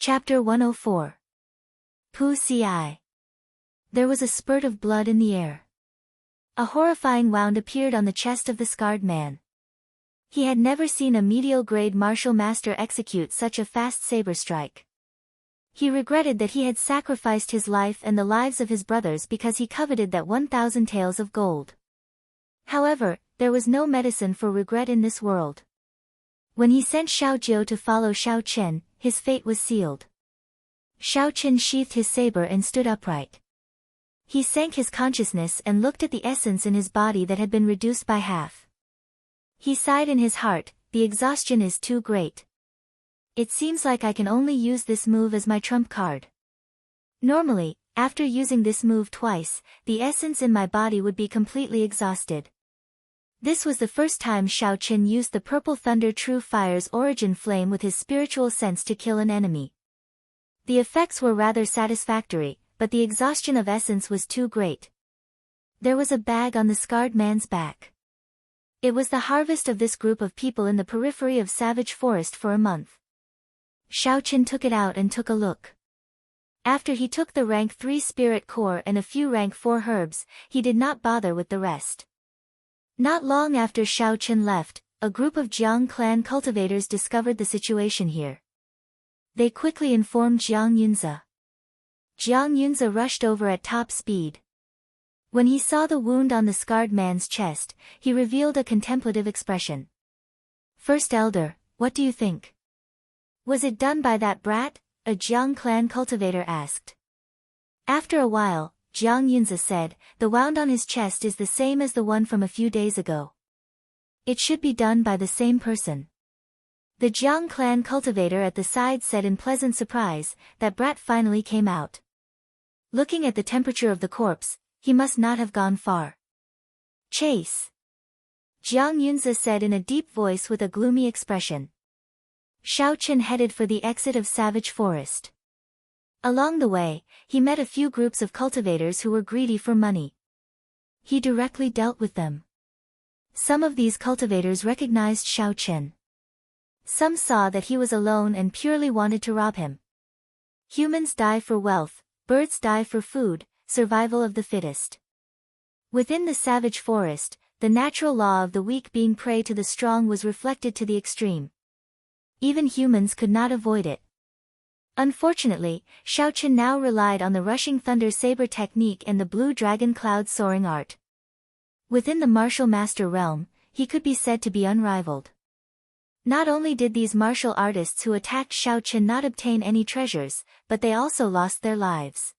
Chapter 104. Pu Ci. There was a spurt of blood in the air. A horrifying wound appeared on the chest of the scarred man. He had never seen a medial-grade martial master execute such a fast saber strike. He regretted that he had sacrificed his life and the lives of his brothers because he coveted that 1,000 taels of gold. However, there was no medicine for regret in this world. When he sent Xiao Jiu to follow Xiao Chen, his fate was sealed. Xiao Chen sheathed his saber and stood upright. He sank his consciousness and looked at the essence in his body that had been reduced by half. He sighed in his heart, the exhaustion is too great. It seems like I can only use this move as my trump card. Normally, after using this move twice, the essence in my body would be completely exhausted. This was the first time Xiao Chen used the Purple Thunder True Fire's origin flame with his spiritual sense to kill an enemy. The effects were rather satisfactory, but the exhaustion of essence was too great. There was a bag on the scarred man's back. It was the harvest of this group of people in the periphery of Savage Forest for a month. Xiao Chen took it out and took a look. After he took the rank 3 spirit core and a few rank 4 herbs, he did not bother with the rest. Not long after Xiao Chen left, a group of Jiang clan cultivators discovered the situation here. They quickly informed Jiang Yunzi. Jiang Yunzi rushed over at top speed. When he saw the wound on the scarred man's chest, he revealed a contemplative expression. "First Elder, what do you think? Was it done by that brat?" a Jiang clan cultivator asked. After a while, Jiang Yunzi said, "The wound on his chest is the same as the one from a few days ago. It should be done by the same person." The Jiang clan cultivator at the side said in pleasant surprise, "That brat finally came out. Looking at the temperature of the corpse, he must not have gone far." "Chase!" Jiang Yunzi said in a deep voice with a gloomy expression. Xiao Chen headed for the exit of Savage Forest. Along the way, he met a few groups of cultivators who were greedy for money. He directly dealt with them. Some of these cultivators recognized Xiao Chen. Some saw that he was alone and purely wanted to rob him. Humans die for wealth, birds die for food, survival of the fittest. Within the Savage Forest, the natural law of the weak being prey to the strong was reflected to the extreme. Even humans could not avoid it. Unfortunately, Xiao Chen now relied on the rushing thunder saber technique and the blue dragon cloud soaring art. Within the martial master realm, he could be said to be unrivaled. Not only did these martial artists who attacked Xiao Chen not obtain any treasures, but they also lost their lives.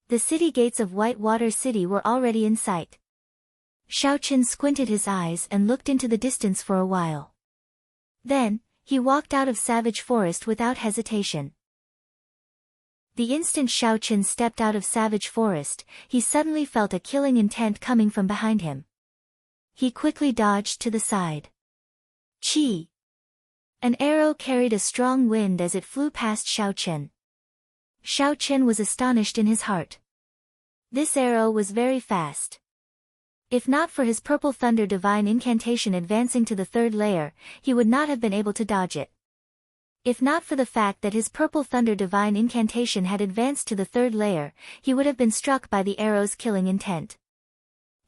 The city gates of Whitewater City were already in sight. Xiao Chen squinted his eyes and looked into the distance for a while. Then, he walked out of Savage Forest without hesitation. The instant Xiao Chen stepped out of Savage Forest, he suddenly felt a killing intent coming from behind him. He quickly dodged to the side. Chi! An arrow carried a strong wind as it flew past Xiao Chen. Xiao Chen was astonished in his heart. This arrow was very fast. If not for his Purple Thunder Divine Incantation advancing to the 3rd layer, he would not have been able to dodge it. If not for the fact that his Purple Thunder Divine Incantation had advanced to the 3rd layer, he would have been struck by the arrow's killing intent.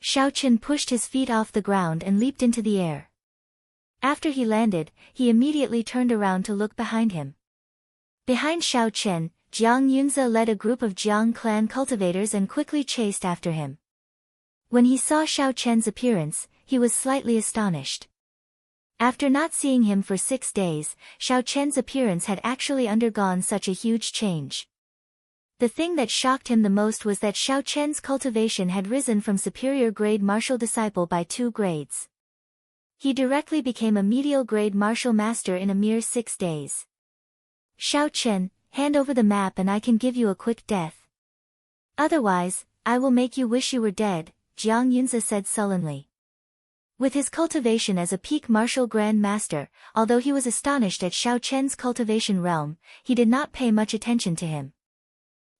Xiao Chen pushed his feet off the ground and leaped into the air. After he landed, he immediately turned around to look behind him. Behind Xiao Chen, Jiang Yunzi led a group of Jiang clan cultivators and quickly chased after him. When he saw Xiao Chen's appearance, he was slightly astonished. After not seeing him for 6 days, Xiao Chen's appearance had actually undergone such a huge change. The thing that shocked him the most was that Xiao Chen's cultivation had risen from superior grade martial disciple by 2 grades. He directly became a medial grade martial master in a mere 6 days. "Xiao Chen, hand over the map and I can give you a quick death. Otherwise, I will make you wish you were dead," Jiang Yunzi said sullenly. With his cultivation as a peak martial grand master, although he was astonished at Xiao Chen's cultivation realm, he did not pay much attention to him.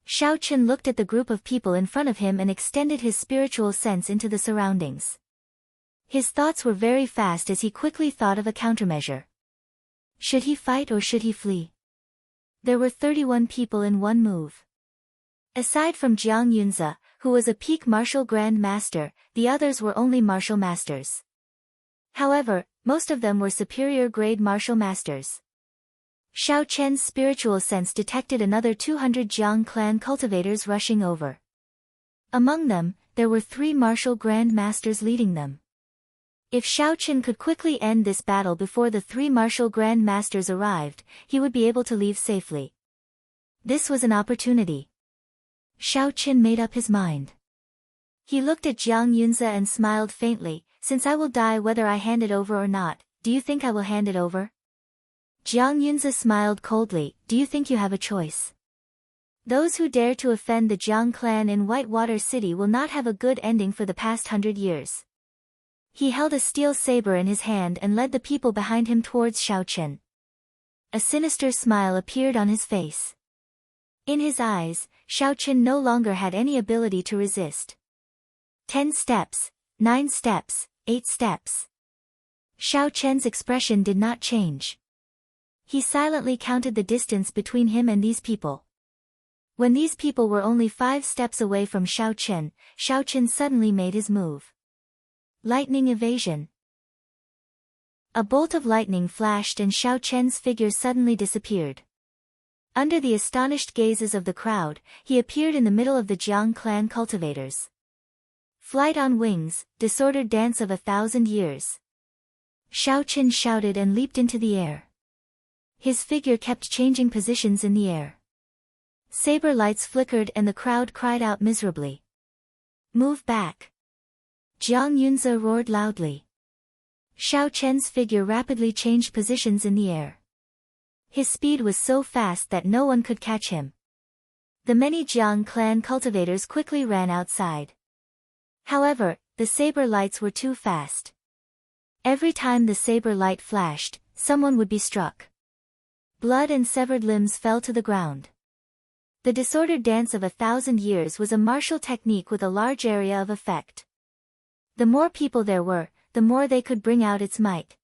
Xiao Chen looked at the group of people in front of him and extended his spiritual sense into the surroundings. His thoughts were very fast as he quickly thought of a countermeasure. Should he fight or should he flee? There were 31 people in one move. Aside from Jiang Yunze, who was a peak martial grand master, the others were only martial masters. However, most of them were superior grade martial masters. Xiao Chen's spiritual sense detected another 200 Jiang clan cultivators rushing over. Among them, there were 3 martial grand masters leading them. If Xiao Chen could quickly end this battle before the 3 martial grand masters arrived, he would be able to leave safely. This was an opportunity. Xiao Chen made up his mind. He looked at Jiang Yunze and smiled faintly. Since I will die whether I hand it over or not, do you think I will hand it over? Jiang Yunze smiled coldly. Do you think you have a choice? Those who dare to offend the Jiang clan in Whitewater City will not have a good ending for the past 100 years. He held a steel saber in his hand and led the people behind him towards Xiao Chen. A sinister smile appeared on his face. In his eyes, Xiao Chen no longer had any ability to resist. 10 steps, 9 steps, 8 steps. Xiao Chen's expression did not change. He silently counted the distance between him and these people. When these people were only 5 steps away from Xiao Chen suddenly made his move. Lightning evasion. A bolt of lightning flashed and Xiao Chen's figure suddenly disappeared. Under the astonished gazes of the crowd, he appeared in the middle of the Jiang clan cultivators. Flight on wings, disordered dance of 1,000 years. Xiao Chen shouted and leaped into the air. His figure kept changing positions in the air. Saber lights flickered and the crowd cried out miserably. Move back! Jiang Yunze roared loudly. Xiao Chen's figure rapidly changed positions in the air. His speed was so fast that no one could catch him. The many Jiang clan cultivators quickly ran outside. However, the saber lights were too fast. Every time the saber light flashed, someone would be struck. Blood and severed limbs fell to the ground. The disordered dance of 1,000 years was a martial technique with a large area of effect. The more people there were, the more they could bring out its might.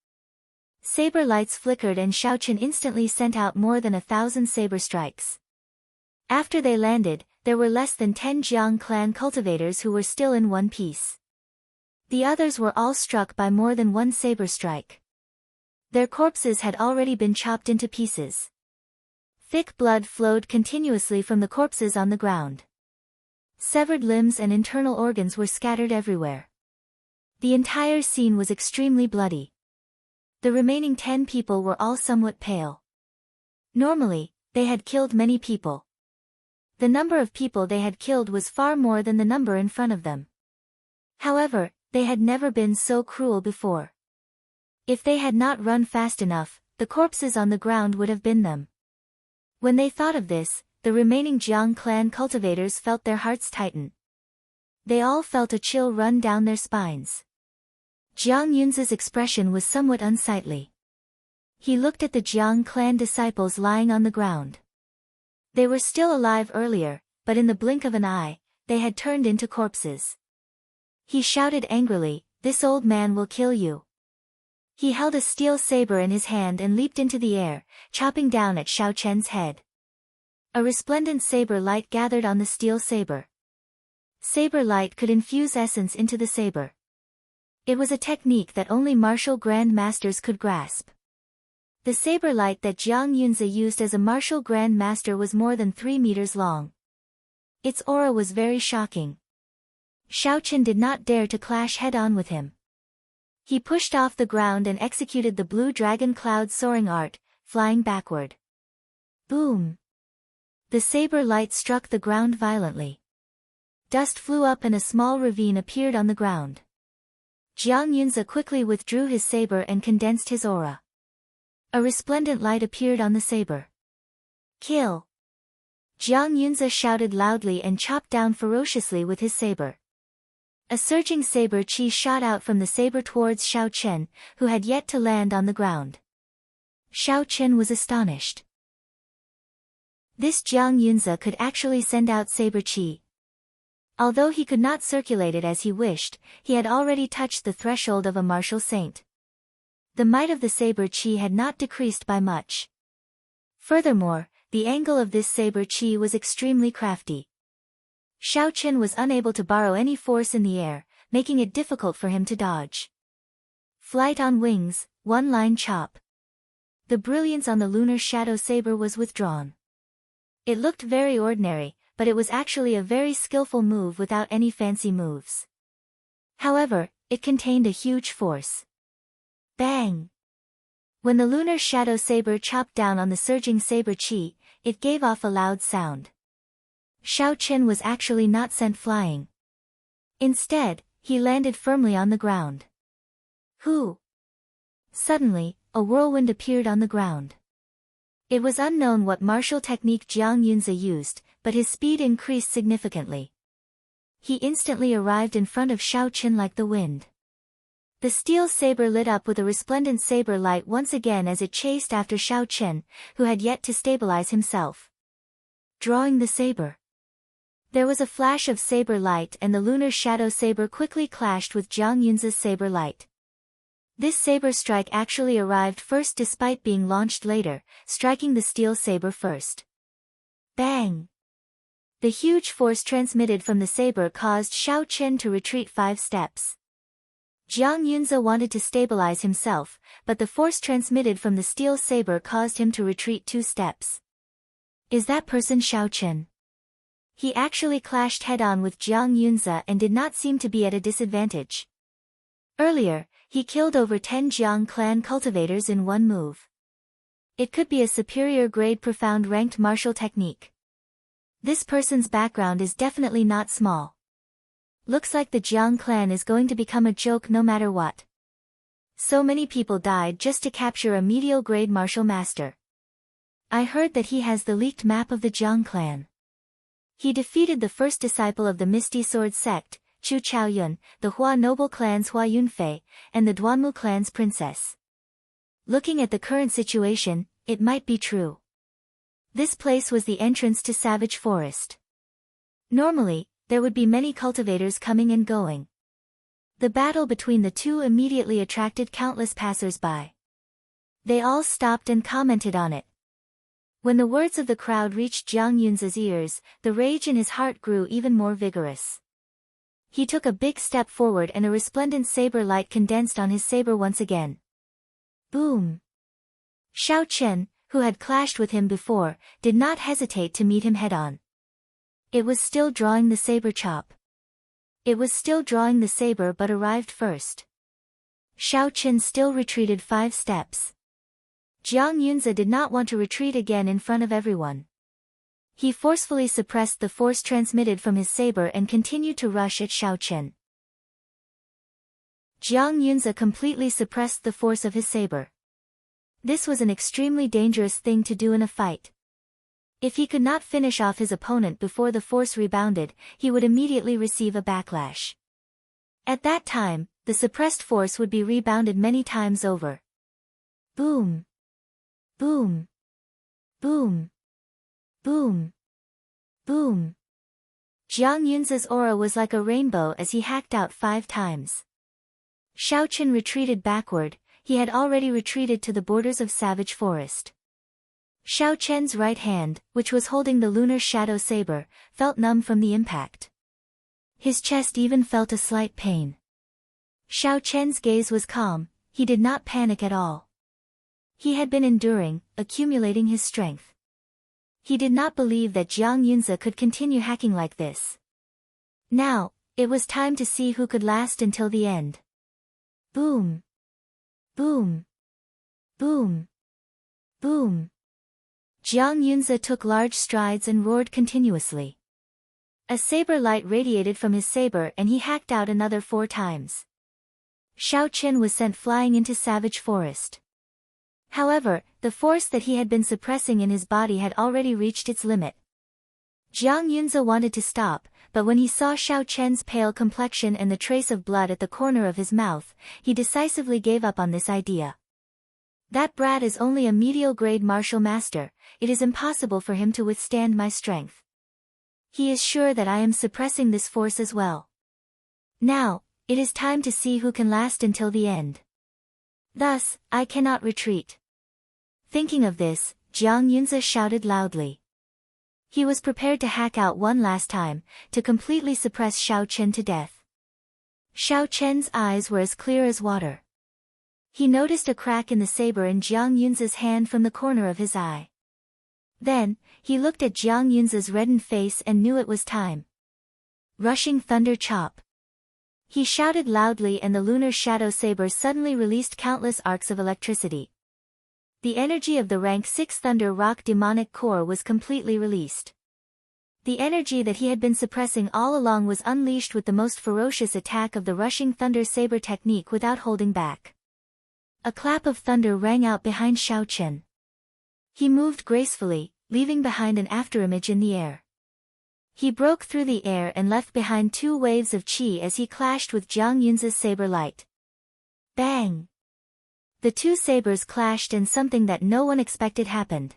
Saber lights flickered and Xiao Chen instantly sent out more than 1,000 saber strikes. After they landed, there were less than 10 Jiang clan cultivators who were still in one piece. The others were all struck by more than one saber strike. Their corpses had already been chopped into pieces. Thick blood flowed continuously from the corpses on the ground. Severed limbs and internal organs were scattered everywhere. The entire scene was extremely bloody. The remaining 10 people were all somewhat pale. Normally, they had killed many people. The number of people they had killed was far more than the number in front of them. However, they had never been so cruel before. If they had not run fast enough, the corpses on the ground would have been them. When they thought of this, the remaining Jiang clan cultivators felt their hearts tighten. They all felt a chill run down their spines. Jiang Yunze's expression was somewhat unsightly. He looked at the Jiang clan disciples lying on the ground. They were still alive earlier, but in the blink of an eye, they had turned into corpses. He shouted angrily, "This old man will kill you." He held a steel saber in his hand and leaped into the air, chopping down at Xiao Chen's head. A resplendent saber light gathered on the steel saber. Saber light could infuse essence into the saber. It was a technique that only martial grand masters could grasp. The saber light that Jiang Yunze used as a martial grand master was more than 3 meters long. Its aura was very shocking. Xiao Chen did not dare to clash head-on with him. He pushed off the ground and executed the blue dragon cloud soaring art, flying backward. Boom! The saber light struck the ground violently. Dust flew up and a small ravine appeared on the ground. Jiang Yunze quickly withdrew his saber and condensed his aura. A resplendent light appeared on the saber. Kill! Jiang Yunze shouted loudly and chopped down ferociously with his saber. A surging saber chi shot out from the saber towards Xiao Chen, who had yet to land on the ground. Xiao Chen was astonished. This Jiang Yunze could actually send out saber chi. Although he could not circulate it as he wished, he had already touched the threshold of a martial saint. The might of the saber chi had not decreased by much. Furthermore, the angle of this saber qi was extremely crafty. Xiao Chen was unable to borrow any force in the air, making it difficult for him to dodge. Flight on wings, one-line chop. The brilliance on the lunar shadow saber was withdrawn. It looked very ordinary, but it was actually a very skillful move without any fancy moves. However, it contained a huge force. Bang! When the lunar shadow saber chopped down on the surging saber qi, it gave off a loud sound. Xiao Chen was actually not sent flying. Instead, he landed firmly on the ground. Whoo! Suddenly, a whirlwind appeared on the ground. It was unknown what martial technique Jiang Yunze used, but his speed increased significantly. He instantly arrived in front of Xiao Chen like the wind. The steel saber lit up with a resplendent saber light once again as it chased after Xiao Chen, who had yet to stabilize himself. Drawing the saber. There was a flash of saber light and the lunar shadow saber quickly clashed with Jiang Yunze's saber light. This saber strike actually arrived first despite being launched later, striking the steel saber first. Bang! The huge force transmitted from the saber caused Xiao Chen to retreat 5 steps. Jiang Yunze wanted to stabilize himself, but the force transmitted from the steel saber caused him to retreat 2 steps. Is that person Xiao Chen? He actually clashed head-on with Jiang Yunze and did not seem to be at a disadvantage. Earlier, he killed over 10 Jiang clan cultivators in one move. It could be a superior grade profound ranked martial technique. This person's background is definitely not small. Looks like the Jiang clan is going to become a joke no matter what. So many people died just to capture a medial grade martial master. I heard that he has the leaked map of the Jiang clan. He defeated the first disciple of the Misty Sword sect, Chu Chaoyun, the Hua noble clan's Hua Yunfei, and the Duanmu clan's princess. Looking at the current situation, it might be true. This place was the entrance to Savage Forest. Normally, there would be many cultivators coming and going. The battle between the two immediately attracted countless passers-by. They all stopped and commented on it. When the words of the crowd reached Jiang Yunze's ears, the rage in his heart grew even more vigorous. He took a big step forward and a resplendent saber light condensed on his saber once again. Boom! Xiao Chen, who had clashed with him before, did not hesitate to meet him head-on. It was still drawing the saber chop. It was still drawing the saber but arrived first. Xiao Chen still retreated 5 steps. Jiang Yunze did not want to retreat again in front of everyone. He forcefully suppressed the force transmitted from his saber and continued to rush at Xiao Chen. Jiang Yunze completely suppressed the force of his saber. This was an extremely dangerous thing to do in a fight. If he could not finish off his opponent before the force rebounded, he would immediately receive a backlash. At that time, the suppressed force would be rebounded many times over. Boom! Boom! Boom! Boom! Boom! Jiang Yunze's aura was like a rainbow as he hacked out 5 times. Xiao Chen retreated backward. He had already retreated to the borders of Savage Forest. Xiao Chen's right hand, which was holding the lunar shadow saber, felt numb from the impact. His chest even felt a slight pain. Xiao Chen's gaze was calm, he did not panic at all. He had been enduring, accumulating his strength. He did not believe that Jiang Yunze could continue hacking like this. Now, it was time to see who could last until the end. Boom! Boom! Boom! Boom! Jiang Yunze took large strides and roared continuously. A saber light radiated from his saber and he hacked out another 4 times. Xiao Chen was sent flying into Savage Forest. However, the force that he had been suppressing in his body had already reached its limit. Jiang Yunze wanted to stop, but when he saw Xiao Chen's pale complexion and the trace of blood at the corner of his mouth, he decisively gave up on this idea. That brat is only a medial grade martial master, it is impossible for him to withstand my strength. He is sure that I am suppressing this force as well. Now, it is time to see who can last until the end. Thus, I cannot retreat. Thinking of this, Jiang Yunze shouted loudly. He was prepared to hack out one last time, to completely suppress Xiao Chen to death. Xiao Chen's eyes were as clear as water. He noticed a crack in the saber in Jiang Yunze's hand from the corner of his eye. Then, he looked at Jiang Yunze's reddened face and knew it was time. Rushing thunder chop. He shouted loudly and the lunar shadow saber suddenly released countless arcs of electricity. The energy of the rank 6 Thunder Rock demonic core was completely released. The energy that he had been suppressing all along was unleashed with the most ferocious attack of the rushing thunder saber technique without holding back. A clap of thunder rang out behind Xiao Chen. He moved gracefully, leaving behind an afterimage in the air. He broke through the air and left behind 2 waves of qi as he clashed with Jiang Yunze's saber light. Bang! The 2 sabers clashed and something that no one expected happened.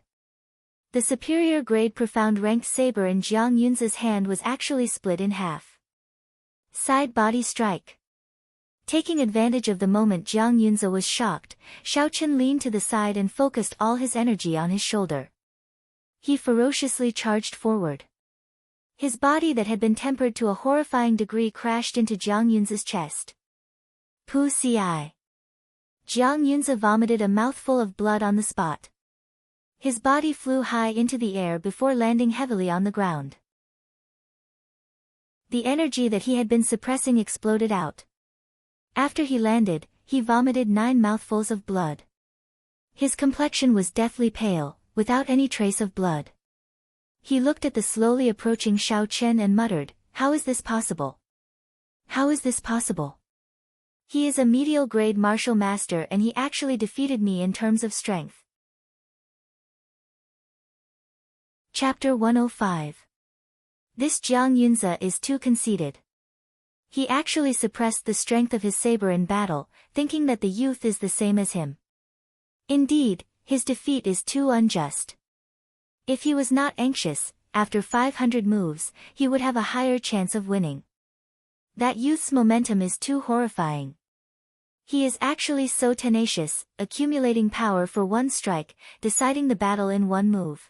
The superior grade profound ranked saber in Jiang Yunze's hand was actually split in half. Side body strike. Taking advantage of the moment Jiang Yunze was shocked, Xiao Chen leaned to the side and focused all his energy on his shoulder. He ferociously charged forward. His body that had been tempered to a horrifying degree crashed into Jiang Yunze's chest. Pussy. Jiang Yunze vomited a mouthful of blood on the spot. His body flew high into the air before landing heavily on the ground. The energy that he had been suppressing exploded out. After he landed, he vomited 9 mouthfuls of blood. His complexion was deathly pale, without any trace of blood. He looked at the slowly approaching Xiao Chen and muttered, "How is this possible? How is this possible? He is a medial grade martial master and he actually defeated me in terms of strength." Chapter 105. This Jiang Yunze is too conceited. He actually suppressed the strength of his saber in battle, thinking that the youth is the same as him. Indeed, his defeat is too unjust. If he was not anxious, after 500 moves, he would have a higher chance of winning. That youth's momentum is too horrifying. He is actually so tenacious, accumulating power for one strike, deciding the battle in one move.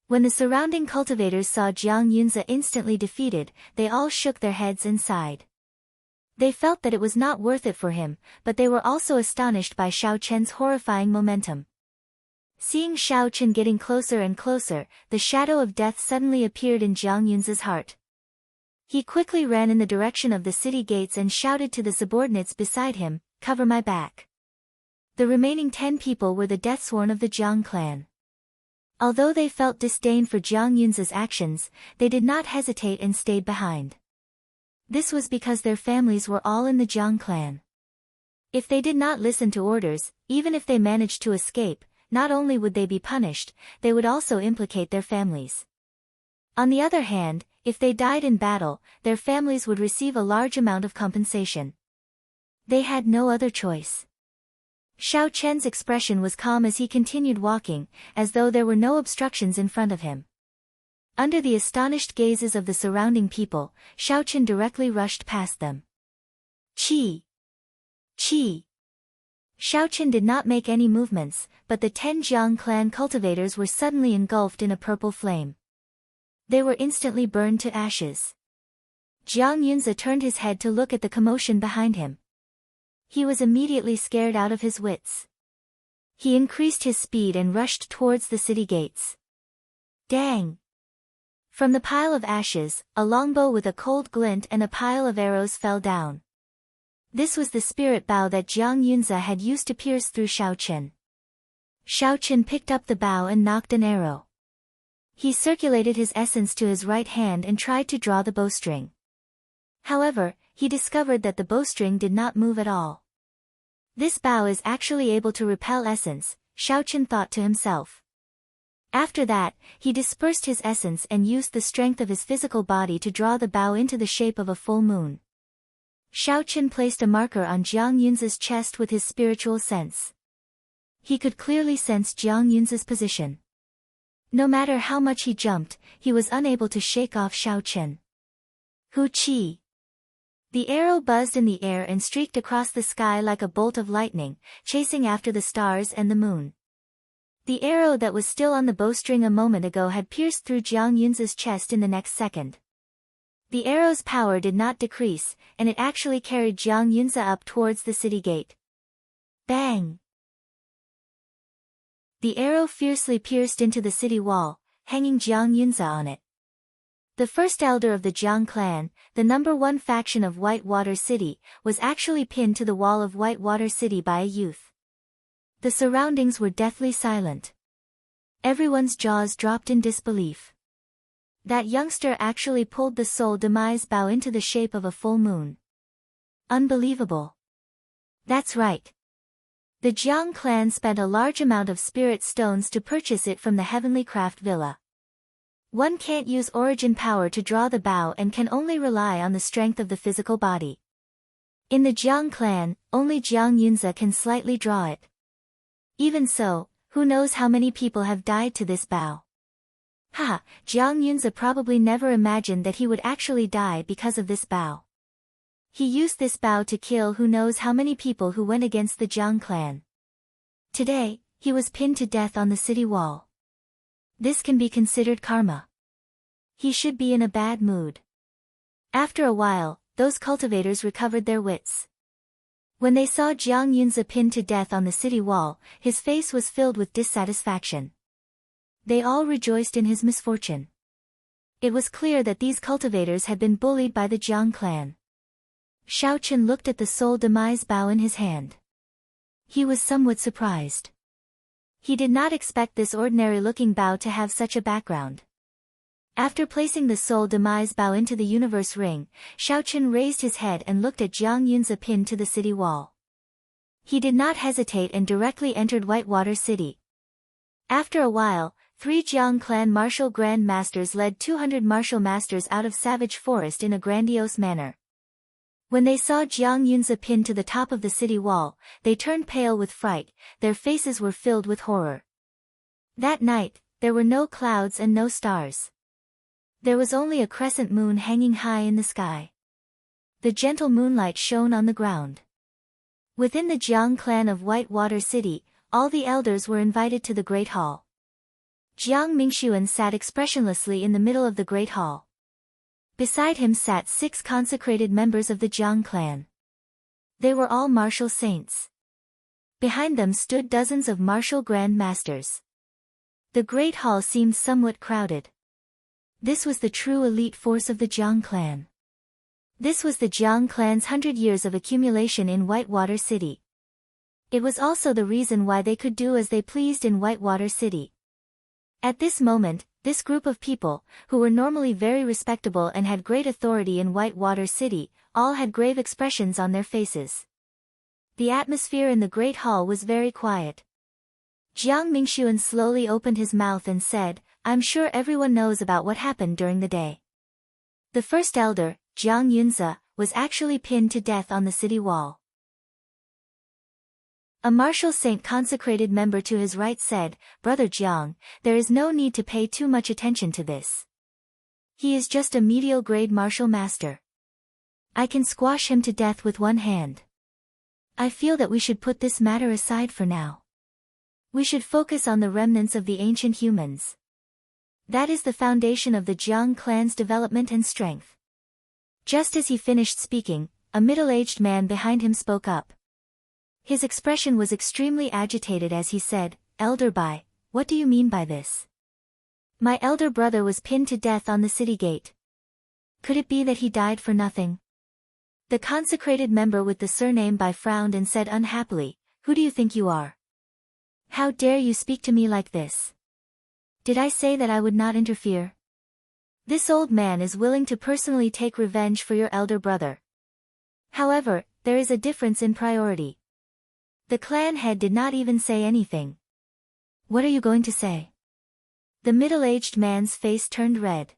When the surrounding cultivators saw Jiang Yunze instantly defeated, they all shook their heads and sighed. They felt that it was not worth it for him, but they were also astonished by Xiao Chen's horrifying momentum. Seeing Xiao Chen getting closer and closer, the shadow of death suddenly appeared in Jiang Yunze's heart. He quickly ran in the direction of the city gates and shouted to the subordinates beside him, "Cover my back." The remaining 10 people were the deathsworn of the Jiang clan. Although they felt disdain for Jiang Yunze's actions, they did not hesitate and stayed behind. This was because their families were all in the Jiang clan. If they did not listen to orders, even if they managed to escape, not only would they be punished, they would also implicate their families. On the other hand, if they died in battle, their families would receive a large amount of compensation. They had no other choice. Xiao Chen's expression was calm as he continued walking, as though there were no obstructions in front of him. Under the astonished gazes of the surrounding people, Xiao Chen directly rushed past them. Qi! Qi! Xiao Chen did not make any movements, but the 10 Jiang clan cultivators were suddenly engulfed in a purple flame. They were instantly burned to ashes. Jiang Yunze turned his head to look at the commotion behind him. He was immediately scared out of his wits. He increased his speed and rushed towards the city gates. Dang! From the pile of ashes, a longbow with a cold glint and a pile of arrows fell down. This was the spirit bow that Jiang Yunze had used to pierce through Xiao Chen. Xiao Chen picked up the bow and knocked an arrow. He circulated his essence to his right hand and tried to draw the bowstring. However, he discovered that the bowstring did not move at all. This bow is actually able to repel essence, Xiao Chen thought to himself. After that, he dispersed his essence and used the strength of his physical body to draw the bow into the shape of a full moon. Xiao Chen placed a marker on Jiang Yunze's chest with his spiritual sense. He could clearly sense Jiang Yunze's position. No matter how much he jumped, he was unable to shake off Xiao Chen. Hu Qi! The arrow buzzed in the air and streaked across the sky like a bolt of lightning, chasing after the stars and the moon. The arrow that was still on the bowstring a moment ago had pierced through Jiang Yunza's chest in the next second. The arrow's power did not decrease, and it actually carried Jiang Yunza up towards the city gate. Bang! The arrow fiercely pierced into the city wall, hanging Jiang Yunza on it. The first elder of the Jiang clan, the #1 faction of Whitewater City, was actually pinned to the wall of Whitewater City by a youth. The surroundings were deathly silent. Everyone's jaws dropped in disbelief. That youngster actually pulled the soul demise bow into the shape of a full moon. Unbelievable. That's right. The Jiang clan spent a large amount of spirit stones to purchase it from the Heavenly Craft Villa. One can't use origin power to draw the bow and can only rely on the strength of the physical body. In the Jiang clan, only Jiang Yunza can slightly draw it. Even so, who knows how many people have died to this bow. Haha, Jiang Yunza probably never imagined that he would actually die because of this bow. He used this bow to kill who knows how many people who went against the Jiang clan. Today, he was pinned to death on the city wall. This can be considered karma. He should be in a bad mood. After a while, those cultivators recovered their wits. When they saw Jiang Yunza pinned to death on the city wall, his face was filled with dissatisfaction. They all rejoiced in his misfortune. It was clear that these cultivators had been bullied by the Jiang clan. Xiaochen looked at the soul demise bow in his hand. He was somewhat surprised. He did not expect this ordinary-looking bow to have such a background. After placing the soul demise bow into the universe ring, Xiaochen raised his head and looked at Jiang Yunza pinned to the city wall. He did not hesitate and directly entered Whitewater City. After a while, 3 Jiang clan martial grand masters led 200 martial masters out of Savage Forest in a grandiose manner. When they saw Jiang Yunza pinned to the top of the city wall, they turned pale with fright, their faces were filled with horror. That night, there were no clouds and no stars. There was only a crescent moon hanging high in the sky. The gentle moonlight shone on the ground. Within the Jiang clan of Whitewater City, all the elders were invited to the Great Hall. Jiang Mingxuan sat expressionlessly in the middle of the Great Hall. Beside him sat 6 consecrated members of the Jiang clan. They were all martial saints. Behind them stood dozens of martial grand masters. The Great Hall seemed somewhat crowded. This was the true elite force of the Jiang clan. This was the Jiang clan's 100 years of accumulation in Whitewater City. It was also the reason why they could do as they pleased in Whitewater City. At this moment, this group of people, who were normally very respectable and had great authority in Whitewater City, all had grave expressions on their faces. The atmosphere in the Great Hall was very quiet. Jiang Mingxuan slowly opened his mouth and said, "I'm sure everyone knows about what happened during the day." The first elder, Jiang Yunza, was actually pinned to death on the city wall. A martial saint consecrated member to his right said, "Brother Jiang, there is no need to pay too much attention to this. He is just a medial grade martial master. I can squash him to death with one hand. I feel that we should put this matter aside for now. We should focus on the remnants of the ancient humans. That is the foundation of the Jiang clan's development and strength." Just as he finished speaking, a middle-aged man behind him spoke up. His expression was extremely agitated as he said, "Elder Bai, what do you mean by this? My elder brother was pinned to death on the city gate. Could it be that he died for nothing?" The consecrated member with the surname Bai frowned and said unhappily, "Who do you think you are? How dare you speak to me like this? Did I say that I would not interfere? This old man is willing to personally take revenge for your elder brother. However, there is a difference in priority." The clan head did not even say anything. "What are you going to say?" The middle-aged man's face turned red.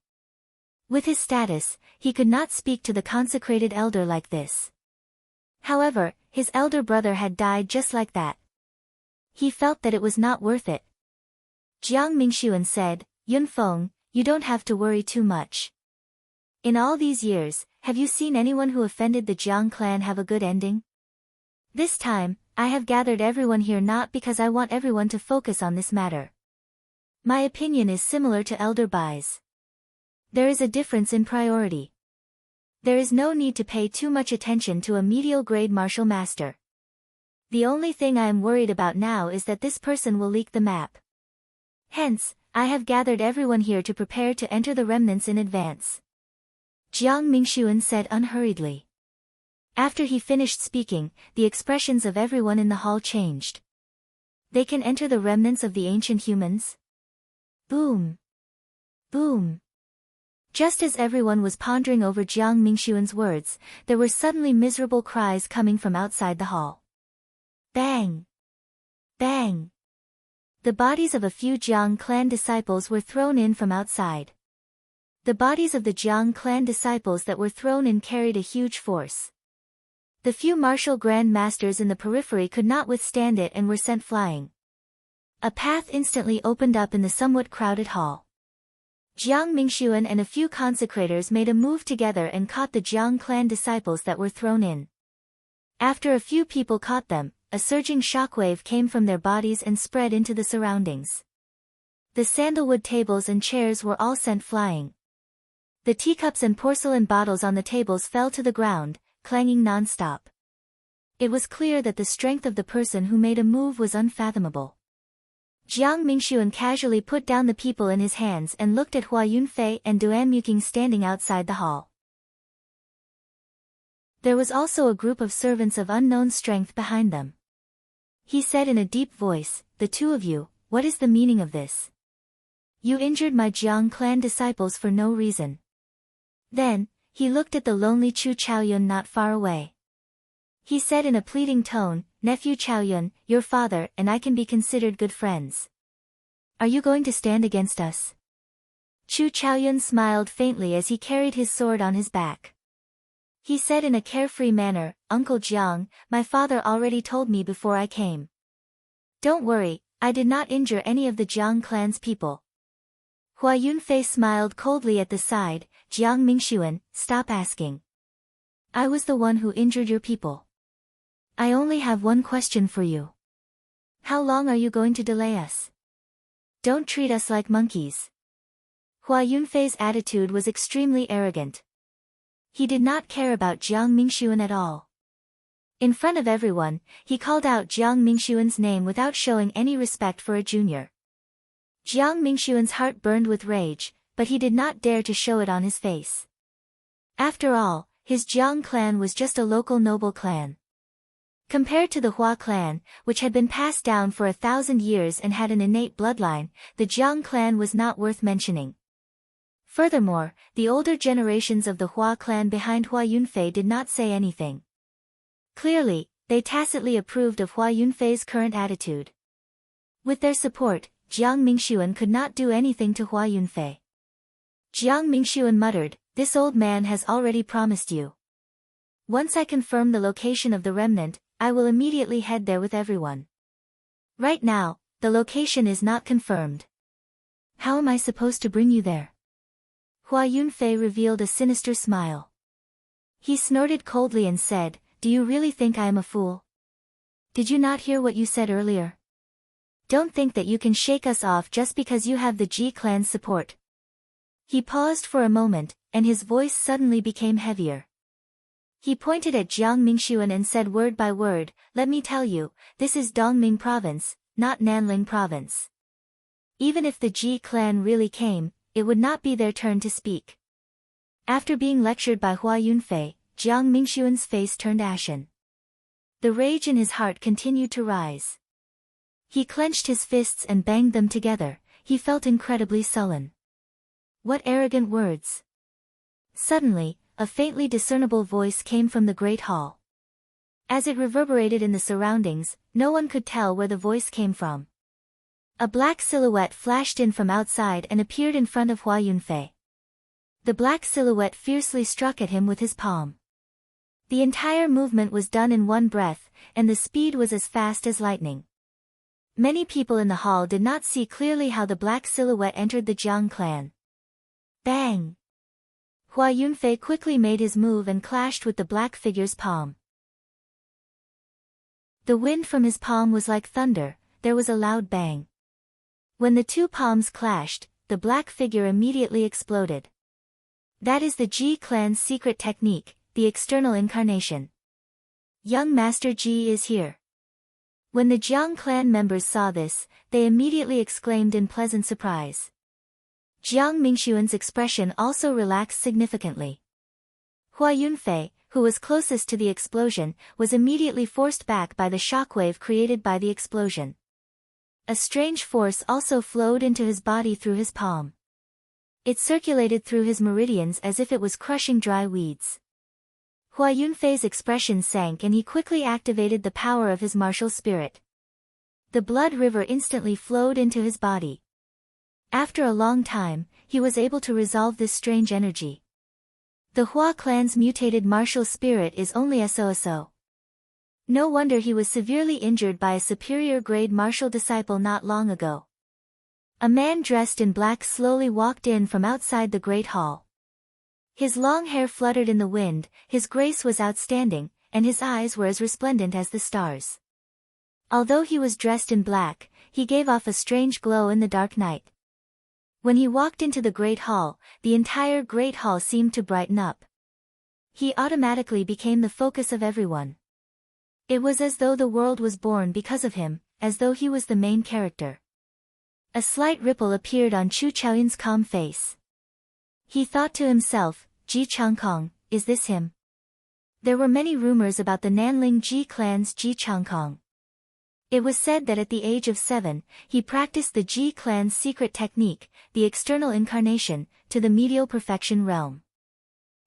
With his status, he could not speak to the consecrated elder like this. However, his elder brother had died just like that. He felt that it was not worth it. Jiang Mingxuan said, "Yunfeng, you don't have to worry too much. In all these years, have you seen anyone who offended the Jiang clan have a good ending? This time, I have gathered everyone here not because I want everyone to focus on this matter. My opinion is similar to Elder Bai's. There is a difference in priority. There is no need to pay too much attention to a medial grade martial master. The only thing I am worried about now is that this person will leak the map. Hence, I have gathered everyone here to prepare to enter the remnants in advance. Jiang Mingxuan said unhurriedly. After he finished speaking, the expressions of everyone in the hall changed. They can enter the remnants of the ancient humans? Boom! Boom! Just as everyone was pondering over Jiang Mingxuan's words, there were suddenly miserable cries coming from outside the hall. Bang! Bang! The bodies of a few Jiang clan disciples were thrown in from outside. The bodies of the Jiang clan disciples that were thrown in carried a huge force. The few martial grand masters in the periphery could not withstand it and were sent flying. A path instantly opened up in the somewhat crowded hall. Jiang Mingxuan and a few consecrators made a move together and caught the Jiang clan disciples that were thrown in. After a few people caught them, a surging shockwave came from their bodies and spread into the surroundings. The sandalwood tables and chairs were all sent flying. The teacups and porcelain bottles on the tables fell to the ground, clanging non-stop. It was clear that the strength of the person who made a move was unfathomable. Jiang Mingxuan casually put down the people in his hands and looked at Hua Yunfei and Duan Muqing standing outside the hall. There was also a group of servants of unknown strength behind them. He said in a deep voice, "The two of you, what is the meaning of this? You injured my Jiang clan disciples for no reason." Then, he looked at the lonely Chu Chaoyun not far away. He said in a pleading tone, "Nephew Chaoyun, your father and I can be considered good friends. Are you going to stand against us?" Chu Chaoyun smiled faintly as he carried his sword on his back. He said in a carefree manner, "Uncle Jiang, my father already told me before I came. Don't worry, I did not injure any of the Jiang clan's people." Hua Yunfei smiled coldly at the side. "Jiang Mingxuan, stop asking. I was the one who injured your people. I only have one question for you. How long are you going to delay us? Don't treat us like monkeys." Hua Yunfei's attitude was extremely arrogant. He did not care about Jiang Mingxuan at all. In front of everyone, he called out Jiang Mingxuan's name without showing any respect for a junior. Jiang Mingxuan's heart burned with rage, but he did not dare to show it on his face. After all, his Jiang clan was just a local noble clan. Compared to the Hua clan, which had been passed down for 1,000 years and had an innate bloodline, the Jiang clan was not worth mentioning. Furthermore, the older generations of the Hua clan behind Hua Yunfei did not say anything. Clearly, they tacitly approved of Hua Yunfei's current attitude. With their support, Jiang Mingxuan could not do anything to Hua Yunfei. Jiang Mingxuan muttered, "This old man has already promised you. Once I confirm the location of the remnant, I will immediately head there with everyone. Right now, the location is not confirmed. How am I supposed to bring you there?" Hua Yunfei revealed a sinister smile. He snorted coldly and said, "Do you really think I am a fool? Did you not hear what you said earlier? Don't think that you can shake us off just because you have the Ji clan's support." He paused for a moment, and his voice suddenly became heavier. He pointed at Jiang Mingxuan and said word by word, "Let me tell you, this is Dongming province, not Nanling province. Even if the Ji clan really came, it would not be their turn to speak." After being lectured by Hua Yunfei, Jiang Mingxuan's face turned ashen. The rage in his heart continued to rise. He clenched his fists and banged them together. He felt incredibly sullen. What arrogant words! Suddenly, a faintly discernible voice came from the great hall. As it reverberated in the surroundings, no one could tell where the voice came from. A black silhouette flashed in from outside and appeared in front of Hua Yunfei. The black silhouette fiercely struck at him with his palm. The entire movement was done in one breath, and the speed was as fast as lightning. Many people in the hall did not see clearly how the black silhouette entered the Jiang clan. Bang! Hua Yunfei quickly made his move and clashed with the black figure's palm. The wind from his palm was like thunder, there was a loud bang. When the two palms clashed, the black figure immediately exploded. That is the Ji clan's secret technique, the external incarnation. Young Master Ji is here. When the Jiang clan members saw this, they immediately exclaimed in pleasant surprise. Jiang Mingxuan's expression also relaxed significantly. Hua Yunfei, who was closest to the explosion, was immediately forced back by the shockwave created by the explosion. A strange force also flowed into his body through his palm. It circulated through his meridians as if it was crushing dry weeds. Hua Yunfei's expression sank and he quickly activated the power of his martial spirit. The blood river instantly flowed into his body. After a long time, he was able to resolve this strange energy. The Hua clan's mutated martial spirit is only so. No wonder he was severely injured by a superior-grade martial disciple not long ago. A man dressed in black slowly walked in from outside the great hall. His long hair fluttered in the wind, his grace was outstanding, and his eyes were as resplendent as the stars. Although he was dressed in black, he gave off a strange glow in the dark night. When he walked into the great hall, the entire great hall seemed to brighten up. He automatically became the focus of everyone. It was as though the world was born because of him, as though he was the main character. A slight ripple appeared on Chu Chaoyun's calm face. He thought to himself, Ji Changkong, is this him? There were many rumors about the Nanling Ji clan's Ji Changkong. It was said that at the age of 7, he practiced the Ji clan's secret technique, the external incarnation, to the medial perfection realm.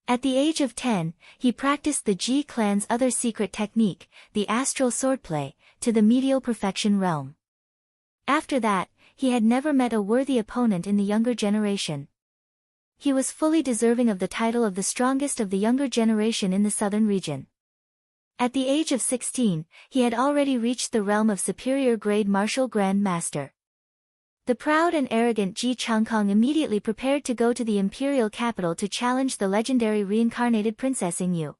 At the age of 10, he practiced the Ji clan's other secret technique, the astral swordplay, to the medial perfection realm. After that, he had never met a worthy opponent in the younger generation. He was fully deserving of the title of the strongest of the younger generation in the southern region. At the age of 16, he had already reached the realm of superior-grade martial Grand Master. The proud and arrogant Ji Changkong immediately prepared to go to the imperial capital to challenge the legendary reincarnated Princess Yingyu.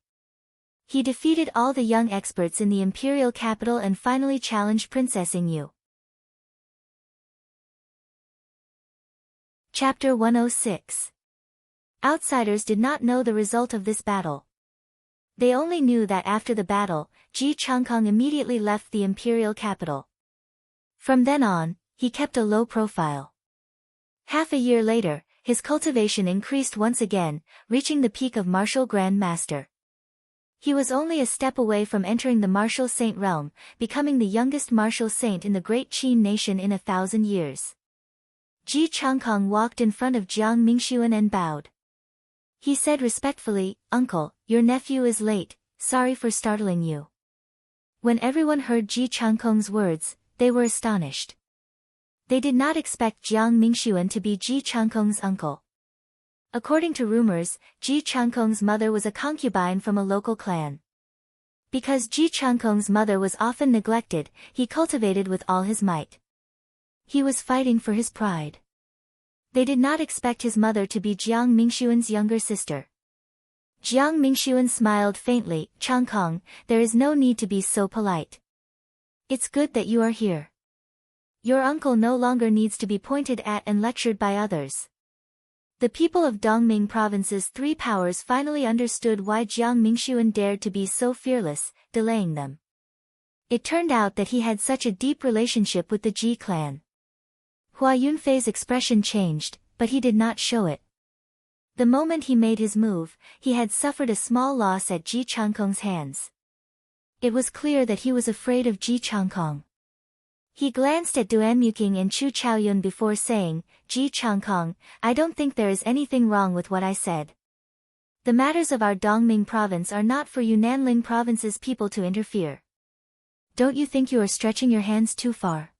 He defeated all the young experts in the imperial capital and finally challenged Princess Yingyu. Chapter 106. Outsiders did not know the result of this battle. They only knew that after the battle, Ji Changkong immediately left the imperial capital. From then on, he kept a low profile. Half a year later, his cultivation increased once again, reaching the peak of martial Grand Master. He was only a step away from entering the martial saint realm, becoming the youngest martial saint in the great Qin nation in 1,000 years. Ji Changkong walked in front of Jiang Mingxuan and bowed. He said respectfully, "Uncle, your nephew is late, sorry for startling you." When everyone heard Ji Changkong's words, they were astonished. They did not expect Jiang Mingxuan to be Ji Changkong's uncle. According to rumors, Ji Changkong's mother was a concubine from a local clan. Because Ji Changkong's mother was often neglected, he cultivated with all his might. He was fighting for his pride. They did not expect his mother to be Jiang Mingxuan's younger sister. Jiang Mingxuan smiled faintly, "Changkong, there is no need to be so polite. It's good that you are here. Your uncle no longer needs to be pointed at and lectured by others." The people of Dongming Province's 3 powers finally understood why Jiang Mingxuan dared to be so fearless, delaying them. It turned out that he had such a deep relationship with the Ji clan. Hua Yunfei's expression changed, but he did not show it. The moment he made his move, he had suffered a small loss at Ji Changkong's hands. It was clear that he was afraid of Ji Changkong. He glanced at Duan Muking and Chu Chaoyun before saying, "Ji Changkong, I don't think there is anything wrong with what I said. The matters of our Dongming province are not for you Nanling province's people to interfere. Don't you think you are stretching your hands too far?"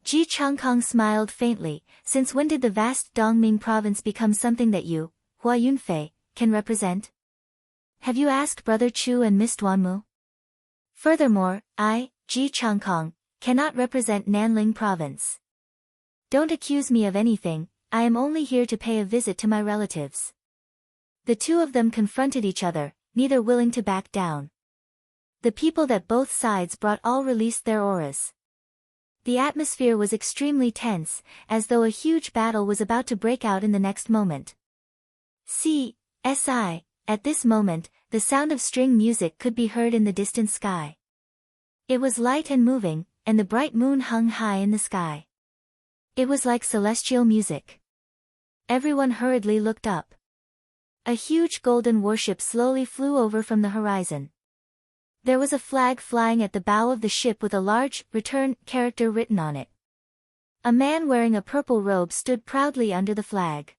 Ji Changkong smiled faintly. "Since when did the vast Dongming province become something that you, Hua Yunfei, can represent? Have you asked Brother Chu and Miss Duanmu? Furthermore, I, Ji Changkong, cannot represent Nanling province. Don't accuse me of anything, I am only here to pay a visit to my relatives." The two of them confronted each other, neither willing to back down. The people that both sides brought all released their auras. The atmosphere was extremely tense, as though a huge battle was about to break out in the next moment. At this moment, the sound of string music could be heard in the distant sky. It was light and moving, and the bright moon hung high in the sky. It was like celestial music. Everyone hurriedly looked up. A huge golden warship slowly flew over from the horizon. There was a flag flying at the bow of the ship with a large, return, character written on it. A man wearing a purple robe stood proudly under the flag.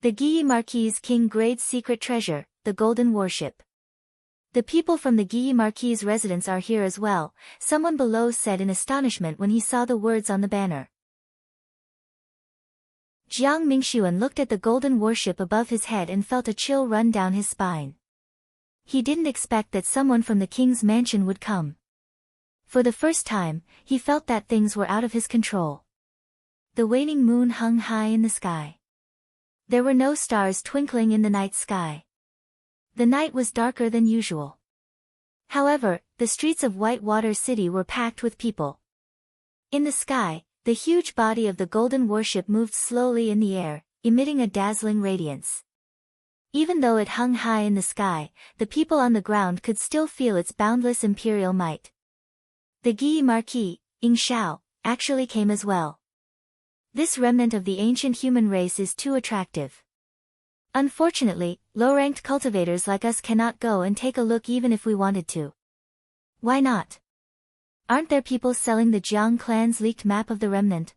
The Guilly Marquis King Grade's secret treasure, the golden warship. The people from the Guilly Marquis' residence are here as well, someone below said in astonishment when he saw the words on the banner. Jiang Mingxuan looked at the golden warship above his head and felt a chill run down his spine. He didn't expect that someone from the king's mansion would come. For the first time, he felt that things were out of his control. The waning moon hung high in the sky. There were no stars twinkling in the night sky. The night was darker than usual. However, the streets of Whitewater City were packed with people. In the sky, the huge body of the golden warship moved slowly in the air, emitting a dazzling radiance. Even though it hung high in the sky, the people on the ground could still feel its boundless imperial might. The Guilly Marquis, Ying Shao, actually came as well. This remnant of the ancient human race is too attractive. Unfortunately, low-ranked cultivators like us cannot go and take a look even if we wanted to. Why not? Aren't there people selling the Jiang clan's leaked map of the remnant?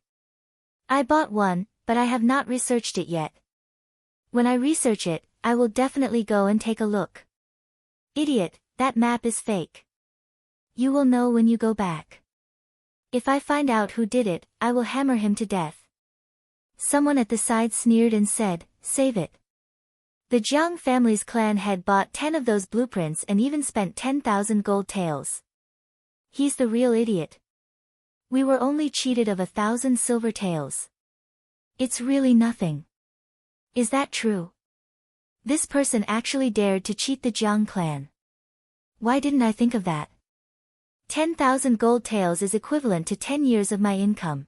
I bought one, but I have not researched it yet. When I research it, I will definitely go and take a look. Idiot, that map is fake. You will know when you go back. If I find out who did it, I will hammer him to death. Someone at the side sneered and said, save it. The Jiang family's clan head bought 10 of those blueprints and even spent 10,000 gold taels. He's the real idiot. We were only cheated of 1,000 silver taels. It's really nothing. Is that true? This person actually dared to cheat the Jiang clan. Why didn't I think of that? 10,000 gold taels is equivalent to 10 years of my income.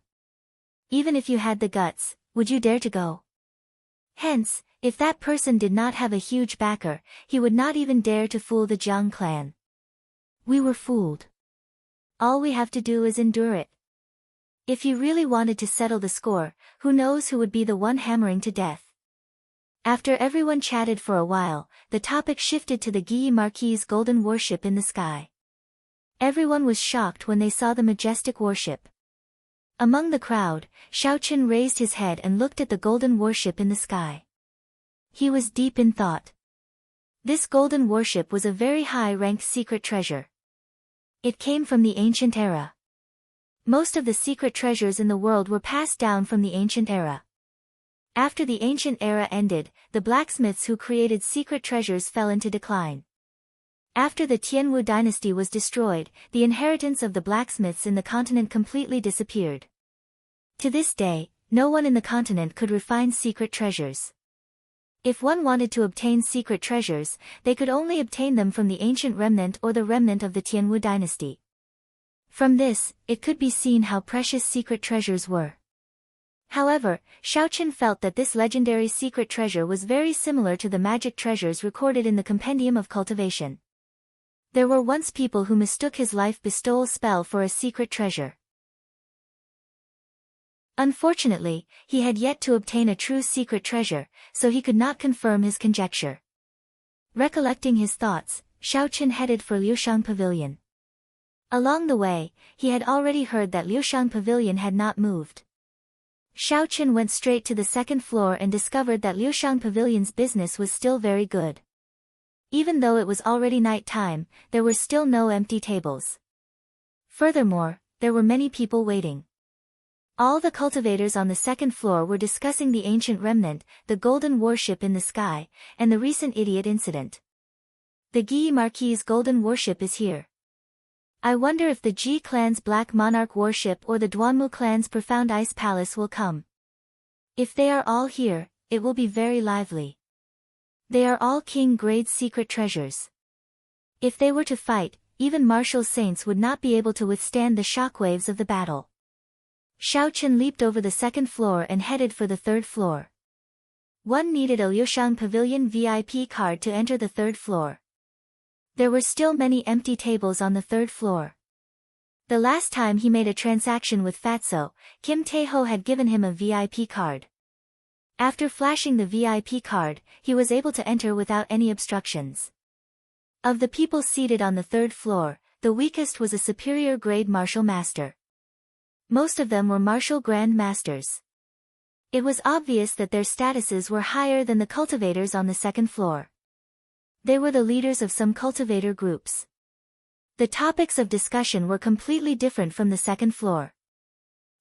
Even if you had the guts, would you dare to go? Hence, if that person did not have a huge backer, he would not even dare to fool the Jiang clan. We were fooled. All we have to do is endure it. If you really wanted to settle the score, who knows who would be the one hammering to death? After everyone chatted for a while, the topic shifted to the Guilly Marquis' golden warship in the sky. Everyone was shocked when they saw the majestic warship. Among the crowd, Xiaoqun raised his head and looked at the golden warship in the sky. He was deep in thought. This golden warship was a very high-ranked secret treasure. It came from the ancient era. Most of the secret treasures in the world were passed down from the ancient era. After the ancient era ended, the blacksmiths who created secret treasures fell into decline. After the Tianwu dynasty was destroyed, the inheritance of the blacksmiths in the continent completely disappeared. To this day, no one in the continent could refine secret treasures. If one wanted to obtain secret treasures, they could only obtain them from the ancient remnant or the remnant of the Tianwu dynasty. From this, it could be seen how precious secret treasures were. However, Xiaoqun felt that this legendary secret treasure was very similar to the magic treasures recorded in the Compendium of Cultivation. There were once people who mistook his life bestowal spell for a secret treasure. Unfortunately, he had yet to obtain a true secret treasure, so he could not confirm his conjecture. Recollecting his thoughts, Xiaoqun headed for Liushang Pavilion. Along the way, he had already heard that Liushang Pavilion had not moved. Xiaoqun went straight to the second floor and discovered that Liushang Pavilion's business was still very good. Even though it was already night time, there were still no empty tables. Furthermore, there were many people waiting. All the cultivators on the second floor were discussing the ancient remnant, the golden warship in the sky, and the recent idiot incident. The Guilly Marquis' golden warship is here. I wonder if the Ji clan's Black Monarch warship or the Duanmu clan's Profound Ice Palace will come. If they are all here, it will be very lively. They are all King Grade's secret treasures. If they were to fight, even martial saints would not be able to withstand the shockwaves of the battle. Xiao Chen leaped over the second floor and headed for the third floor. One needed a Liushang Pavilion VIP card to enter the third floor. There were still many empty tables on the third floor. The last time he made a transaction with Fatso, Kim Tae-ho had given him a VIP card. After flashing the VIP card, he was able to enter without any obstructions. Of the people seated on the third floor, the weakest was a superior grade martial master. Most of them were martial grand masters. It was obvious that their statuses were higher than the cultivators on the second floor. They were the leaders of some cultivator groups. The topics of discussion were completely different from the second floor.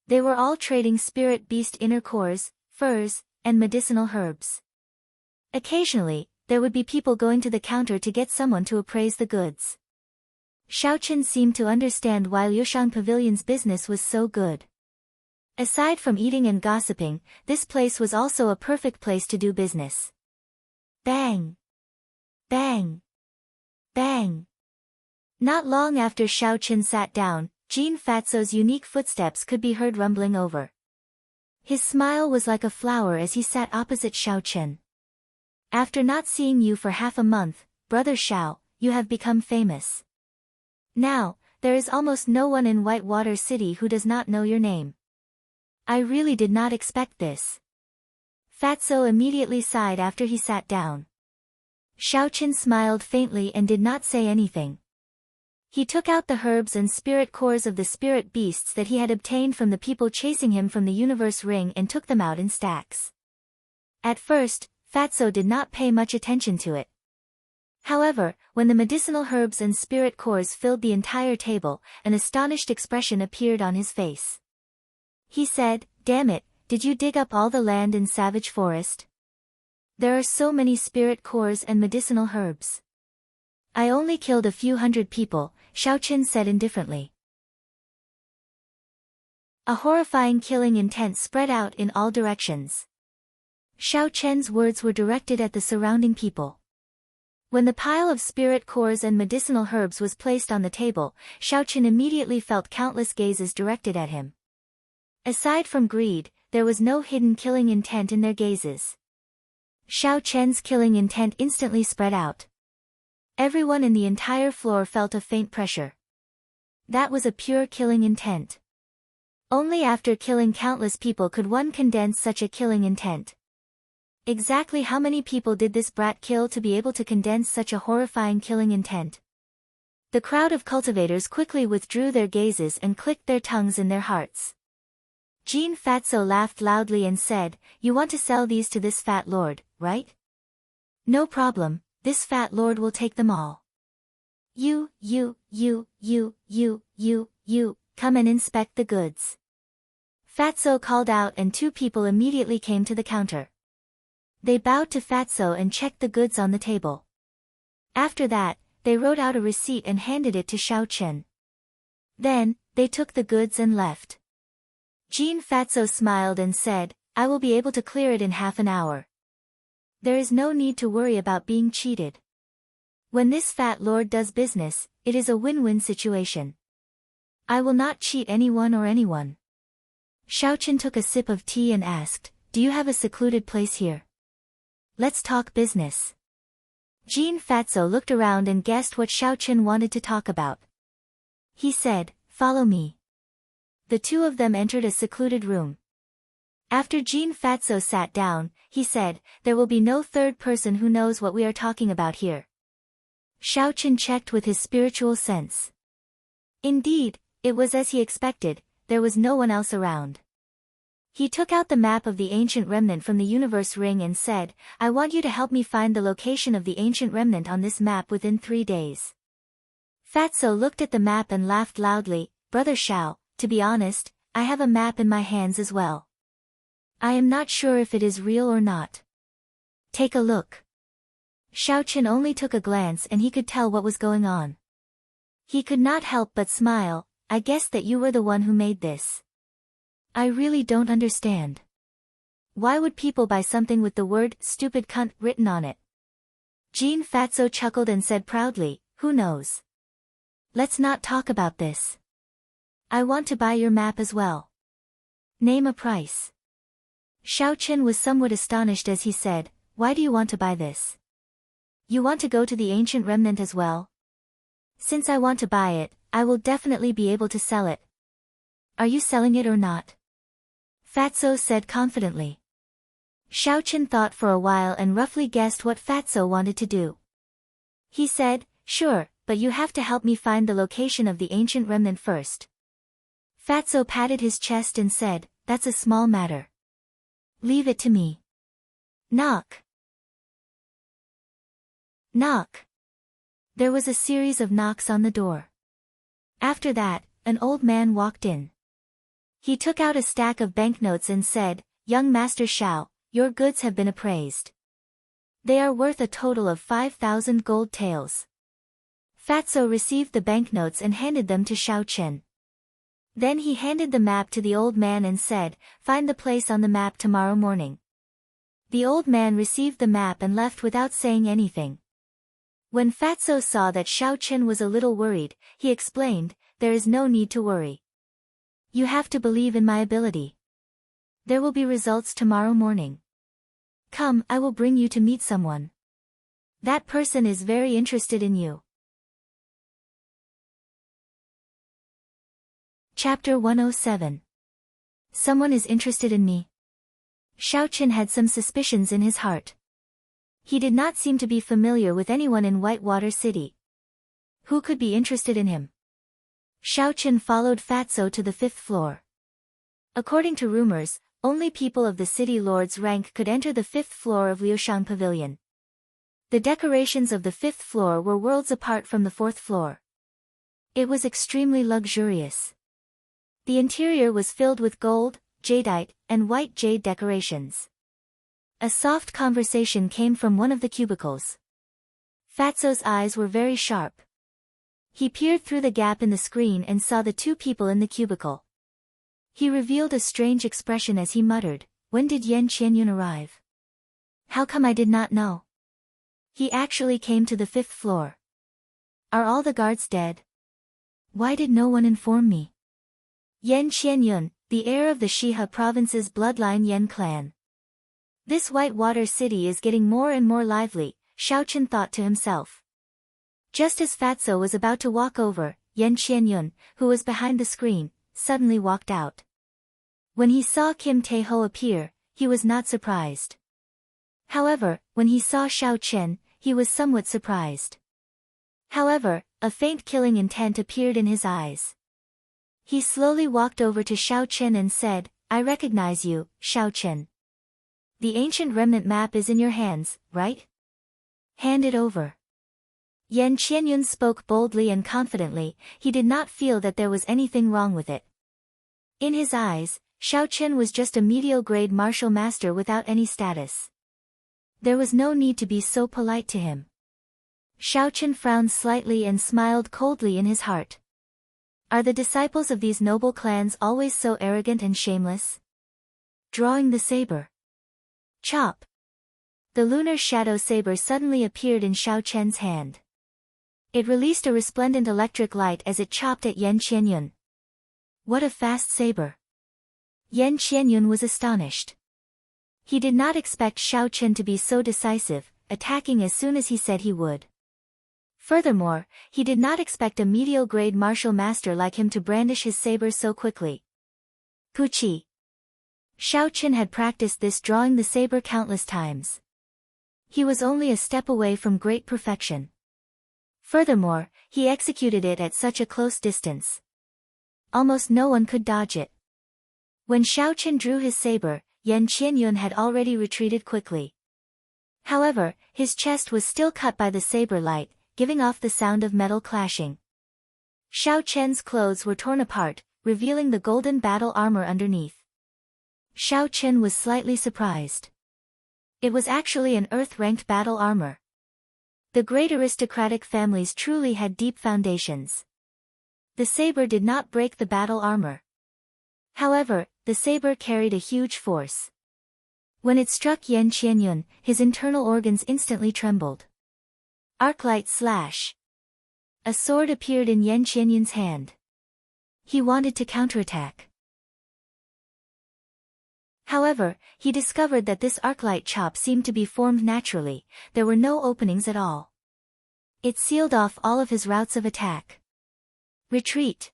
They were all trading spirit beast inner cores, furs, and medicinal herbs. Occasionally, there would be people going to the counter to get someone to appraise the goods. Xiao Chen seemed to understand why Liushang Pavilion's business was so good. Aside from eating and gossiping, this place was also a perfect place to do business. Bang! Bang! Bang! Not long after Xiao Chen sat down, Jean Fatso's unique footsteps could be heard rumbling over. His smile was like a flower as he sat opposite Xiao Chen. After not seeing you for half a month, Brother Xiao, you have become famous. Now, there is almost no one in Whitewater City who does not know your name. I really did not expect this. Fatso immediately sighed after he sat down. Xiao Chen smiled faintly and did not say anything. He took out the herbs and spirit cores of the spirit beasts that he had obtained from the people chasing him from the universe ring and took them out in stacks. At first, Fatso did not pay much attention to it. However, when the medicinal herbs and spirit cores filled the entire table, an astonished expression appeared on his face. He said, "Damn it, did you dig up all the land in Savage Forest? There are so many spirit cores and medicinal herbs." "I only killed a few hundred people," Xiao Chen said indifferently. A horrifying killing intent spread out in all directions. Xiao Chen's words were directed at the surrounding people. When the pile of spirit cores and medicinal herbs was placed on the table, Xiao Chen immediately felt countless gazes directed at him. Aside from greed, there was no hidden killing intent in their gazes. Xiao Chen's killing intent instantly spread out. Everyone in the entire floor felt a faint pressure. That was a pure killing intent. Only after killing countless people could one condense such a killing intent. Exactly how many people did this brat kill to be able to condense such a horrifying killing intent? The crowd of cultivators quickly withdrew their gazes and clicked their tongues in their hearts. Jean Fatso laughed loudly and said, "You want to sell these to this fat lord, right? No problem, this fat lord will take them all. You, come and inspect the goods." Fatso called out and two people immediately came to the counter. They bowed to Fatso and checked the goods on the table. After that, they wrote out a receipt and handed it to Xiao Chen. Then, they took the goods and left. Jean Fatso smiled and said, "I will be able to clear it in half an hour. There is no need to worry about being cheated. When this fat lord does business, it is a win-win situation. I will not cheat anyone or anyone." Xiao Chen took a sip of tea and asked, "Do you have a secluded place here? Let's talk business." Jean Fatso looked around and guessed what Xiao Chen wanted to talk about. He said, "Follow me." The two of them entered a secluded room. After Jean Fatso sat down, he said, "There will be no third person who knows what we are talking about here." Xiao Chen checked with his spiritual sense. Indeed, it was as he expected, there was no one else around. He took out the map of the ancient remnant from the universe ring and said, "I want you to help me find the location of the ancient remnant on this map within 3 days." Fatso looked at the map and laughed loudly, "Brother Xiao, to be honest, I have a map in my hands as well. I am not sure if it is real or not. Take a look." Xiao Chen only took a glance and he could tell what was going on. He could not help but smile. "I guessed that you were the one who made this. I really don't understand. Why would people buy something with the word, stupid cunt, written on it?" Jean Fatso chuckled and said proudly, "Who knows? Let's not talk about this. I want to buy your map as well. Name a price. Xiao Chen was somewhat astonished as he said, why do you want to buy this? You want to go to the ancient remnant as well? Since I want to buy it, I will definitely be able to sell it. Are you selling it or not? Fatso said confidently. Xiao Chen thought for a while and roughly guessed what Fatso wanted to do. He said, sure, but you have to help me find the location of the ancient remnant first. Fatso patted his chest and said, that's a small matter. Leave it to me. Knock. Knock. There was a series of knocks on the door. After that, an old man walked in. He took out a stack of banknotes and said, young Master Xiao, your goods have been appraised. They are worth a total of 5,000 gold taels. Fatso received the banknotes and handed them to Xiao Chen. Then he handed the map to the old man and said, find the place on the map tomorrow morning. The old man received the map and left without saying anything. When Fatso saw that Xiao Chen was a little worried, he explained, there is no need to worry. You have to believe in my ability. There will be results tomorrow morning. Come, I will bring you to meet someone. That person is very interested in you. Chapter 107. Someone is interested in me. Xiao Chen had some suspicions in his heart. He did not seem to be familiar with anyone in Whitewater City. Who could be interested in him? Xiao Chen followed Fatso to the 5th floor. According to rumors, only people of the city lord's rank could enter the 5th floor of Liushang Pavilion. The decorations of the 5th floor were worlds apart from the 4th floor. It was extremely luxurious. The interior was filled with gold, jadeite, and white jade decorations. A soft conversation came from one of the cubicles. Fatso's eyes were very sharp. He peered through the gap in the screen and saw the two people in the cubicle. He revealed a strange expression as he muttered, when did Yan Qianyun arrive? How come I did not know? He actually came to the 5th floor. Are all the guards dead? Why did no one inform me? Yan Qianyun, the heir of the Shihe province's bloodline Yan clan. This Whitewater City is getting more and more lively, Xiao Chen thought to himself. Just as Fatso was about to walk over, Yan Qianyun, who was behind the screen, suddenly walked out. When he saw Kim Tae-ho appear, he was not surprised. However, when he saw Xiao Chen, he was somewhat surprised. However, a faint killing intent appeared in his eyes. He slowly walked over to Xiao Chen and said, I recognize you, Xiao Chen. The ancient remnant map is in your hands, right? Hand it over. Yan Qianyun spoke boldly and confidently, he did not feel that there was anything wrong with it. In his eyes, Xiao Chen was just a mediocre-grade martial master without any status. There was no need to be so polite to him. Xiao Chen frowned slightly and smiled coldly in his heart. Are the disciples of these noble clans always so arrogant and shameless? Drawing the saber. Chop. The lunar shadow saber suddenly appeared in Xiao Chen's hand. It released a resplendent electric light as it chopped at Yan Qianyun. What a fast saber! Yan Qianyun was astonished. He did not expect Xiao Chen to be so decisive, attacking as soon as he said he would. Furthermore, he did not expect a mediocre-grade martial master like him to brandish his saber so quickly. Puchi. Xiao Chen had practiced this drawing the saber countless times. He was only a step away from great perfection. Furthermore, he executed it at such a close distance. Almost no one could dodge it. When Xiao Chen drew his saber, Yan Qianyun had already retreated quickly. However, his chest was still cut by the saber light, giving off the sound of metal clashing. Xiao Chen's clothes were torn apart, revealing the golden battle armor underneath. Xiao Chen was slightly surprised. It was actually an earth-ranked battle armor. The great aristocratic families truly had deep foundations. The saber did not break the battle armor. However, the saber carried a huge force. When it struck Yan Qianyun, his internal organs instantly trembled. Arclight slash. A sword appeared in Yan Qianyun's hand. He wanted to counterattack. However, he discovered that this arc-light chop seemed to be formed naturally. There were no openings at all. It sealed off all of his routes of attack. Retreat.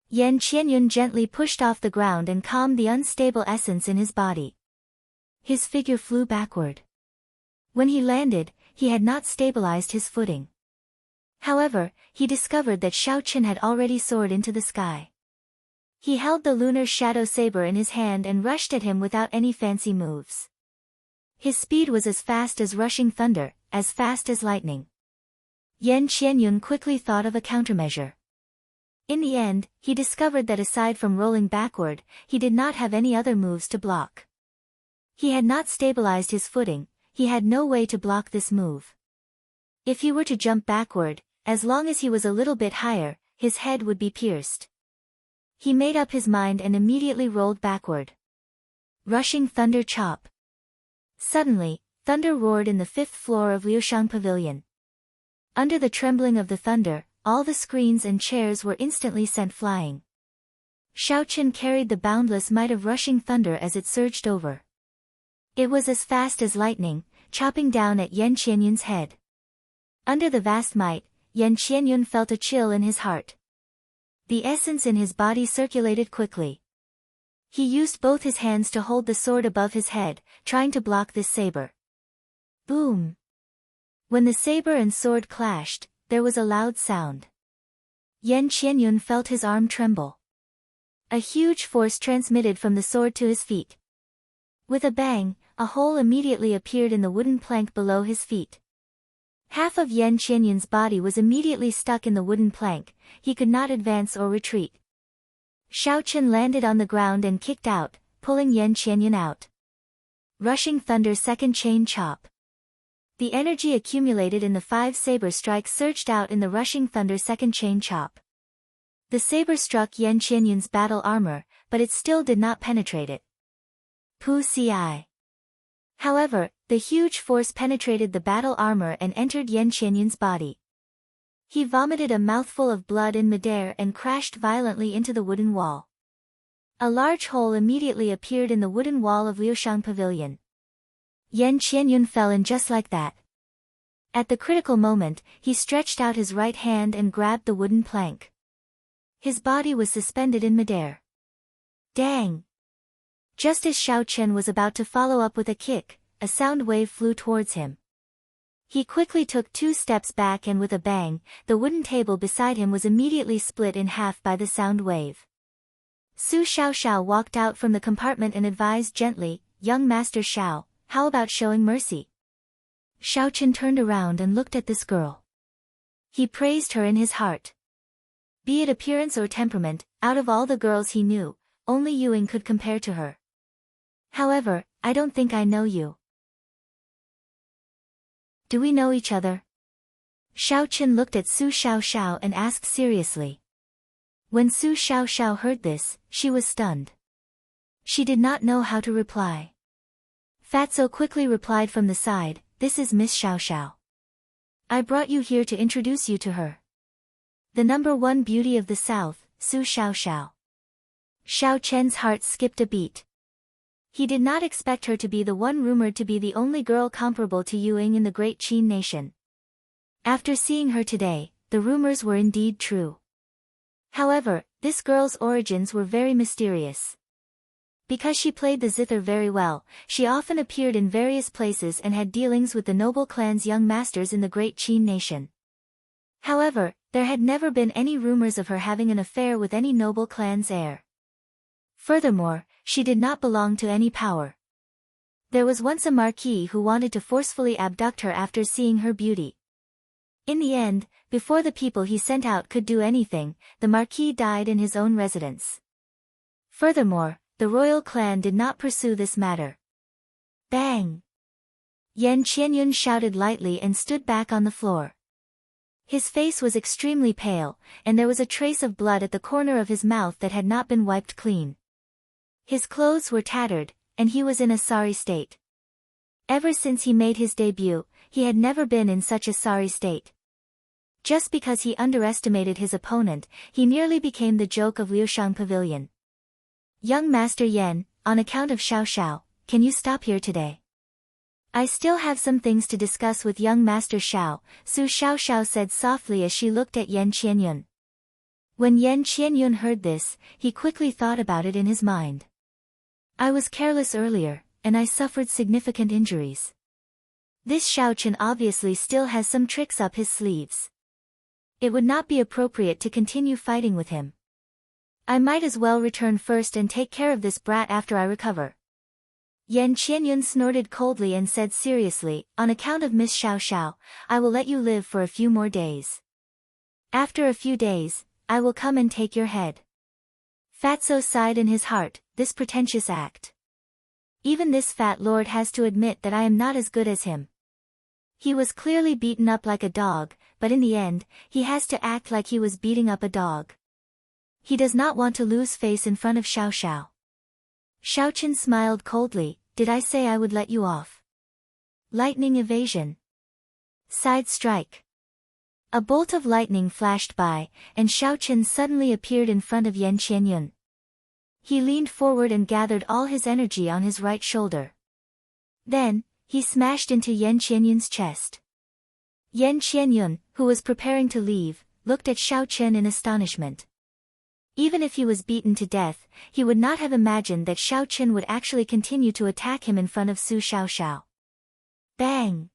Yan Qianyun gently pushed off the ground and calmed the unstable essence in his body. His figure flew backward. When he landed, he had not stabilized his footing. However, he discovered that Xiaoqin had already soared into the sky. He held the lunar shadow saber in his hand and rushed at him without any fancy moves. His speed was as fast as rushing thunder, as fast as lightning. Yan Qianyun quickly thought of a countermeasure. In the end, he discovered that aside from rolling backward, he did not have any other moves to block. He had not stabilized his footing, he had no way to block this move. If he were to jump backward, as long as he was a little bit higher, his head would be pierced. He made up his mind and immediately rolled backward. Rushing thunder chop. Suddenly, thunder roared in the 5th floor of Liushang Pavilion. Under the trembling of the thunder, all the screens and chairs were instantly sent flying. Xiaoqin carried the boundless might of rushing thunder as it surged over. It was as fast as lightning, chopping down at Yan Qianyun's head. Under the vast might, Yan Qianyun felt a chill in his heart. The essence in his body circulated quickly. He used both his hands to hold the sword above his head, trying to block this saber. Boom! When the saber and sword clashed, there was a loud sound. Yan Qianyun felt his arm tremble. A huge force transmitted from the sword to his feet. With a bang, a hole immediately appeared in the wooden plank below his feet. Half of Yan Qianyun's body was immediately stuck in the wooden plank, he could not advance or retreat. Xiaoqin landed on the ground and kicked out, pulling Yan Qianyun out. Rushing thunder second chain chop. The energy accumulated in the 5 saber strikes surged out in the rushing thunder second chain chop. The saber struck Yan Qianyun's battle armor, but it still did not penetrate it. Pu Ci. However, the huge force penetrated the battle armor and entered Yan Qianyun's body. He vomited a mouthful of blood in midair and crashed violently into the wooden wall. A large hole immediately appeared in the wooden wall of Liushang Pavilion. Yan Qianyun fell in just like that. At the critical moment, he stretched out his right hand and grabbed the wooden plank. His body was suspended in midair. Dang! Just as Xiaoqin was about to follow up with a kick, a sound wave flew towards him. He quickly took 2 steps back and with a bang, the wooden table beside him was immediately split in half by the sound wave. Su Xiaoxiao walked out from the compartment and advised gently, "Young Master Xiao, how about showing mercy?" Xiaoqin turned around and looked at this girl. He praised her in his heart. Be it appearance or temperament, out of all the girls he knew, only Yuing could compare to her. However, I don't think I know you. Do we know each other? Xiaoqin looked at Su Xiaoxiao and asked seriously. When Su Xiaoxiao heard this, she was stunned. She did not know how to reply. Fatso quickly replied from the side, "This is Miss Xiaoxiao. I brought you here to introduce you to her. The #1 beauty of the South, Su Xiaoxiao." Xiaoqian's heart skipped a beat. He did not expect her to be the one rumored to be the only girl comparable to Yuing in the great Qin nation. After seeing her today, the rumors were indeed true. However, this girl's origins were very mysterious. Because she played the zither very well, she often appeared in various places and had dealings with the noble clan's young masters in the great Qin nation. However, there had never been any rumors of her having an affair with any noble clan's heir. Furthermore, she did not belong to any power. There was once a marquis who wanted to forcefully abduct her after seeing her beauty. In the end, before the people he sent out could do anything, the marquis died in his own residence. Furthermore, the royal clan did not pursue this matter. Bang! Yan Qianyun shouted lightly and stood back on the floor. His face was extremely pale, and there was a trace of blood at the corner of his mouth that had not been wiped clean. His clothes were tattered, and he was in a sorry state. Ever since he made his debut, he had never been in such a sorry state. Just because he underestimated his opponent, he nearly became the joke of Liushang Pavilion. Young Master Yan, on account of Xiao Xiao, can you stop here today? I still have some things to discuss with young Master Xiao, Su Xiaoxiao said softly as she looked at Yan Qianyun. When Yan Qianyun heard this, he quickly thought about it in his mind. I was careless earlier, and I suffered significant injuries. This Xiao Chen obviously still has some tricks up his sleeves. It would not be appropriate to continue fighting with him. I might as well return first and take care of this brat after I recover. Yan Qianyun snorted coldly and said seriously, on account of Miss Xiao Xiao, I will let you live for a few more days. After a few days, I will come and take your head. Fatso sighed in his heart, this pretentious act. Even this fat lord has to admit that I am not as good as him. He was clearly beaten up like a dog, but in the end, he has to act like he was beating up a dog. He does not want to lose face in front of Xiao Xiao. Xiao Chen smiled coldly, did I say I would let you off? Lightning evasion. Side strike. A bolt of lightning flashed by, and Xiao Chen suddenly appeared in front of Yan Qianyun. He leaned forward and gathered all his energy on his right shoulder. Then, he smashed into Yan Qianyun's chest. Yan Qianyun, who was preparing to leave, looked at Xiao Chen in astonishment. Even if he was beaten to death, he would not have imagined that Xiao Chen would actually continue to attack him in front of Su Xiaoxiao. Bang!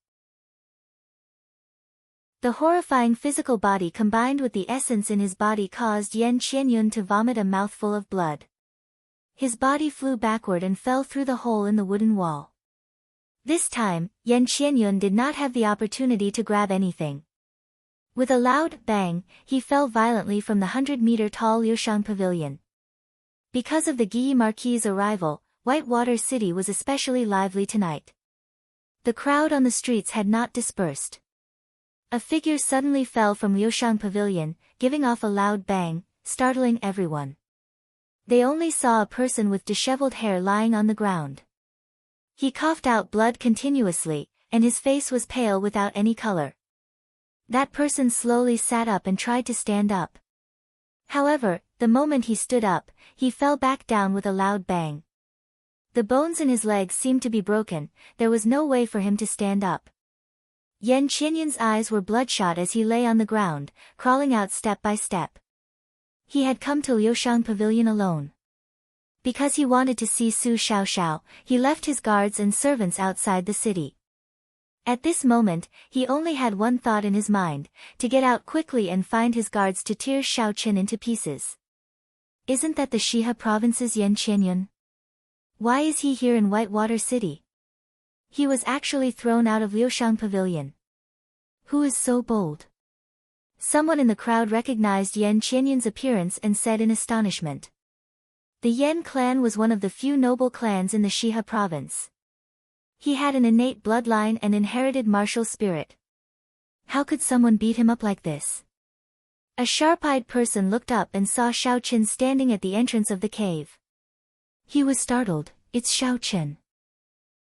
The horrifying physical body combined with the essence in his body caused Yan Qianyun to vomit a mouthful of blood. His body flew backward and fell through the hole in the wooden wall. This time, Yan Qianyun did not have the opportunity to grab anything. With a loud bang, he fell violently from the 100-meter-tall Liushang Pavilion. Because of the Guyi Marquis' arrival, Whitewater City was especially lively tonight. The crowd on the streets had not dispersed. A figure suddenly fell from Liushang Pavilion, giving off a loud bang, startling everyone. They only saw a person with disheveled hair lying on the ground. He coughed out blood continuously, and his face was pale without any color. That person slowly sat up and tried to stand up. However, the moment he stood up, he fell back down with a loud bang. The bones in his legs seemed to be broken, there was no way for him to stand up. Yan Qianyun's eyes were bloodshot as he lay on the ground, crawling out step by step. He had come to Liushang Pavilion alone. Because he wanted to see Su Xiaoxiao, he left his guards and servants outside the city. At this moment, he only had one thought in his mind, to get out quickly and find his guards to tear Xiao Chen into pieces. Isn't that the Shiha province's Yan Qianyun? Why is he here in Whitewater City? He was actually thrown out of Liushang Pavilion. Who is so bold? Someone in the crowd recognized Yan Qianyun's appearance and said in astonishment. The Yan clan was one of the few noble clans in the Shiha province. He had an innate bloodline and inherited martial spirit. How could someone beat him up like this? A sharp-eyed person looked up and saw Xiao Chen standing at the entrance of the cave. He was startled, it's Xiao Chen.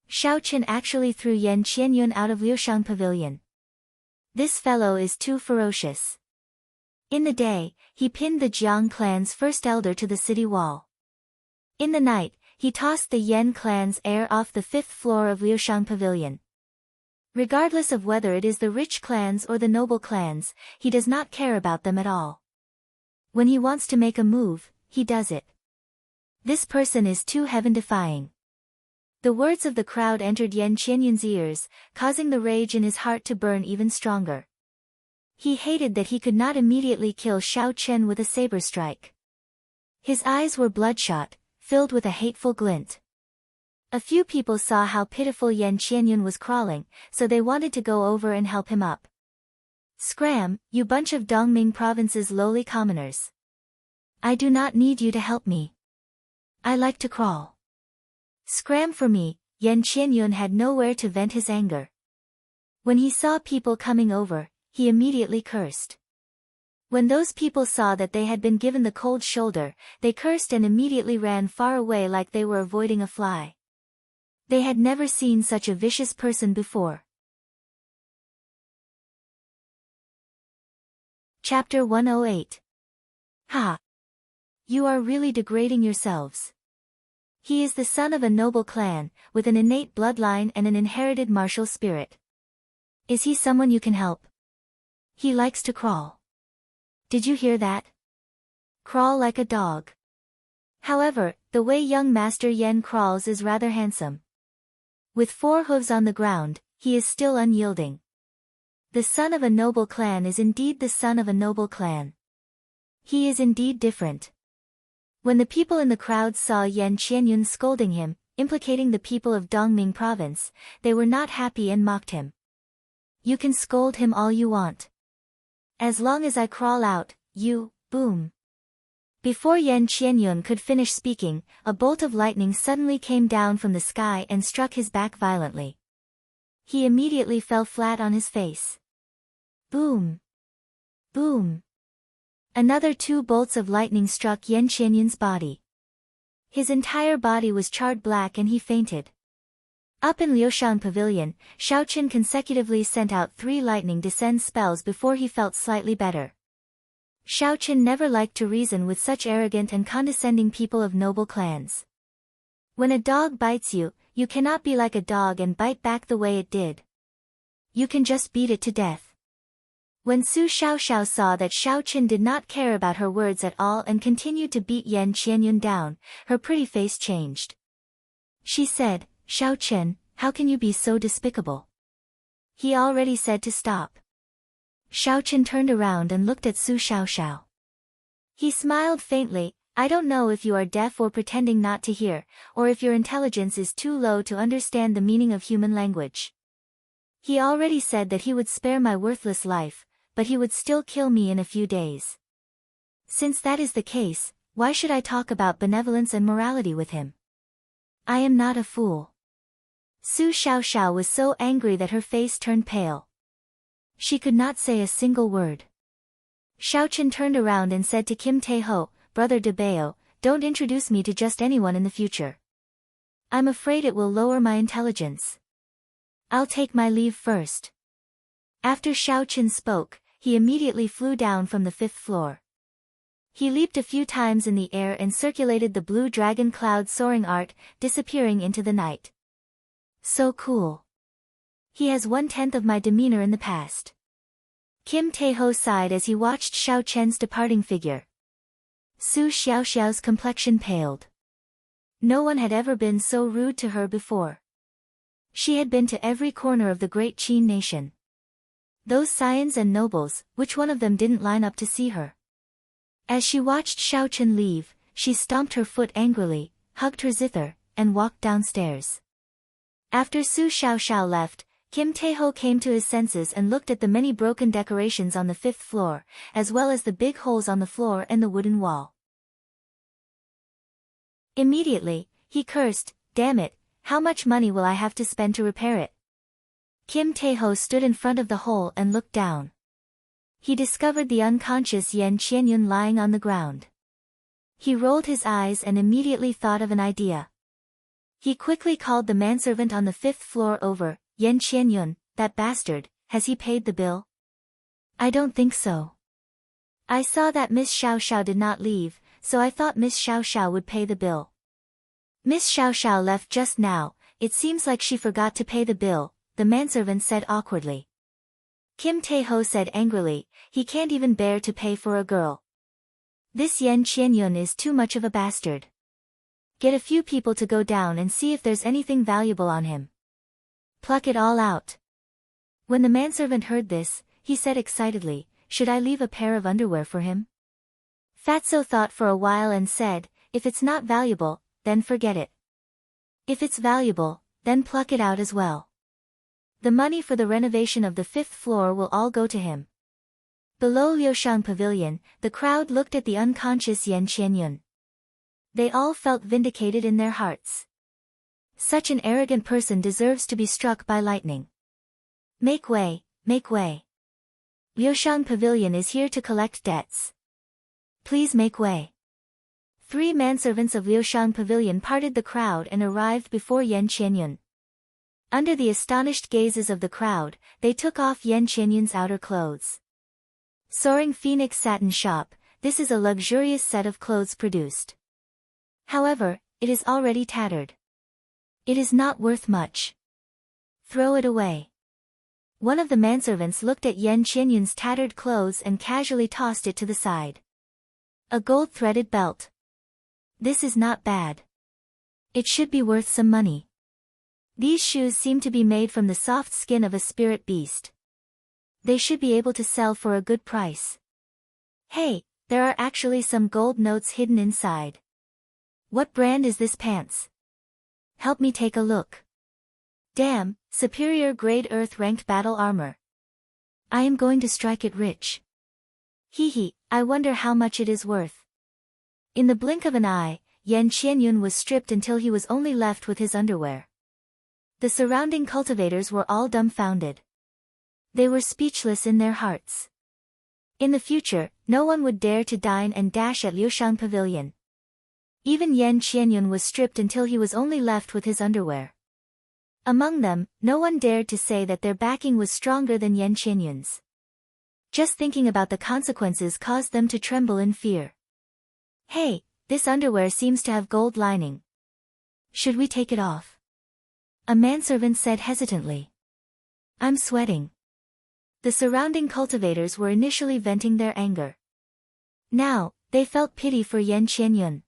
Xiao Chen actually threw Yan Qianyun out of Liushang Pavilion. This fellow is too ferocious. In the day, he pinned the Jiang clan's first elder to the city wall. In the night, he tossed the Yan clan's heir off the 5th floor of Liushang Pavilion. Regardless of whether it is the rich clans or the noble clans, he does not care about them at all. When he wants to make a move, he does it. This person is too heaven-defying. The words of the crowd entered Yan Qianyun's ears, causing the rage in his heart to burn even stronger. He hated that he could not immediately kill Xiao Chen with a saber strike. His eyes were bloodshot, filled with a hateful glint. A few people saw how pitiful Yan Qianyun was crawling, so they wanted to go over and help him up. Scram, you bunch of Dongming province's lowly commoners. I do not need you to help me. I like to crawl. Scram for me, Yan Qianyun had nowhere to vent his anger. When he saw people coming over, he immediately cursed. When those people saw that they had been given the cold shoulder, they cursed and immediately ran far away like they were avoiding a fly. They had never seen such a vicious person before. Chapter 108. Ha! You are really degrading yourselves. He is the son of a noble clan, with an innate bloodline and an inherited martial spirit. Is he someone you can help? He likes to crawl. Did you hear that? Crawl like a dog. However, the way young Master Yen crawls is rather handsome. With 4 hooves on the ground, he is still unyielding. The son of a noble clan is indeed the son of a noble clan. He is indeed different. When the people in the crowd saw Yan Qianyun scolding him, implicating the people of Dongming province, they were not happy and mocked him. You can scold him all you want. As long as I crawl out, boom. Before Yan Qianyun could finish speaking, a bolt of lightning suddenly came down from the sky and struck his back violently. He immediately fell flat on his face. Boom! Boom! Another 2 bolts of lightning struck Yan Qianyun's body. His entire body was charred black and he fainted. Up in Liushang Pavilion, Shaoqin consecutively sent out 3 lightning descend spells before he felt slightly better. Shaoqin never liked to reason with such arrogant and condescending people of noble clans. When a dog bites you, you cannot be like a dog and bite back the way it did. You can just beat it to death. When Su Xiaoxiao saw that Shaoqin did not care about her words at all and continued to beat Yan Qianyun down, her pretty face changed. She said, Shaoqin, how can you be so despicable? He already said to stop. Shaoqin turned around and looked at Su Xiaoxiao. He smiled faintly. I don't know if you are deaf or pretending not to hear, or if your intelligence is too low to understand the meaning of human language. He already said that he would spare my worthless life, but he would still kill me in a few days. Since that is the case, why should I talk about benevolence and morality with him? I am not a fool. Su Xiaoxiao was so angry that her face turned pale. She could not say a single word. Shaoqin turned around and said to Kim Tae-ho, Brother De Bao, don't introduce me to just anyone in the future. I'm afraid it will lower my intelligence. I'll take my leave first. After Shaoqin spoke, he immediately flew down from the 5th floor. He leaped a few times in the air and circulated the blue dragon cloud soaring art, disappearing into the night. So cool. He has 1/10 of my demeanor in the past. Kim Tae-ho sighed as he watched Shaoqin's departing figure. Su Xiaoxiao's complexion paled. No one had ever been so rude to her before. She had been to every corner of the great Qin nation. Those scions and nobles, which one of them didn't line up to see her? As she watched Shaoqin leave, she stomped her foot angrily, hugged her zither, and walked downstairs. After Su Xiaoxiao left, Kim Tae-ho came to his senses and looked at the many broken decorations on the 5th floor, as well as the big holes on the floor and the wooden wall. Immediately, he cursed, damn it, how much money will I have to spend to repair it? Kim Tae-ho stood in front of the hole and looked down. He discovered the unconscious Yan Qianyun lying on the ground. He rolled his eyes and immediately thought of an idea. He quickly called the manservant on the 5th floor over, Yan Qianyun, that bastard, has he paid the bill? I don't think so. I saw that Miss Xiaoxiao did not leave, so I thought Miss Xiaoxiao would pay the bill. Miss Xiaoxiao left just now, it seems like she forgot to pay the bill, the manservant said awkwardly. Kim Tae-ho said angrily, he can't even bear to pay for a girl. This Yan Qianyun is too much of a bastard. Get a few people to go down and see if there's anything valuable on him. Pluck it all out. When the manservant heard this, he said excitedly, should I leave a pair of underwear for him? Fatso thought for a while and said, if it's not valuable, then forget it. If it's valuable, then pluck it out as well. The money for the renovation of the 5th floor will all go to him. Below Liushang Pavilion, the crowd looked at the unconscious Yan Qianyun. They all felt vindicated in their hearts. Such an arrogant person deserves to be struck by lightning. Make way, make way. Liushang Pavilion is here to collect debts. Please make way. 3 manservants of Liushang Pavilion parted the crowd and arrived before Yan Qianyun. Under the astonished gazes of the crowd, they took off Yan Qianyun's outer clothes. Soaring Phoenix Satin Shop, this is a luxurious set of clothes produced. However, it is already tattered. It is not worth much. Throw it away. One of the manservants looked at Yan Qianyun's tattered clothes and casually tossed it to the side. A gold-threaded belt. This is not bad. It should be worth some money. These shoes seem to be made from the soft skin of a spirit beast. They should be able to sell for a good price. Hey, there are actually some gold notes hidden inside. What brand is this pants? Help me take a look. Damn, superior grade earth-ranked battle armor. I am going to strike it rich. Hee, I wonder how much it is worth. In the blink of an eye, Yan Qianyun was stripped until he was only left with his underwear. The surrounding cultivators were all dumbfounded. They were speechless in their hearts. In the future, no one would dare to dine and dash at Liushang Pavilion. Even Yan Qianyun was stripped until he was only left with his underwear. Among them, no one dared to say that their backing was stronger than Yan Qianyun's. Just thinking about the consequences caused them to tremble in fear. Hey, this underwear seems to have gold lining. Should we take it off? A manservant said hesitantly. I'm sweating. The surrounding cultivators were initially venting their anger. Now, they felt pity for Yan Qianyun.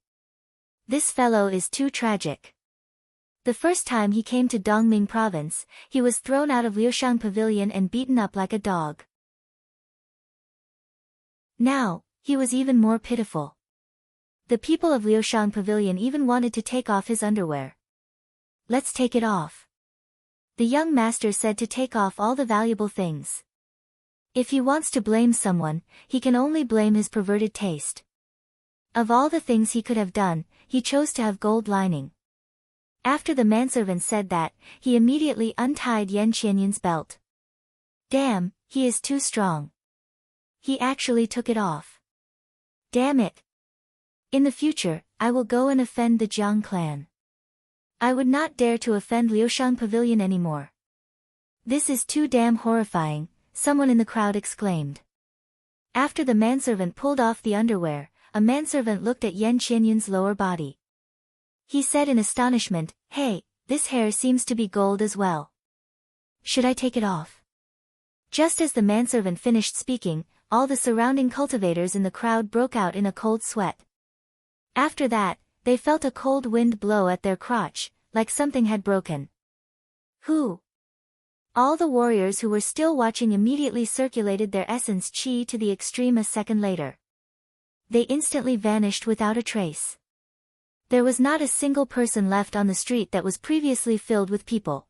This fellow is too tragic. The first time he came to Dongming province, he was thrown out of Liushang Pavilion and beaten up like a dog. Now, he was even more pitiful. The people of Liushang Pavilion even wanted to take off his underwear. Let's take it off. The young master said to take off all the valuable things. If he wants to blame someone, he can only blame his perverted taste. Of all the things he could have done, he chose to have gold lining. After the manservant said that, he immediately untied Yan Qianyun's belt. Damn, he is too strong. He actually took it off. Damn it. In the future, I will go and offend the Jiang clan. I would not dare to offend Liushang Pavilion anymore. This is too damn horrifying, someone in the crowd exclaimed. After the manservant pulled off the underwear, a manservant looked at Yan Qianyun's lower body. He said in astonishment, hey, this hair seems to be gold as well. Should I take it off? Just as the manservant finished speaking, all the surrounding cultivators in the crowd broke out in a cold sweat. After that, they felt a cold wind blow at their crotch, like something had broken. Who? All the warriors who were still watching immediately circulated their essence chi to the extreme a second later. They instantly vanished without a trace. There was not a single person left on the street that was previously filled with people.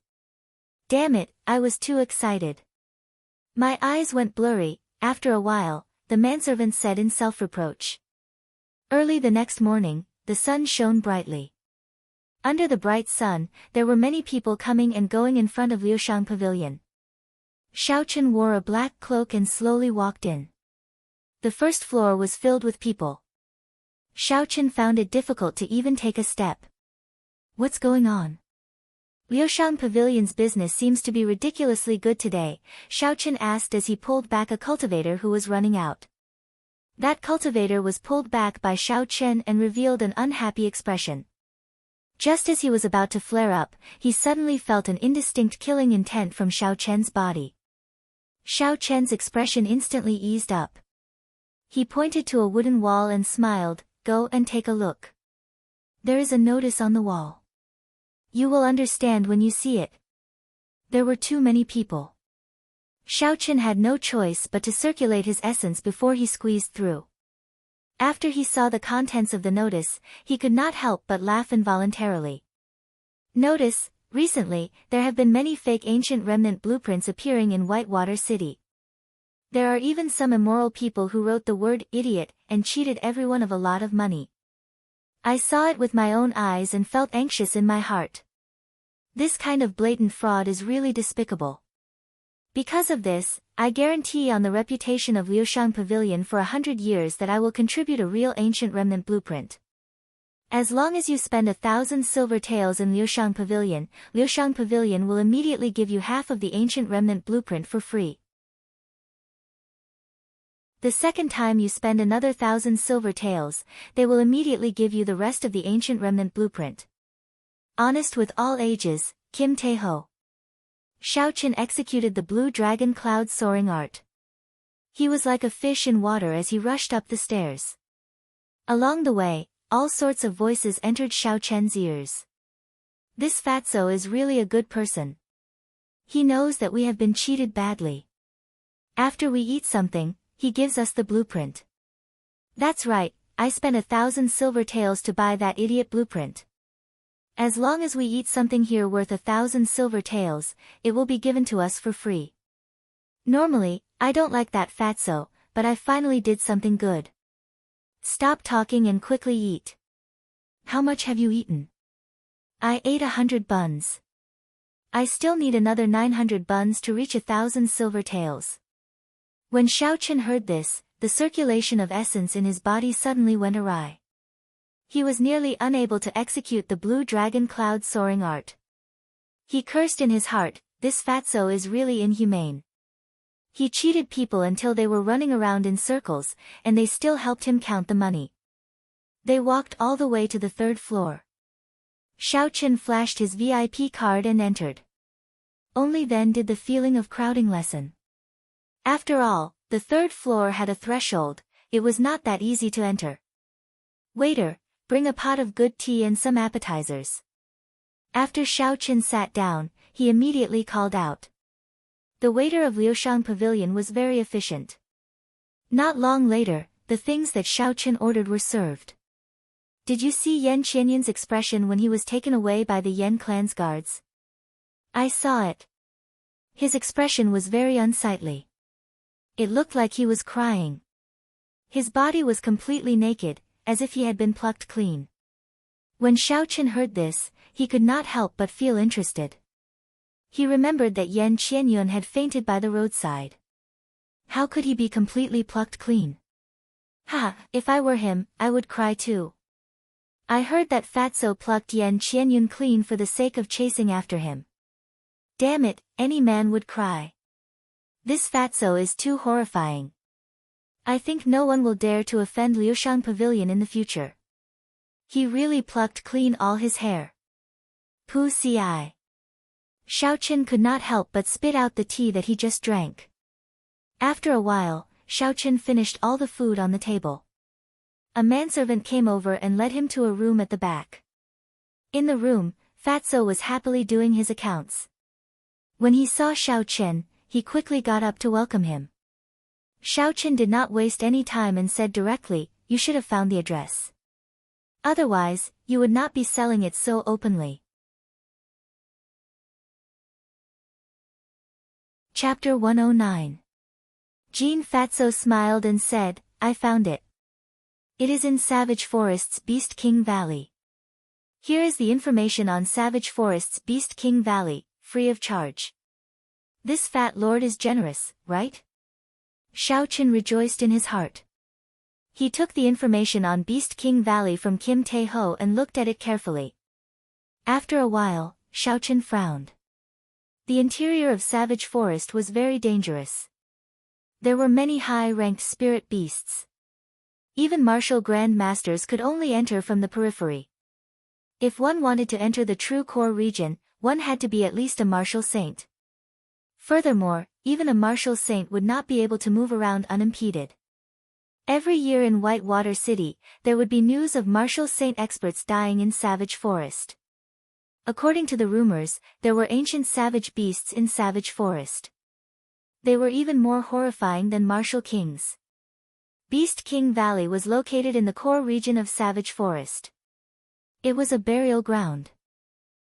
Damn it, I was too excited. My eyes went blurry. After a while, the manservant said in self-reproach. Early the next morning, the sun shone brightly. Under the bright sun, there were many people coming and going in front of Liushang Pavilion. Xiaochen wore a black cloak and slowly walked in. The first floor was filled with people. Xiaochen found it difficult to even take a step. What's going on? Liushang Pavilion's business seems to be ridiculously good today, Xiaochen asked as he pulled back a cultivator who was running out. That cultivator was pulled back by Xiaochen and revealed an unhappy expression. Just as he was about to flare up, he suddenly felt an indistinct killing intent from Xiaochen's body. Xiaochen's expression instantly eased up. He pointed to a wooden wall and smiled, go and take a look. There is a notice on the wall. You will understand when you see it. There were too many people. Xiaochen had no choice but to circulate his essence before he squeezed through. After he saw the contents of the notice, he could not help but laugh involuntarily. Notice, recently, there have been many fake ancient remnant blueprints appearing in Whitewater City. There are even some immoral people who wrote the word idiot and cheated everyone of a lot of money. I saw it with my own eyes and felt anxious in my heart. This kind of blatant fraud is really despicable. Because of this, I guarantee on the reputation of Liushang Pavilion for 100 years that I will contribute a real ancient remnant blueprint. As long as you spend 1,000 silver taels in Liushang Pavilion will immediately give you half of the ancient remnant blueprint for free. The second time you spend another 1,000 silver taels, they will immediately give you the rest of the ancient remnant blueprint. Honest with all ages, Kim Tae-ho. Xiaochen executed the blue dragon cloud soaring art. He was like a fish in water as he rushed up the stairs. Along the way, all sorts of voices entered Xiaochen's ears. This fatso is really a good person. He knows that we have been cheated badly. After we eat something, he gives us the blueprint. That's right, I spent 1,000 silver taels to buy that idiot blueprint. As long as we eat something here worth 1,000 silver taels, it will be given to us for free. Normally, I don't like that fatso, but I finally did something good. Stop talking and quickly eat. How much have you eaten? I ate 100 buns. I still need another 900 buns to reach 1,000 silver taels. When Xiaochen heard this, the circulation of essence in his body suddenly went awry. He was nearly unable to execute the blue dragon cloud soaring art. He cursed in his heart, this fatso is really inhumane. He cheated people until they were running around in circles, and they still helped him count the money. They walked all the way to the 3rd floor. Xiaochen flashed his VIP card and entered. Only then did the feeling of crowding lessen. After all, the 3rd floor had a threshold, it was not that easy to enter. Waiter, bring a pot of good tea and some appetizers. After Xiaochen sat down, he immediately called out. The waiter of Liushang Pavilion was very efficient. Not long later, the things that Xiaochen ordered were served. Did you see Yan Qianyun's expression when he was taken away by the Yan clan's guards? I saw it. His expression was very unsightly. It looked like he was crying. His body was completely naked, as if he had been plucked clean. When Xiaochen heard this, he could not help but feel interested. He remembered that Yan Qianyun had fainted by the roadside. How could he be completely plucked clean? Ha, if I were him, I would cry too. I heard that fatso plucked Yan Qianyun clean for the sake of chasing after him. Damn it, any man would cry. This fatso is too horrifying. I think no one will dare to offend Liushang Pavilion in the future. He really plucked clean all his hair. Pu ci. Xiaochen could not help but spit out the tea that he just drank. After a while, Xiaochen finished all the food on the table. A manservant came over and led him to a room at the back. In the room, fatso was happily doing his accounts. When he saw Xiaochen, he quickly got up to welcome him. Xiaochen did not waste any time and said directly, you should have found the address. Otherwise, you would not be selling it so openly. Chapter 109. Jean Fatso smiled and said, I found it. It is in Savage Forest's Beast King Valley. Here is the information on Savage Forest's Beast King Valley, free of charge. This fat lord is generous, right? Xiaochen rejoiced in his heart. He took the information on Beast King Valley from Kim Tae-ho and looked at it carefully. After a while, Xiaochen frowned. The interior of Savage Forest was very dangerous. There were many high-ranked spirit beasts. Even martial grand masters could only enter from the periphery. If one wanted to enter the true core region, one had to be at least a martial saint. Furthermore, even a martial saint would not be able to move around unimpeded. Every year in Whitewater City, there would be news of martial saint experts dying in Savage Forest. According to the rumors, there were ancient savage beasts in Savage Forest. They were even more horrifying than martial kings. Beast King Valley was located in the core region of Savage Forest. It was a burial ground.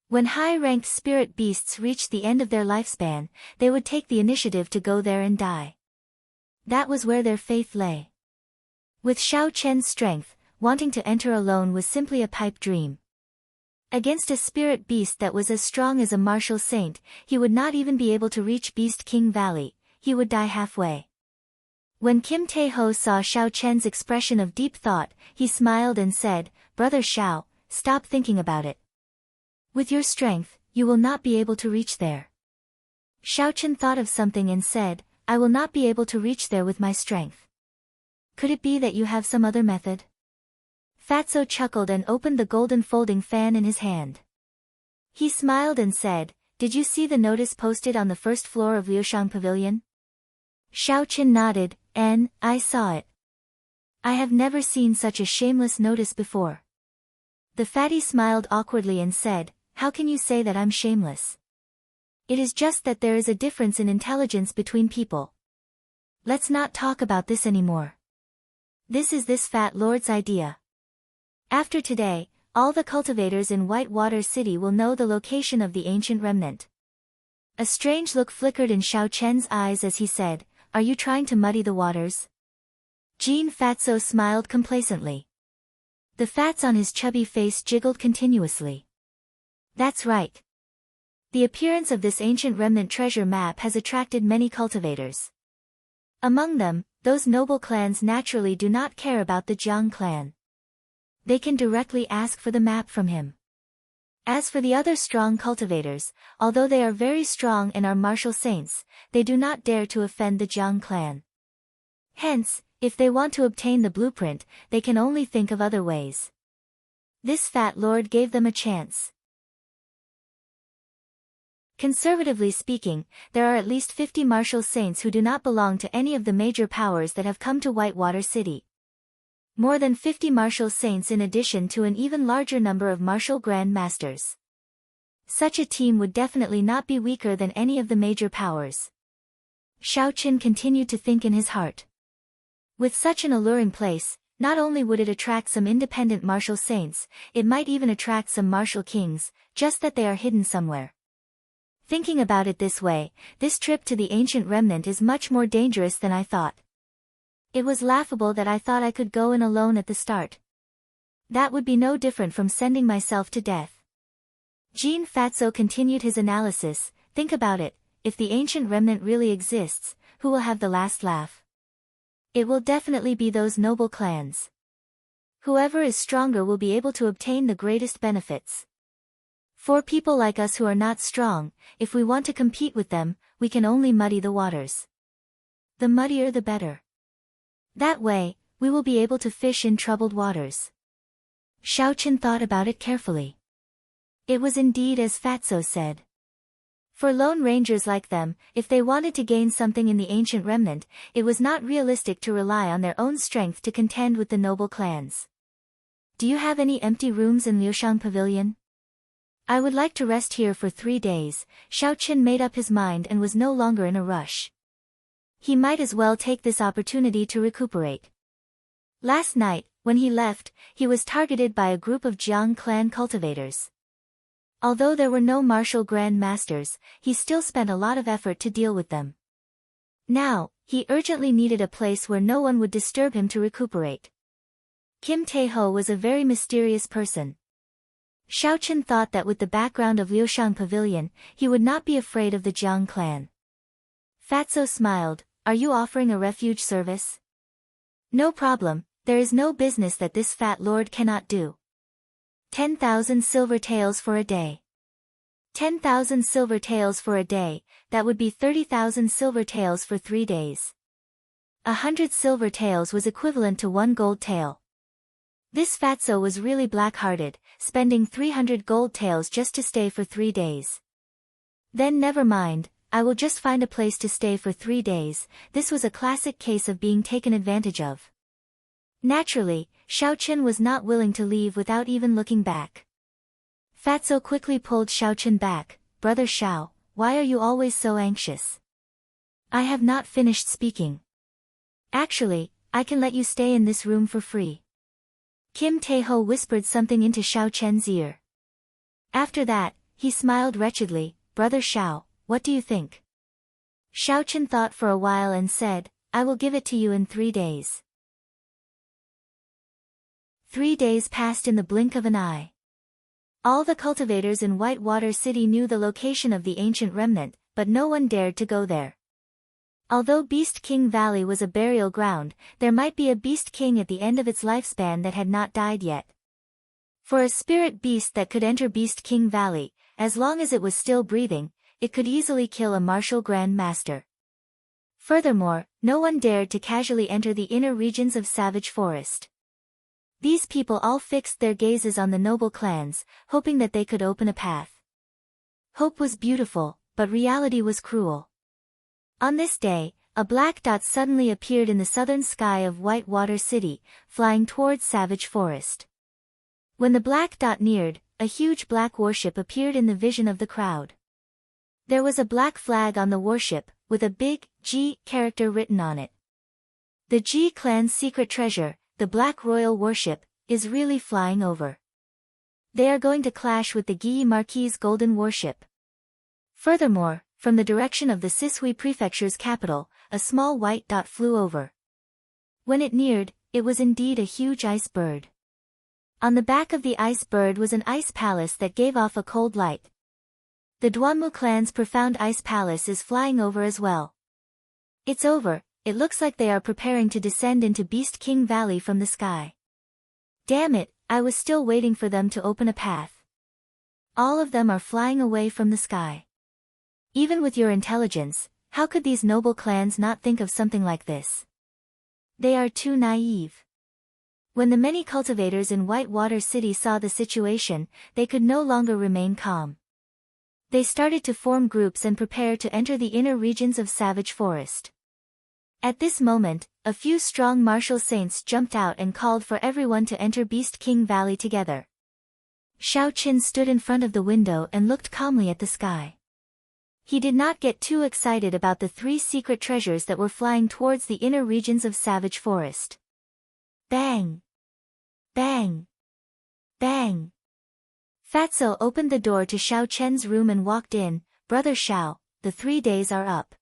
When high-ranked spirit beasts reached the end of their lifespan, they would take the initiative to go there and die. That was where their faith lay. With Xiaochen's strength, wanting to enter alone was simply a pipe dream. Against a spirit beast that was as strong as a martial saint, he would not even be able to reach Beast King Valley, he would die halfway. When Kim Tae-ho saw Xiaochen's expression of deep thought, he smiled and said, Brother Xiao, stop thinking about it. With your strength, you will not be able to reach there. Xiaochen thought of something and said, I will not be able to reach there with my strength. Could it be that you have some other method? Fatso chuckled and opened the golden folding fan in his hand. He smiled and said, "Did you see the notice posted on the first floor of Liushang Pavilion?" Xiaoqin nodded, I saw it. I have never seen such a shameless notice before. The fatty smiled awkwardly and said, "How can you say that I'm shameless? It is just that there is a difference in intelligence between people. Let's not talk about this anymore. This is this fat lord's idea. After today, all the cultivators in Whitewater City will know the location of the ancient remnant." A strange look flickered in Xiao Chen's eyes as he said, "Are you trying to muddy the waters?" Jean Fatso smiled complacently. The fats on his chubby face jiggled continuously. "That's right. The appearance of this ancient remnant treasure map has attracted many cultivators. Among them, those noble clans naturally do not care about the Jiang clan. They can directly ask for the map from him. As for the other strong cultivators, although they are very strong and are martial saints, they do not dare to offend the Jiang clan. Hence, if they want to obtain the blueprint, they can only think of other ways. This fat lord gave them a chance. Conservatively speaking, there are at least 50 martial saints who do not belong to any of the major powers that have come to Whitewater City. More than 50 martial saints in addition to an even larger number of martial grand masters. Such a team would definitely not be weaker than any of the major powers. Xiaoqin continued to think in his heart. With such an alluring place, not only would it attract some independent martial saints, it might even attract some martial kings, just that they are hidden somewhere. Thinking about it this way, this trip to the ancient remnant is much more dangerous than I thought. It was laughable that I thought I could go in alone at the start. That would be no different from sending myself to death." Jean Fatso continued his analysis. "Think about it, if the ancient remnant really exists, who will have the last laugh? It will definitely be those noble clans. Whoever is stronger will be able to obtain the greatest benefits. For people like us who are not strong, if we want to compete with them, we can only muddy the waters. The muddier the better. That way, we will be able to fish in troubled waters." Xiaoqin thought about it carefully. It was indeed as Fatso said. For lone rangers like them, if they wanted to gain something in the ancient remnant, it was not realistic to rely on their own strength to contend with the noble clans. "Do you have any empty rooms in Liushang Pavilion? I would like to rest here for 3 days." Xiaoqin made up his mind and was no longer in a rush. He might as well take this opportunity to recuperate. Last night, when he left, he was targeted by a group of Jiang clan cultivators. Although there were no martial grand masters, he still spent a lot of effort to deal with them. Now, he urgently needed a place where no one would disturb him to recuperate. Kim Tae-ho was a very mysterious person. Xiaoqin thought that with the background of Liushang Pavilion, he would not be afraid of the Jiang clan. Fatso smiled. "Are you offering a refuge service?" "No problem, there is no business that this fat lord cannot do." 10,000 silver taels for a day. 10,000 silver taels for a day, that would be 30,000 silver taels for 3 days. 100 silver taels was equivalent to 1 gold tael. This Fatso was really black-hearted, spending 300 gold taels just to stay for 3 days. Then never mind, I will just find a place to stay for 3 days. This was a classic case of being taken advantage of. Naturally, Xiaoqin was not willing to leave without even looking back. Fatso quickly pulled Xiaoqin back. "Brother Xiao, why are you always so anxious? I have not finished speaking. Actually, I can let you stay in this room for free." Kim Tae-ho whispered something into Xiaoqin's ear. After that, he smiled wretchedly. "Brother Xiao, what do you think?" Xiaoqin thought for a while and said, "I will give it to you in 3 days." 3 days passed in the blink of an eye. All the cultivators in Whitewater City knew the location of the ancient remnant, but no one dared to go there. Although Beast King Valley was a burial ground, there might be a Beast King at the end of its lifespan that had not died yet. For a spirit beast that could enter Beast King Valley, as long as it was still breathing, it could easily kill a martial grand master. Furthermore, no one dared to casually enter the inner regions of Savage Forest. These people all fixed their gazes on the noble clans, hoping that they could open a path. Hope was beautiful, but reality was cruel. On this day, a black dot suddenly appeared in the southern sky of Whitewater City, flying towards Savage Forest. When the black dot neared, a huge black warship appeared in the vision of the crowd. There was a black flag on the warship, with a big G character written on it. The G clan's secret treasure, the Black Royal Warship, is really flying over. They are going to clash with the Guy Marquis' Golden Warship. Furthermore, from the direction of the Sisui Prefecture's capital, a small white dot flew over. When it neared, it was indeed a huge ice bird. On the back of the ice bird was an ice palace that gave off a cold light. The Duanmu clan's profound ice palace is flying over as well. It's over, it looks like they are preparing to descend into Beast King Valley from the sky. Damn it, I was still waiting for them to open a path. All of them are flying away from the sky. Even with your intelligence, how could these noble clans not think of something like this? They are too naive. When the many cultivators in Whitewater City saw the situation, they could no longer remain calm. They started to form groups and prepare to enter the inner regions of Savage Forest. At this moment, a few strong martial saints jumped out and called for everyone to enter Beast King Valley together. Xiao Qin stood in front of the window and looked calmly at the sky. He did not get too excited about the 3 secret treasures that were flying towards the inner regions of Savage Forest. Bang! Bang! Bang! Fatso opened the door to Xiao Chen's room and walked in. Brother Xiao, the 3 days are up.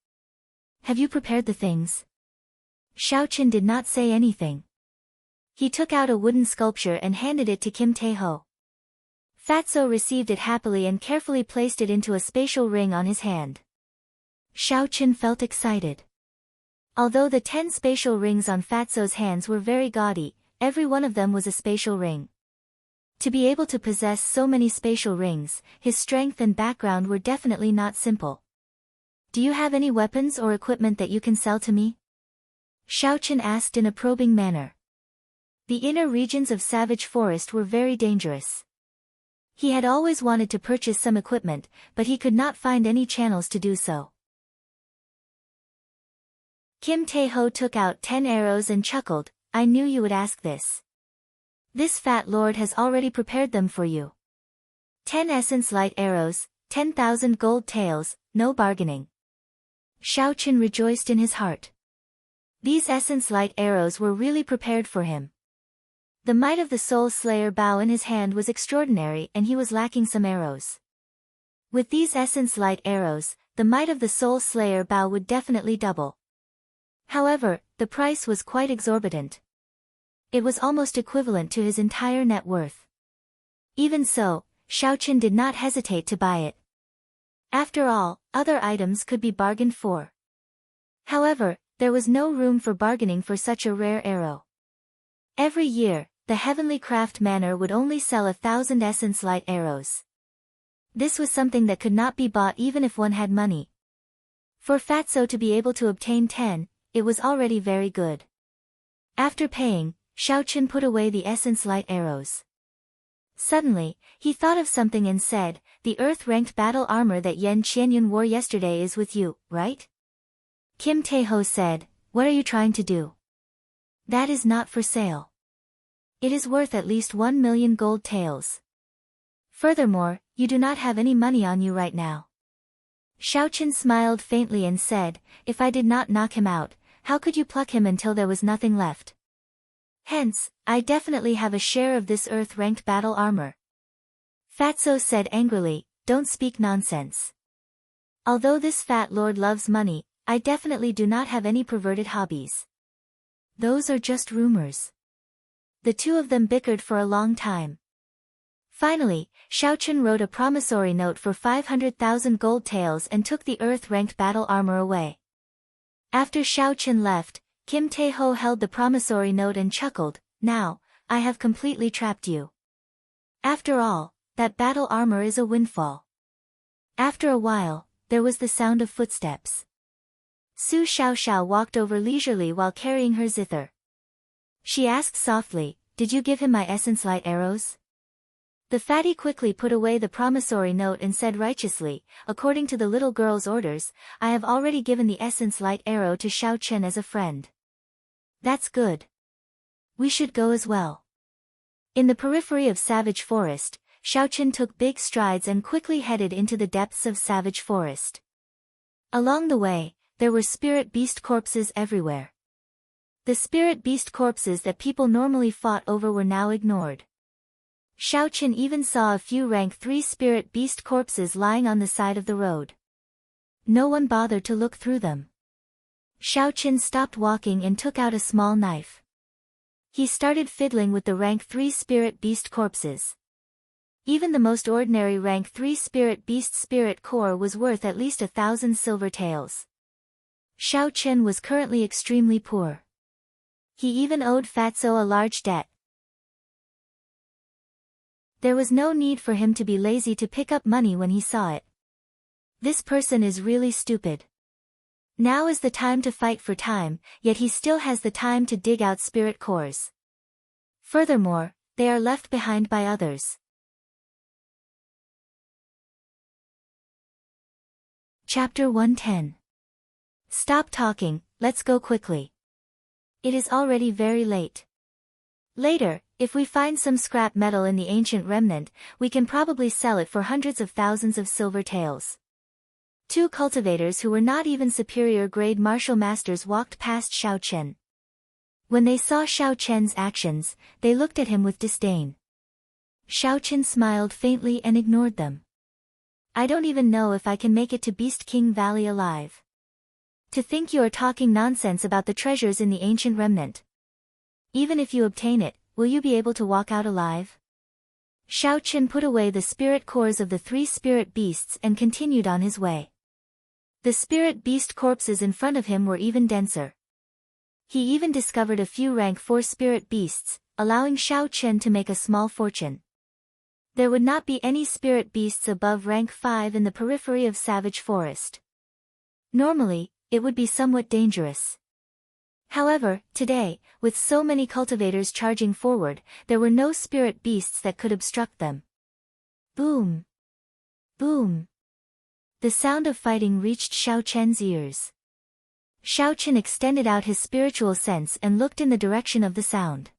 Have you prepared the things? Xiao Chen did not say anything. He took out a wooden sculpture and handed it to Kim Tae-ho. Fatso received it happily and carefully placed it into a spatial ring on his hand. Xiao Chen felt excited. Although the 10 spatial rings on Fatso's hands were very gaudy, every one of them was a spatial ring. To be able to possess so many spatial rings, his strength and background were definitely not simple. Do you have any weapons or equipment that you can sell to me? Xiao Chen asked in a probing manner. The inner regions of Savage Forest were very dangerous. He had always wanted to purchase some equipment, but he could not find any channels to do so. Kim Tae-ho took out 10 arrows and chuckled, I knew you would ask this. This fat lord has already prepared them for you. 10 essence light arrows, 10,000 gold taels, no bargaining. Xiao Chen rejoiced in his heart. These essence light arrows were really prepared for him. The might of the Soul Slayer bow in his hand was extraordinary and he was lacking some arrows. With these essence light arrows, the might of the Soul Slayer bow would definitely double. However, the price was quite exorbitant. It was almost equivalent to his entire net worth. Even so, Xiao Chen did not hesitate to buy it. After all, other items could be bargained for. However, there was no room for bargaining for such a rare arrow. Every year, the Heavenly Craft Manor would only sell 1,000 essence light arrows. This was something that could not be bought even if one had money. For Fatso to be able to obtain 10, it was already very good. After paying, Xiao Chen put away the essence light arrows. Suddenly, he thought of something and said, the Earth-ranked battle armor that Yan Qianyun wore yesterday is with you, right? Kim Tae-ho said, what are you trying to do? That is not for sale. It is worth at least 1 million gold taels. Furthermore, you do not have any money on you right now. Xiao Chen smiled faintly and said, if I did not knock him out, how could you pluck him until there was nothing left? Hence, I definitely have a share of this Earth-ranked battle armor. Fatso said angrily, don't speak nonsense. Although this fat lord loves money, I definitely do not have any perverted hobbies. Those are just rumors. The two of them bickered for a long time. Finally, Xiao Chen wrote a promissory note for 500,000 gold taels and took the Earth-ranked battle armor away. After Xiao Chen left, Kim Tae-ho held the promissory note and chuckled, now, I have completely trapped you. After all, that battle armor is a windfall. After a while, there was the sound of footsteps. Su Xiaoxiao walked over leisurely while carrying her zither. She asked softly, "Did you give him my essence light arrows?" The fatty quickly put away the promissory note and said righteously, "According to the little girl's orders, I have already given the essence light arrow to Xiao Chen as a friend." "That's good. We should go as well." In the periphery of Savage Forest, Xiao Chen took big strides and quickly headed into the depths of Savage Forest. Along the way, there were spirit beast corpses everywhere. The spirit beast corpses that people normally fought over were now ignored. Xiao Chen even saw a few rank 3 spirit beast corpses lying on the side of the road. No one bothered to look through them. Xiao Chen stopped walking and took out a small knife. He started fiddling with the rank 3 spirit beast corpses. Even the most ordinary rank 3 spirit beast spirit core was worth at least 1,000 silver taels. Xiao Chen was currently extremely poor. He even owed Fatso a large debt. There was no need for him to be lazy to pick up money when he saw it. This person is really stupid. Now is the time to fight for time, yet he still has the time to dig out spirit cores. Furthermore, they are left behind by others. Chapter 110. Stop talking, let's go quickly. It is already very late. Later, if we find some scrap metal in the ancient remnant, we can probably sell it for hundreds of thousands of silver taels. 2 cultivators who were not even superior grade martial masters walked past Xiao Chen. When they saw Xiao Chen's actions, they looked at him with disdain. Xiao Chen smiled faintly and ignored them. "I don't even know if I can make it to Beast King Valley alive. To think you are talking nonsense about the treasures in the ancient remnant. Even if you obtain it, will you be able to walk out alive?" Xiao Chen put away the spirit cores of the 3 spirit beasts and continued on his way. The spirit beast corpses in front of him were even denser. He even discovered a few rank 4 spirit beasts, allowing Xiao Chen to make a small fortune. There would not be any spirit beasts above rank 5 in the periphery of Savage Forest. Normally, it would be somewhat dangerous. However, today, with so many cultivators charging forward, there were no spirit beasts that could obstruct them. Boom! Boom! The sound of fighting reached Xiao Chen's ears. Xiao Chen extended out his spiritual sense and looked in the direction of the sound.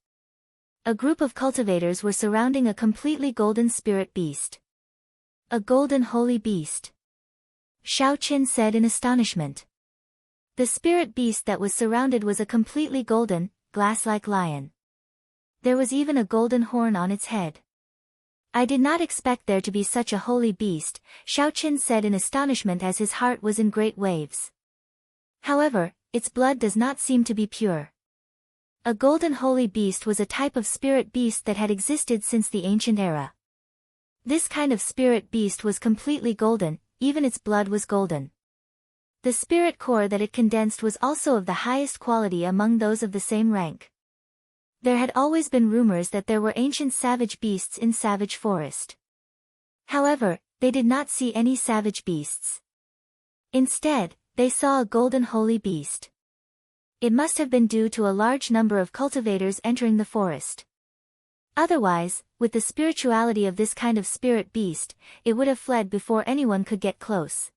A group of cultivators were surrounding a completely golden spirit beast. "A golden holy beast," Xiao Chen said in astonishment. The spirit beast that was surrounded was a completely golden, glass-like lion. There was even a golden horn on its head. "I did not expect there to be such a holy beast," Xiao Chen said in astonishment as his heart was in great waves. However, its blood does not seem to be pure. A golden holy beast was a type of spirit beast that had existed since the ancient era. This kind of spirit beast was completely golden, even its blood was golden. The spirit core that it condensed was also of the highest quality among those of the same rank. There had always been rumors that there were ancient savage beasts in Savage Forest. However, they did not see any savage beasts. Instead, they saw a golden holy beast. It must have been due to a large number of cultivators entering the forest. Otherwise, with the spirituality of this kind of spirit beast, it would have fled before anyone could get close.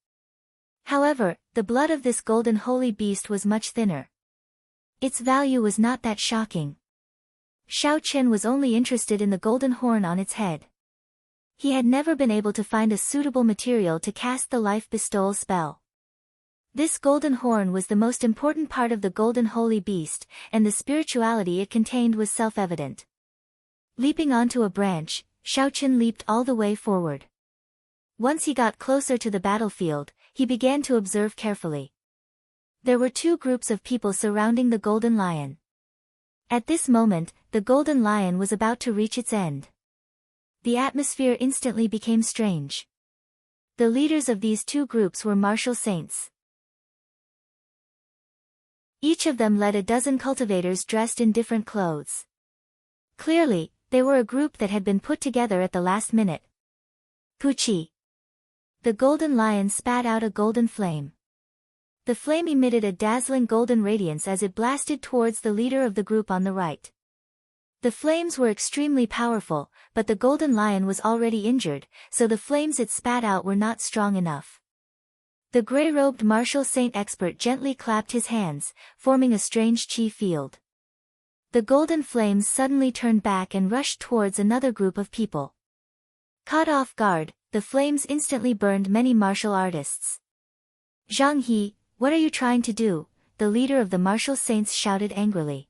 However, the blood of this golden holy beast was much thinner. Its value was not that shocking. Xiao Chen was only interested in the golden horn on its head. He had never been able to find a suitable material to cast the life bestowal spell. This golden horn was the most important part of the golden holy beast, and the spirituality it contained was self-evident. Leaping onto a branch, Xiao Chen leaped all the way forward. Once he got closer to the battlefield, he began to observe carefully. There were 2 groups of people surrounding the golden lion. At this moment, the golden lion was about to reach its end. The atmosphere instantly became strange. The leaders of these 2 groups were martial saints. Each of them led a dozen cultivators dressed in different clothes. Clearly, they were a group that had been put together at the last minute. Puchi! The golden lion spat out a golden flame. The flame emitted a dazzling golden radiance as it blasted towards the leader of the group on the right. The flames were extremely powerful, but the golden lion was already injured, so the flames it spat out were not strong enough. The grey-robed martial saint expert gently clapped his hands, forming a strange chi field. The golden flames suddenly turned back and rushed towards another group of people. Caught off guard, the flames instantly burned many martial artists. Zhang He, what are you trying to do? The leader of the martial saints shouted angrily.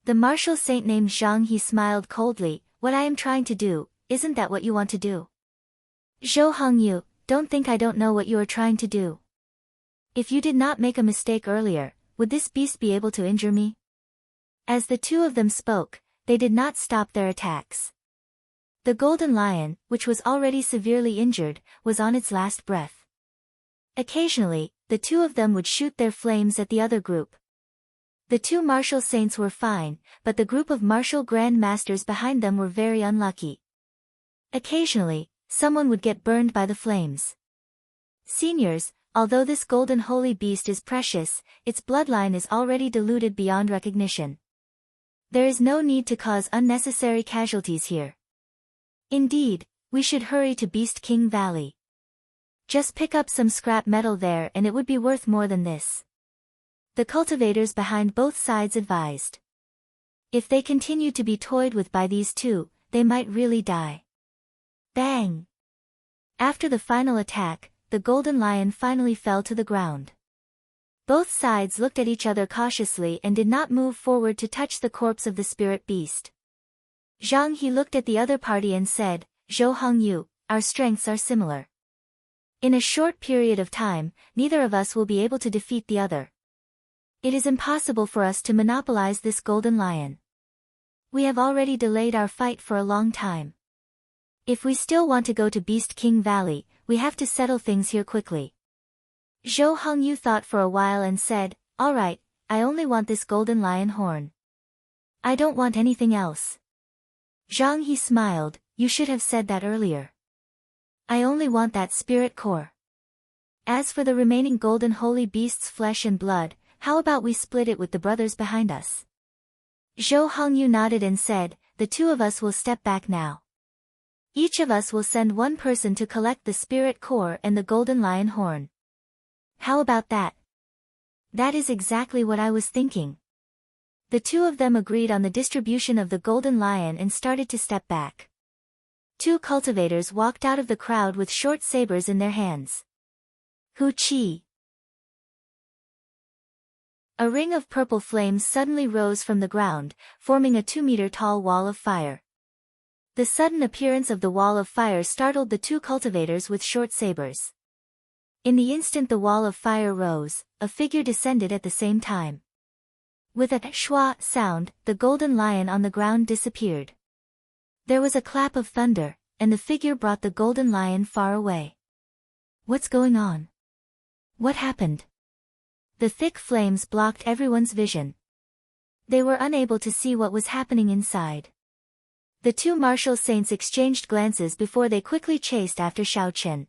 The martial saint named Zhang He smiled coldly. What I am trying to do, isn't that what you want to do? Zhou Hongyu, don't think I don't know what you are trying to do. If you did not make a mistake earlier, would this beast be able to injure me? As the two of them spoke, they did not stop their attacks. The golden lion, which was already severely injured, was on its last breath. Occasionally, the two of them would shoot their flames at the other group. The two martial saints were fine, but the group of martial grand masters behind them were very unlucky. Occasionally, someone would get burned by the flames. Seniors, although this golden holy beast is precious, its bloodline is already diluted beyond recognition. There is no need to cause unnecessary casualties here. Indeed, we should hurry to Beast King Valley. Just pick up some scrap metal there and it would be worth more than this. The cultivators behind both sides advised. If they continue to be toyed with by these two, they might really die. Bang! After the final attack, the golden lion finally fell to the ground. Both sides looked at each other cautiously and did not move forward to touch the corpse of the spirit beast. Zhang He looked at the other party and said, Zhou Hongyu, our strengths are similar. In a short period of time, neither of us will be able to defeat the other. It is impossible for us to monopolize this golden lion. We have already delayed our fight for a long time. If we still want to go to Beast King Valley, we have to settle things here quickly. Zhou Hongyu thought for a while and said, all right, I only want this golden lion horn. I don't want anything else. Zhang He smiled, you should have said that earlier. I only want that spirit core. As for the remaining golden holy beast's flesh and blood, how about we split it with the brothers behind us? Zhou Hongyu nodded and said, the two of us will step back now. Each of us will send one person to collect the spirit core and the golden lion horn. How about that? That is exactly what I was thinking. The two of them agreed on the distribution of the golden lion and started to step back. Two cultivators walked out of the crowd with short sabers in their hands. Hu Qi. A ring of purple flames suddenly rose from the ground, forming a 2-meter-tall wall of fire. The sudden appearance of the wall of fire startled the two cultivators with short sabers. In the instant the wall of fire rose, a figure descended at the same time. With a shwa sound, the golden lion on the ground disappeared. There was a clap of thunder, and the figure brought the golden lion far away. What's going on? What happened? The thick flames blocked everyone's vision. They were unable to see what was happening inside. The two martial saints exchanged glances before they quickly chased after Xiaochen.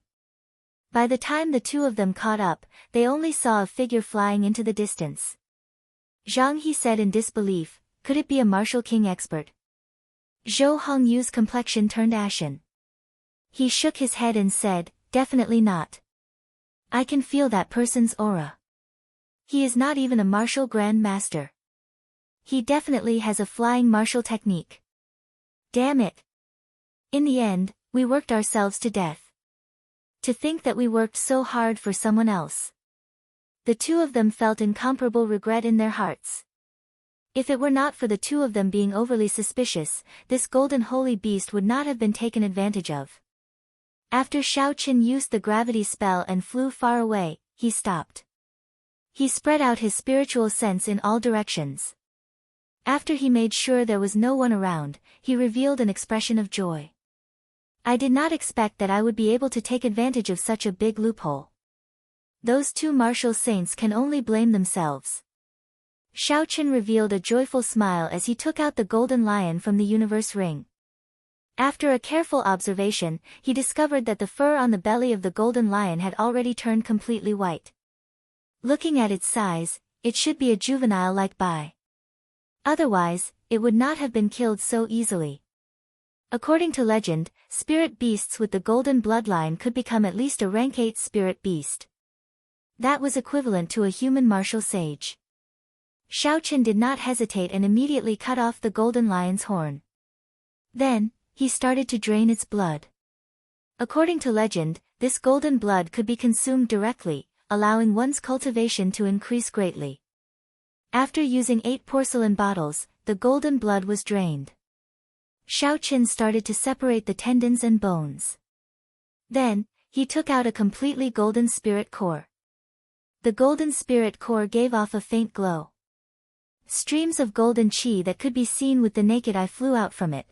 By the time the two of them caught up, they only saw a figure flying into the distance. Zhang He said in disbelief, could it be a martial king expert? Zhou Hongyu's complexion turned ashen. He shook his head and said, definitely not. I can feel that person's aura. He is not even a martial grand master. He definitely has a flying martial technique. Damn it. In the end, we worked ourselves to death. To think that we worked so hard for someone else. The two of them felt incomparable regret in their hearts. If it were not for the two of them being overly suspicious, this golden holy beast would not have been taken advantage of. After Xiaochen used the gravity spell and flew far away, he stopped. He spread out his spiritual sense in all directions. After he made sure there was no one around, he revealed an expression of joy. I did not expect that I would be able to take advantage of such a big loophole. Those two martial saints can only blame themselves. Xiaochen revealed a joyful smile as he took out the golden lion from the universe ring. After a careful observation, he discovered that the fur on the belly of the golden lion had already turned completely white. Looking at its size, it should be a juvenile like Bai. Otherwise, it would not have been killed so easily. According to legend, spirit beasts with the golden bloodline could become at least a rank 8 spirit beast. That was equivalent to a human martial sage. Xiaoqin did not hesitate and immediately cut off the golden lion's horn. Then, he started to drain its blood. According to legend, this golden blood could be consumed directly, allowing one's cultivation to increase greatly. After using 8 porcelain bottles, the golden blood was drained. Xiaoqin started to separate the tendons and bones. Then, he took out a completely golden spirit core. The golden spirit core gave off a faint glow. Streams of golden qi that could be seen with the naked eye flew out from it.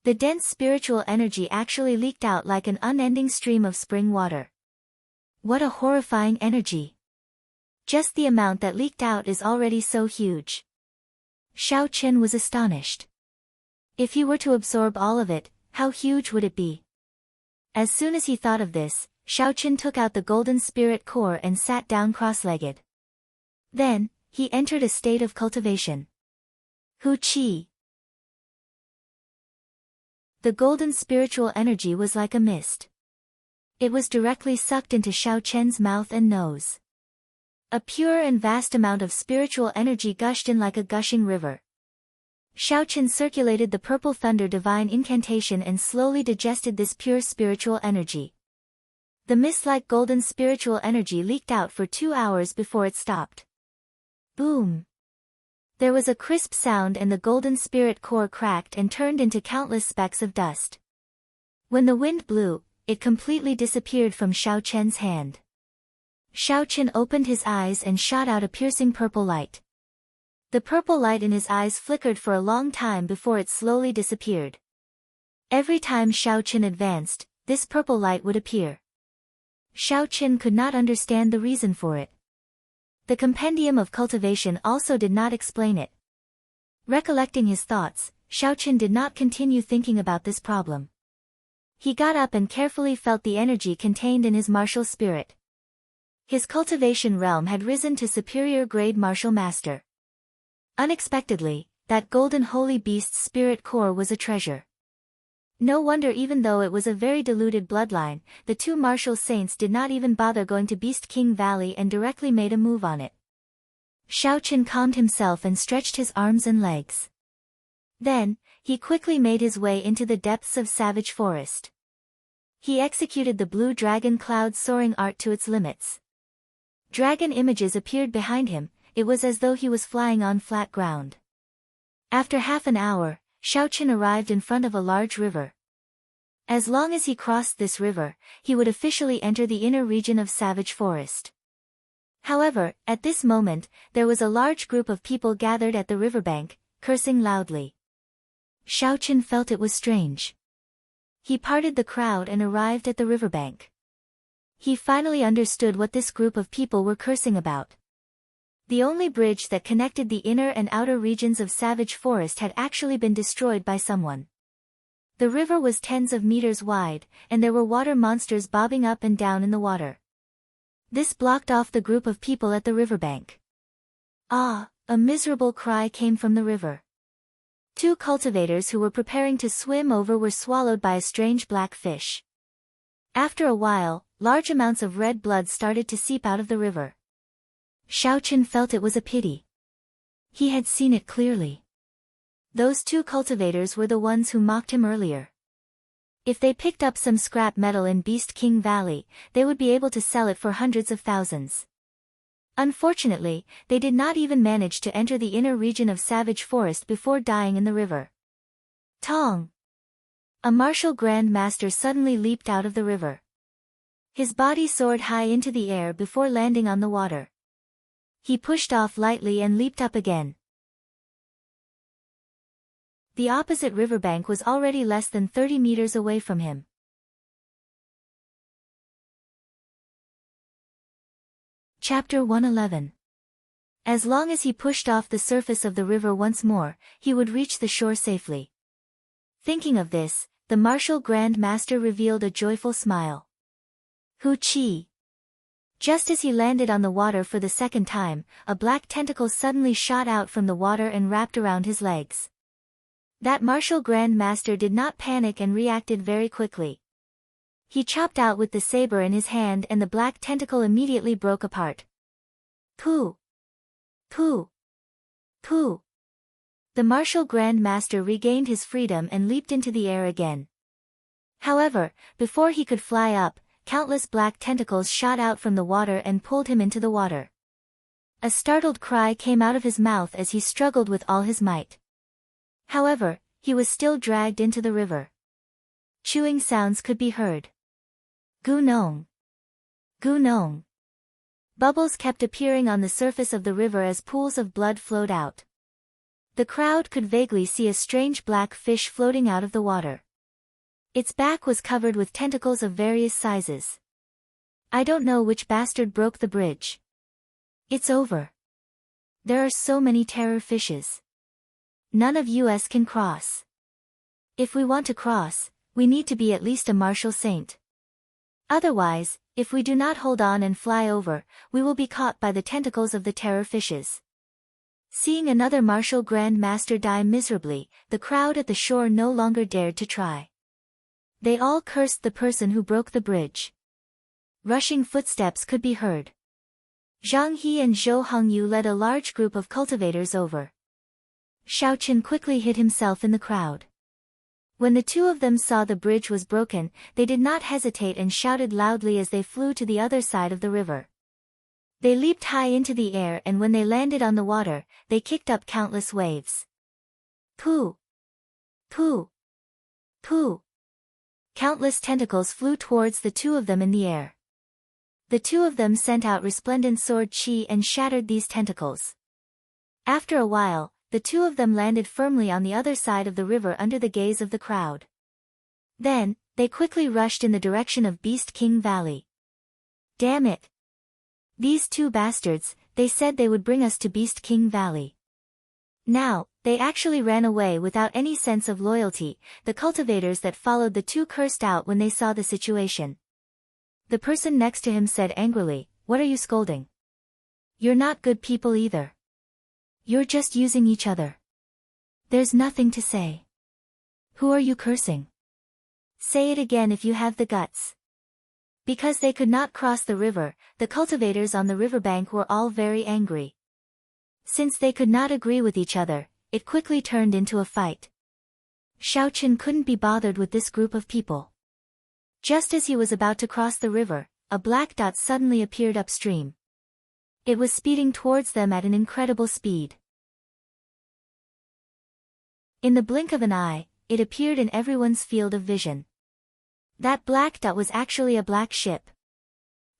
The dense spiritual energy actually leaked out like an unending stream of spring water. What a horrifying energy! Just the amount that leaked out is already so huge. Xiaoqin was astonished. If he were to absorb all of it, how huge would it be? As soon as he thought of this, Xiaoqin took out the golden spirit core and sat down cross-legged. Then, he entered a state of cultivation. Hu Qi. The golden spiritual energy was like a mist. It was directly sucked into Xiaoqian's mouth and nose. A pure and vast amount of spiritual energy gushed in like a gushing river. Xiaoqin circulated the purple thunder divine incantation and slowly digested this pure spiritual energy. The mist-like golden spiritual energy leaked out for 2 hours before it stopped. Boom! There was a crisp sound and the golden spirit core cracked and turned into countless specks of dust. When the wind blew, it completely disappeared from Xiaoqian's hand. Xiaoqin opened his eyes and shot out a piercing purple light. The purple light in his eyes flickered for a long time before it slowly disappeared. Every time Xiaoqin advanced, this purple light would appear. Xiaoqin could not understand the reason for it. The compendium of cultivation also did not explain it. Recollecting his thoughts, Xiaoqin did not continue thinking about this problem. He got up and carefully felt the energy contained in his martial spirit. His cultivation realm had risen to superior grade martial master. Unexpectedly, that golden holy beast's spirit core was a treasure. No wonder even though it was a very diluted bloodline, the 2 martial saints did not even bother going to Beast King Valley and directly made a move on it. Xiaoqin calmed himself and stretched his arms and legs. Then, he quickly made his way into the depths of Savage Forest. He executed the blue dragon cloud soaring art to its limits. Dragon images appeared behind him, it was as though he was flying on flat ground. After half an hour, Xiaoqin arrived in front of a large river. As long as he crossed this river, he would officially enter the inner region of Savage Forest. However, at this moment, there was a large group of people gathered at the riverbank, cursing loudly. Xiaoqin felt it was strange. He parted the crowd and arrived at the riverbank. He finally understood what this group of people were cursing about. The only bridge that connected the inner and outer regions of Savage Forest had actually been destroyed by someone. The river was tens of meters wide, and there were water monsters bobbing up and down in the water. This blocked off the group of people at the riverbank. Ah! A miserable cry came from the river. 2 cultivators who were preparing to swim over were swallowed by a strange black fish. After a while, large amounts of red blood started to seep out of the river. Xiaoqin felt it was a pity. He had seen it clearly. Those 2 cultivators were the ones who mocked him earlier. If they picked up some scrap metal in Beast King Valley, they would be able to sell it for hundreds of thousands. Unfortunately, they did not even manage to enter the inner region of Savage Forest before dying in the river. Tong! A martial Grand Master suddenly leaped out of the river. His body soared high into the air before landing on the water. He pushed off lightly and leaped up again. The opposite riverbank was already less than 30 meters away from him. Chapter 111. As long as he pushed off the surface of the river once more, he would reach the shore safely. Thinking of this, the martial Grand Master revealed a joyful smile. Hu Qi. Just as he landed on the water for the second time, a black tentacle suddenly shot out from the water and wrapped around his legs. That martial Grand Master did not panic and reacted very quickly. He chopped out with the saber in his hand and the black tentacle immediately broke apart. Pooh! Pooh! Pooh! The martial Grand Master regained his freedom and leaped into the air again. However, before he could fly up, countless black tentacles shot out from the water and pulled him into the water. A startled cry came out of his mouth as he struggled with all his might. However, he was still dragged into the river. Chewing sounds could be heard. Gunong! Gunong! Bubbles kept appearing on the surface of the river as pools of blood flowed out. The crowd could vaguely see a strange black fish floating out of the water. Its back was covered with tentacles of various sizes. I don't know which bastard broke the bridge. It's over. There are so many terror fishes. None of us can cross. If we want to cross, we need to be at least a martial saint. Otherwise, if we do not hold on and fly over, we will be caught by the tentacles of the terror fishes. Seeing another martial Grand Master die miserably, the crowd at the shore no longer dared to try. They all cursed the person who broke the bridge. Rushing footsteps could be heard. Zhang He and Zhou Hongyu led a large group of cultivators over. Xiaochen quickly hid himself in the crowd. When the two of them saw the bridge was broken, they did not hesitate and shouted loudly as they flew to the other side of the river. They leaped high into the air and when they landed on the water, they kicked up countless waves. Pooh! Pooh! Pooh! Countless tentacles flew towards the two of them in the air. The two of them sent out resplendent sword chi and shattered these tentacles. After a while, the two of them landed firmly on the other side of the river under the gaze of the crowd. Then, they quickly rushed in the direction of Beast King Valley. Damn it! These two bastards, they said they would bring us to Beast King Valley. Now, they actually ran away without any sense of loyalty. The cultivators that followed the two cursed out when they saw the situation. The person next to him said angrily, "What are you scolding? You're not good people either. You're just using each other. There's nothing to say. Who are you cursing? Say it again if you have the guts." Because they could not cross the river, the cultivators on the riverbank were all very angry. Since they could not agree with each other, it quickly turned into a fight. Xiaochen couldn't be bothered with this group of people. Just as he was about to cross the river, a black dot suddenly appeared upstream. It was speeding towards them at an incredible speed. In the blink of an eye, it appeared in everyone's field of vision. That black dot was actually a black ship.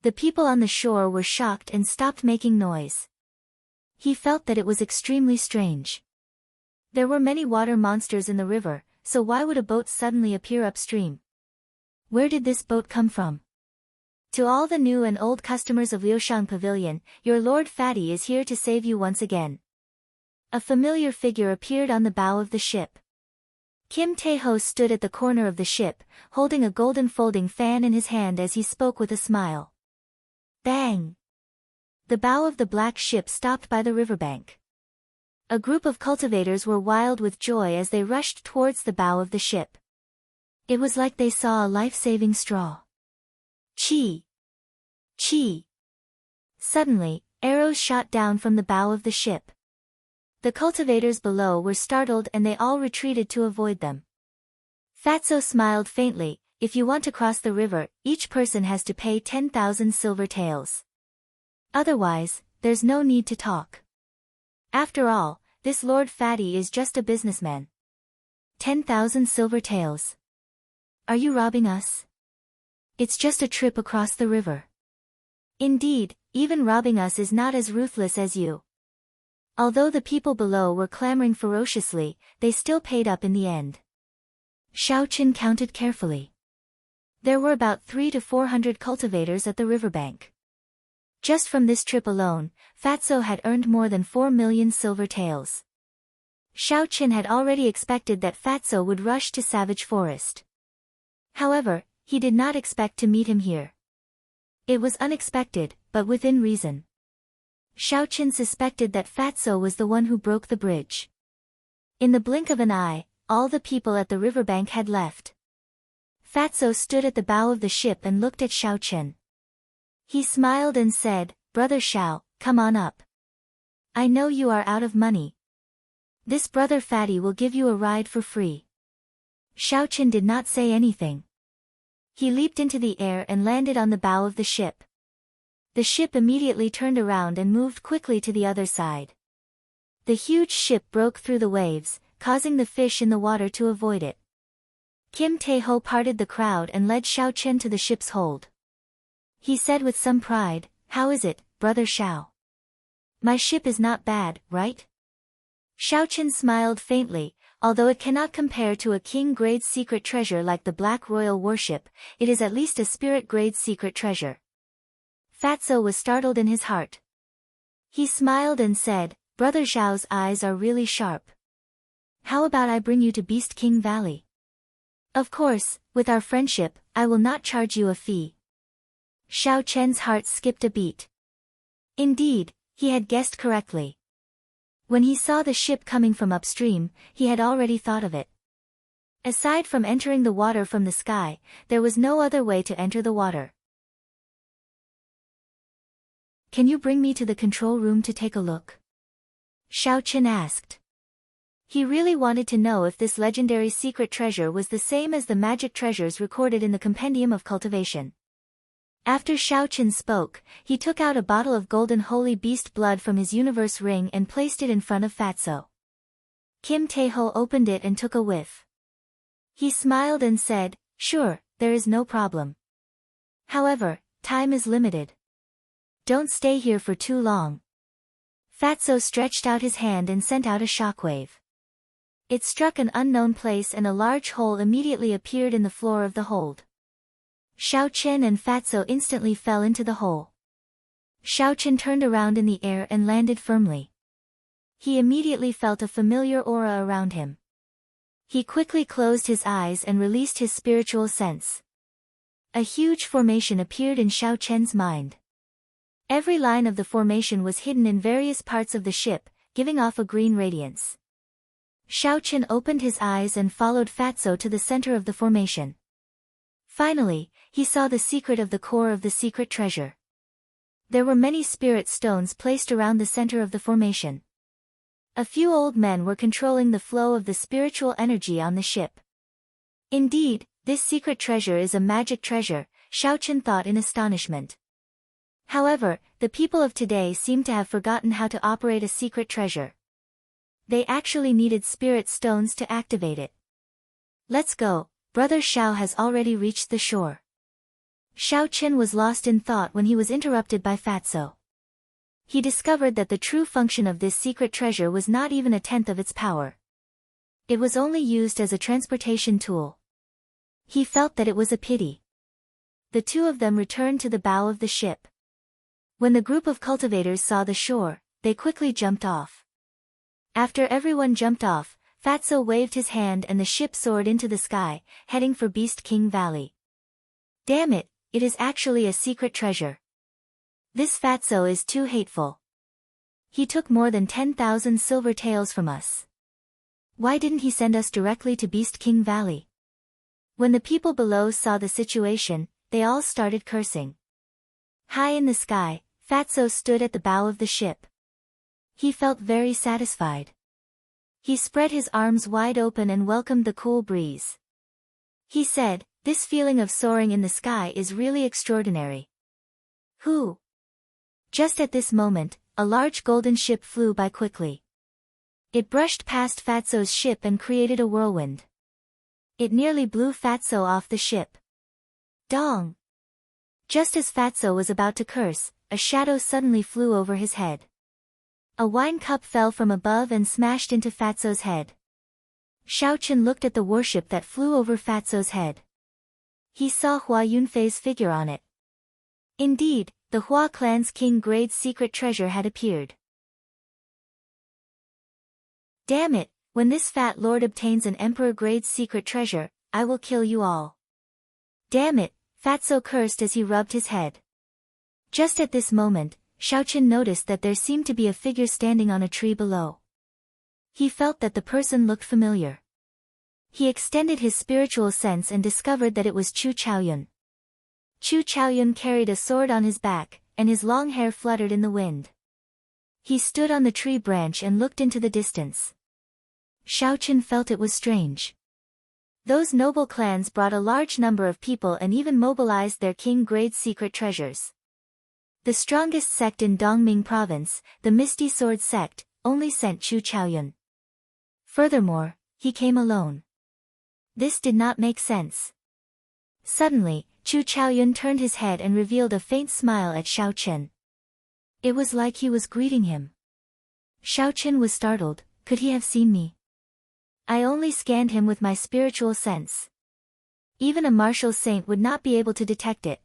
The people on the shore were shocked and stopped making noise. He felt that it was extremely strange. There were many water monsters in the river, so why would a boat suddenly appear upstream? Where did this boat come from? To all the new and old customers of Liushang Pavilion, your Lord Fatty is here to save you once again. A familiar figure appeared on the bow of the ship. Kim Tae-ho stood at the corner of the ship, holding a golden folding fan in his hand as he spoke with a smile. Bang! The bow of the black ship stopped by the riverbank. A group of cultivators were wild with joy as they rushed towards the bow of the ship. It was like they saw a life-saving straw. Chi! Chi! Suddenly, arrows shot down from the bow of the ship. The cultivators below were startled and they all retreated to avoid them. Fatso smiled faintly. If you want to cross the river, each person has to pay 10,000 silver taels. Otherwise, there's no need to talk. After all, this Lord Fatty is just a businessman. 10,000 silver taels. Are you robbing us? It's just a trip across the river. Indeed, even robbing us is not as ruthless as you. Although the people below were clamoring ferociously, they still paid up in the end. Xiaochen counted carefully. There were about 300 to 400 cultivators at the riverbank. Just from this trip alone, Fatso had earned more than 4 million silver taels. Xiaochen had already expected that Fatso would rush to Savage Forest. However, he did not expect to meet him here. It was unexpected, but within reason. Xiao Qian suspected that Fatso was the one who broke the bridge. In the blink of an eye, all the people at the riverbank had left. Fatso stood at the bow of the ship and looked at Xiao Qian. He smiled and said, "Brother Xiao, come on up. I know you are out of money. This brother Fatty will give you a ride for free." Xiao Qian did not say anything. He leaped into the air and landed on the bow of the ship. The ship immediately turned around and moved quickly to the other side. The huge ship broke through the waves, causing the fish in the water to avoid it. Kim Tae-ho parted the crowd and led Xiao Qian to the ship's hold. He said with some pride, "How is it, brother Xiao? My ship is not bad, right?" Xiao Qian smiled faintly. "Although it cannot compare to a king-grade secret treasure like the Black Royal Warship, it is at least a spirit-grade secret treasure." Fatso was startled in his heart. He smiled and said, "Brother Xiao's eyes are really sharp. How about I bring you to Beast King Valley? Of course, with our friendship, I will not charge you a fee." Xiao Qian's heart skipped a beat. Indeed, he had guessed correctly. When he saw the ship coming from upstream, he had already thought of it. Aside from entering the water from the sky, there was no other way to enter the water. "Can you bring me to the control room to take a look?" Xiao Qian asked. He really wanted to know if this legendary secret treasure was the same as the magic treasures recorded in the Compendium of Cultivation. After Xiao Qian spoke, he took out a bottle of golden holy beast blood from his universe ring and placed it in front of Fatso. Kim Tae-ho opened it and took a whiff. He smiled and said, "Sure, there is no problem. However, time is limited. Don't stay here for too long." Fatso stretched out his hand and sent out a shockwave. It struck an unknown place and a large hole immediately appeared in the floor of the hold. Xiao Qian and Fatso instantly fell into the hole. Xiao Qian turned around in the air and landed firmly. He immediately felt a familiar aura around him. He quickly closed his eyes and released his spiritual sense. A huge formation appeared in Xiao Qian's mind. Every line of the formation was hidden in various parts of the ship, giving off a green radiance. Xiao Qian opened his eyes and followed Fatso to the center of the formation. Finally, he saw the secret of the core of the secret treasure. There were many spirit stones placed around the center of the formation. A few old men were controlling the flow of the spiritual energy on the ship. Indeed, this secret treasure is a magic treasure, Xiao Qian thought in astonishment. However, the people of today seem to have forgotten how to operate a secret treasure. They actually needed spirit stones to activate it. "Let's go, Brother Xiao has already reached the shore." Xiao Qian was lost in thought when he was interrupted by Fatso. He discovered that the true function of this secret treasure was not even a tenth of its power. It was only used as a transportation tool. He felt that it was a pity. The two of them returned to the bow of the ship. When the group of cultivators saw the shore, they quickly jumped off. After everyone jumped off, Fatso waved his hand and the ship soared into the sky, heading for Beast King Valley. "Damn it, it is actually a secret treasure. This Fatso is too hateful. He took more than 10,000 silver taels from us. Why didn't he send us directly to Beast King Valley?" When the people below saw the situation, they all started cursing. High in the sky, Fatso stood at the bow of the ship. He felt very satisfied. He spread his arms wide open and welcomed the cool breeze. He said, "This feeling of soaring in the sky is really extraordinary." Who? Just at this moment, a large golden ship flew by quickly. It brushed past Fatso's ship and created a whirlwind. It nearly blew Fatso off the ship. Dong! Just as Fatso was about to curse, a shadow suddenly flew over his head. A wine cup fell from above and smashed into Fatso's head. Xiao Qian looked at the warship that flew over Fatso's head. He saw Hua Yunfei's figure on it. Indeed, the Hua clan's king-grade secret treasure had appeared. "Damn it, when this fat lord obtains an emperor-grade secret treasure, I will kill you all." "Damn it," Fatso cursed as he rubbed his head. Just at this moment, Xiaochen noticed that there seemed to be a figure standing on a tree below. He felt that the person looked familiar. He extended his spiritual sense and discovered that it was Chu Chaoyun. Chu Chaoyun carried a sword on his back, and his long hair fluttered in the wind. He stood on the tree branch and looked into the distance. Xiaochen felt it was strange. Those noble clans brought a large number of people and even mobilized their king-grade secret treasures. The strongest sect in Dongming province, the Misty Sword sect, only sent Chu Chaoyun. Furthermore, he came alone. This did not make sense. Suddenly, Chu Chaoyun turned his head and revealed a faint smile at Xiaochen. It was like he was greeting him. Xiaochen was startled. Could he have seen me? I only scanned him with my spiritual sense. Even a martial saint would not be able to detect it.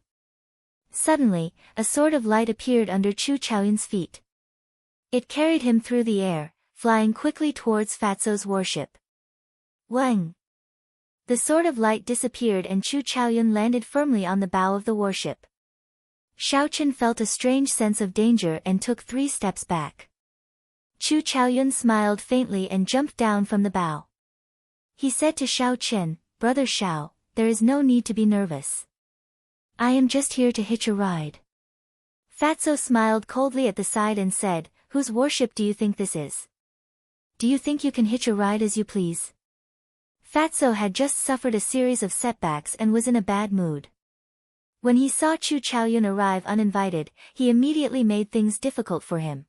Suddenly, a sword of light appeared under Chu Chaoyun's feet. It carried him through the air, flying quickly towards Fatso's warship. Wang! The sword of light disappeared and Chu Chaoyun landed firmly on the bow of the warship. Xiaochen felt a strange sense of danger and took 3 steps back. Chu Chaoyun smiled faintly and jumped down from the bow. He said to Xiaochen, "Brother Xiao, there is no need to be nervous. I am just here to hitch a ride." Fatso smiled coldly at the side and said, "Whose warship do you think this is? Do you think you can hitch a ride as you please?" Fatso had just suffered a series of setbacks and was in a bad mood. When he saw Chu Chaoyun arrive uninvited, he immediately made things difficult for him.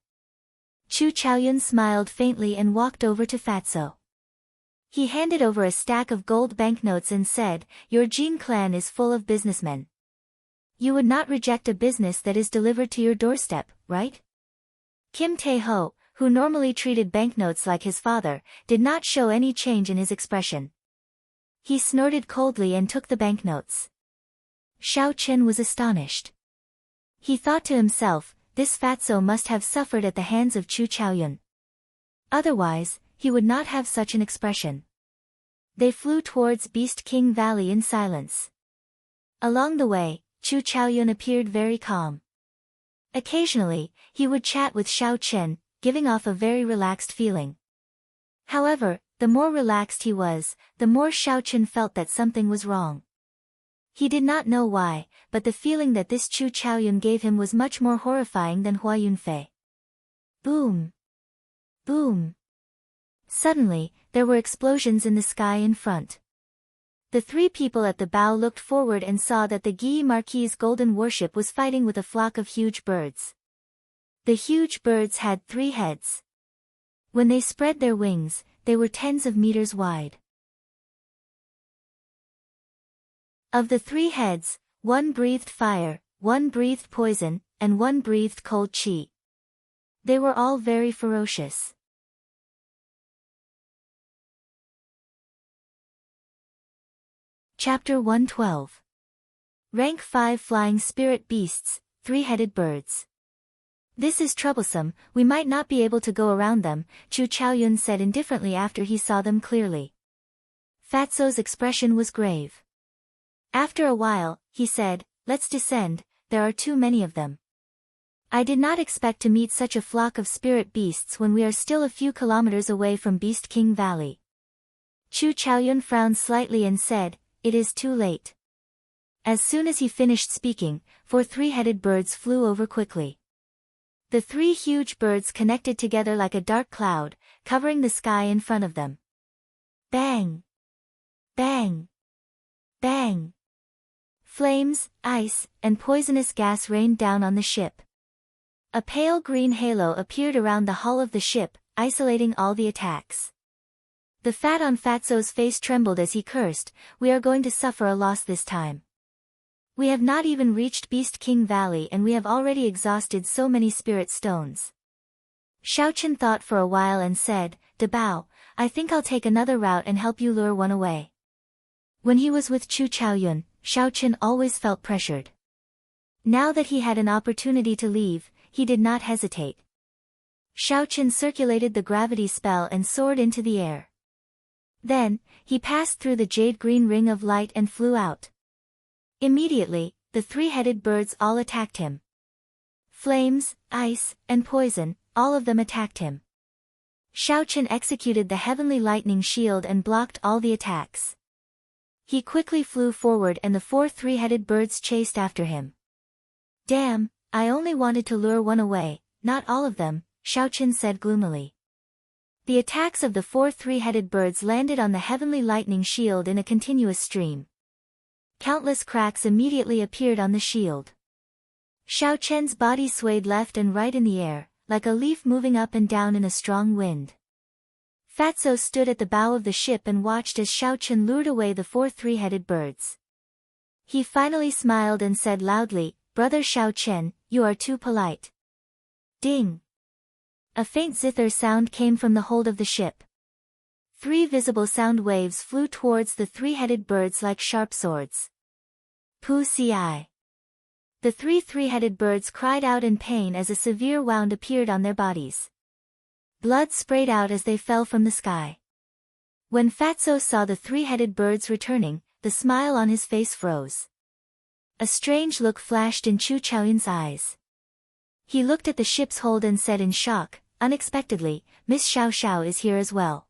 Chu Chaoyun smiled faintly and walked over to Fatso. He handed over a stack of gold banknotes and said, "Your Jin clan is full of businessmen. You would not reject a business that is delivered to your doorstep, right?" Kim Tae-ho, who normally treated banknotes like his father, did not show any change in his expression. He snorted coldly and took the banknotes. Xiaochen was astonished. He thought to himself, this Fatso must have suffered at the hands of Chu Chaoyun. Otherwise, he would not have such an expression. They flew towards Beast King Valley in silence. Along the way, Chu Chaoyun appeared very calm. Occasionally, he would chat with Xiaochen, giving off a very relaxed feeling. However, the more relaxed he was, the more Xiaochen felt that something was wrong. He did not know why, but the feeling that this Chu Chaoyun gave him was much more horrifying than Hua Yunfei. Boom! Boom! Suddenly, there were explosions in the sky in front. The 3 people at the bow looked forward and saw that the Guy Marquis' golden warship was fighting with a flock of huge birds. The huge birds had 3 heads. When they spread their wings, they were tens of meters wide. Of the 3 heads, 1 breathed fire, 1 breathed poison, and 1 breathed cold qi. They were all very ferocious. Chapter 112. Rank 5 Flying Spirit Beasts, 3-headed birds. This is troublesome, we might not be able to go around them, Chu Chaoyun said indifferently after he saw them clearly. Fatso's expression was grave. After a while, he said, "Let's descend, there are too many of them. I did not expect to meet such a flock of spirit beasts when we are still a few kilometers away from Beast King Valley." Chu Chaoyun frowned slightly and said, "It is too late." As soon as he finished speaking, 4 3-headed birds flew over quickly. The 3 huge birds connected together like a dark cloud, covering the sky in front of them. Bang! Bang! Bang! Flames, ice, and poisonous gas rained down on the ship. A pale green halo appeared around the hull of the ship, isolating all the attacks. The fat on Fatso's face trembled as he cursed, "We are going to suffer a loss this time. We have not even reached Beast King Valley and we have already exhausted so many spirit stones." Xiaochen thought for a while and said, "Dabao, I think I'll take another route and help you lure one away." When he was with Chu Chaoyun, Xiaochen always felt pressured. Now that he had an opportunity to leave, he did not hesitate. Xiaochen circulated the gravity spell and soared into the air. Then, he passed through the jade-green ring of light and flew out. Immediately, the 3-headed birds all attacked him. Flames, ice, and poison, all of them attacked him. Shao Chen executed the heavenly lightning shield and blocked all the attacks. He quickly flew forward and the 4 three-headed birds chased after him. Damn, I only wanted to lure one away, not all of them, Shao Chen said gloomily. The attacks of the 4 three-headed birds landed on the heavenly lightning shield in a continuous stream. Countless cracks immediately appeared on the shield. Shao Chen's body swayed left and right in the air, like a leaf moving up and down in a strong wind. Fatso stood at the bow of the ship and watched as Shao Chen lured away the 4 three-headed birds. He finally smiled and said loudly, "Brother Shao Chen, you are too polite." Ding! A faint zither sound came from the hold of the ship. 3 visible sound waves flew towards the three-headed birds like sharp swords. Pu ci. The 3 three-headed birds cried out in pain as a severe wound appeared on their bodies. Blood sprayed out as they fell from the sky. When Fatso saw the 3-headed birds returning, the smile on his face froze. A strange look flashed in Chu Chaoyun's eyes. He looked at the ship's hold and said in shock, unexpectedly, "Miss Xiao Xiao is here as well."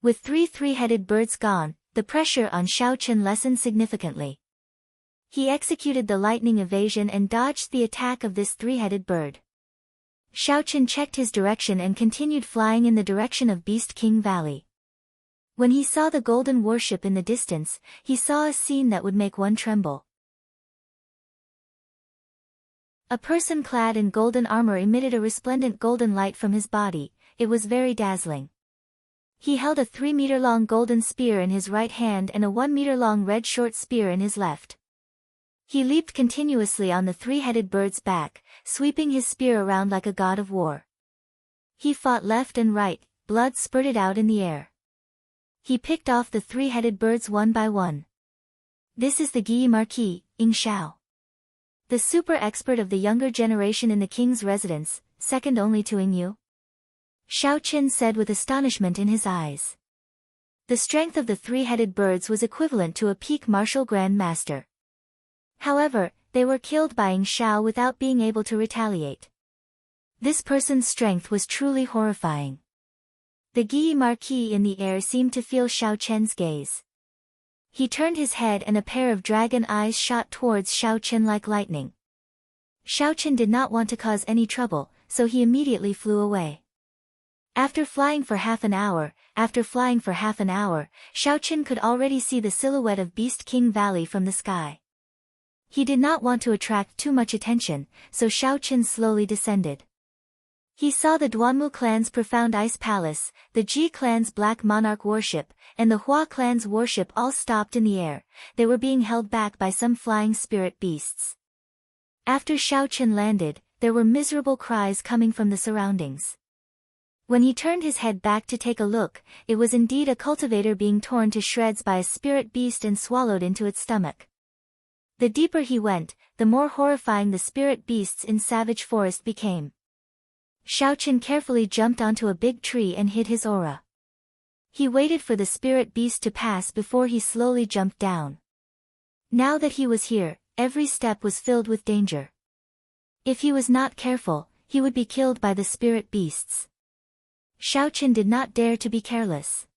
With 3 three-headed birds gone, the pressure on Shao Chen lessened significantly. He executed the lightning evasion and dodged the attack of this 3-headed bird. Shao Chen checked his direction and continued flying in the direction of Beast King Valley. When he saw the golden warship in the distance, he saw a scene that would make one tremble. A person clad in golden armor emitted a resplendent golden light from his body. It was very dazzling. He held a 3-meter-long golden spear in his right hand and a 1-meter-long red short spear in his left. He leaped continuously on the 3-headed bird's back, sweeping his spear around like a god of war. He fought left and right, blood spurted out in the air. He picked off the 3-headed birds one by one. This is the Guy Marquis, Ying Shao. The super expert of the younger generation in the king's residence, second only to Ying Yu. Shao Chen said with astonishment in his eyes. The strength of the 3-headed birds was equivalent to a peak martial grand master. However, they were killed by Ying Shao without being able to retaliate. This person's strength was truly horrifying. The Guy Marquis in the air seemed to feel Shao Chen's gaze. He turned his head and a pair of dragon eyes shot towards Shao Chen like lightning. Shao Chen did not want to cause any trouble, so he immediately flew away. After flying for half an hour, Shao Chen could already see the silhouette of Beast King Valley from the sky. He did not want to attract too much attention, so Shao Chen slowly descended. He saw the Duanmu clan's profound ice palace, the Ji clan's black monarch warship, and the Hua clan's warship all stopped in the air. They were being held back by some flying spirit beasts. After Shao Chen landed, there were miserable cries coming from the surroundings. When he turned his head back to take a look, it was indeed a cultivator being torn to shreds by a spirit beast and swallowed into its stomach. The deeper he went, the more horrifying the spirit beasts in Savage Forest became. Shao Chen carefully jumped onto a big tree and hid his aura. He waited for the spirit beast to pass before he slowly jumped down. Now that he was here, every step was filled with danger. If he was not careful, he would be killed by the spirit beasts. Shao Chen did not dare to be careless.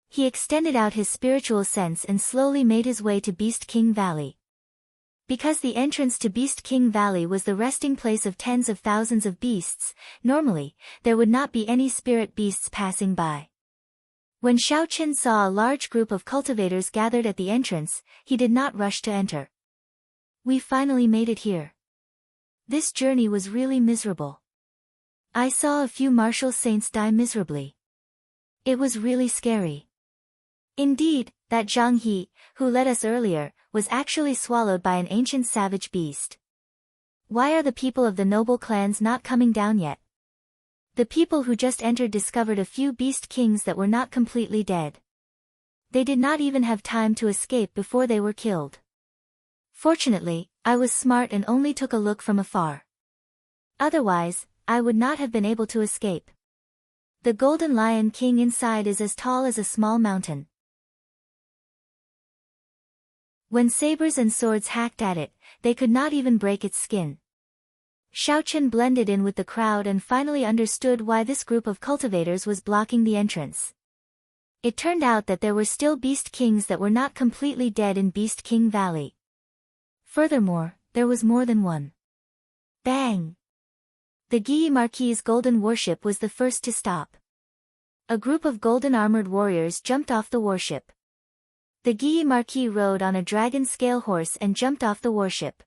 He extended out his spiritual sense and slowly made his way to Beast King Valley. Because the entrance to Beast King Valley was the resting place of tens of thousands of beasts, normally, there would not be any spirit beasts passing by. When Shao Chen saw a large group of cultivators gathered at the entrance, he did not rush to enter. We finally made it here. This journey was really miserable. I saw a few martial saints die miserably. It was really scary. Indeed, that Zhang He, who led us earlier, was actually swallowed by an ancient savage beast. Why are the people of the noble clans not coming down yet? The people who just entered discovered a few beast kings that were not completely dead. They did not even have time to escape before they were killed. Fortunately, I was smart and only took a look from afar. Otherwise, I would not have been able to escape. The Golden Lion King inside is as tall as a small mountain. When sabers and swords hacked at it, they could not even break its skin. Xiaochen blended in with the crowd and finally understood why this group of cultivators was blocking the entrance. It turned out that there were still Beast Kings that were not completely dead in Beast King Valley. Furthermore, there was more than one. Bang! The Guyi Marquis' golden warship was the first to stop. A group of golden-armored warriors jumped off the warship. The Guyi Marquis rode on a dragon-scale horse and jumped off the warship.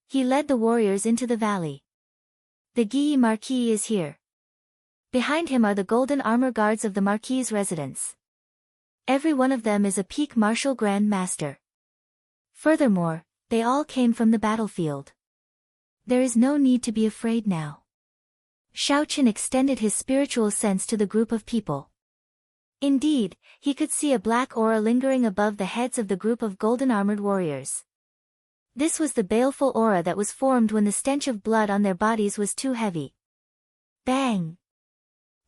He led the warriors into the valley. The Guyi Marquis is here. Behind him are the golden armor guards of the Marquis' residence. Every one of them is a peak martial grand master. Furthermore, they all came from the battlefield. There is no need to be afraid now. Xiaochen extended his spiritual sense to the group of people. Indeed, he could see a black aura lingering above the heads of the group of golden-armored warriors. This was the baleful aura that was formed when the stench of blood on their bodies was too heavy. Bang!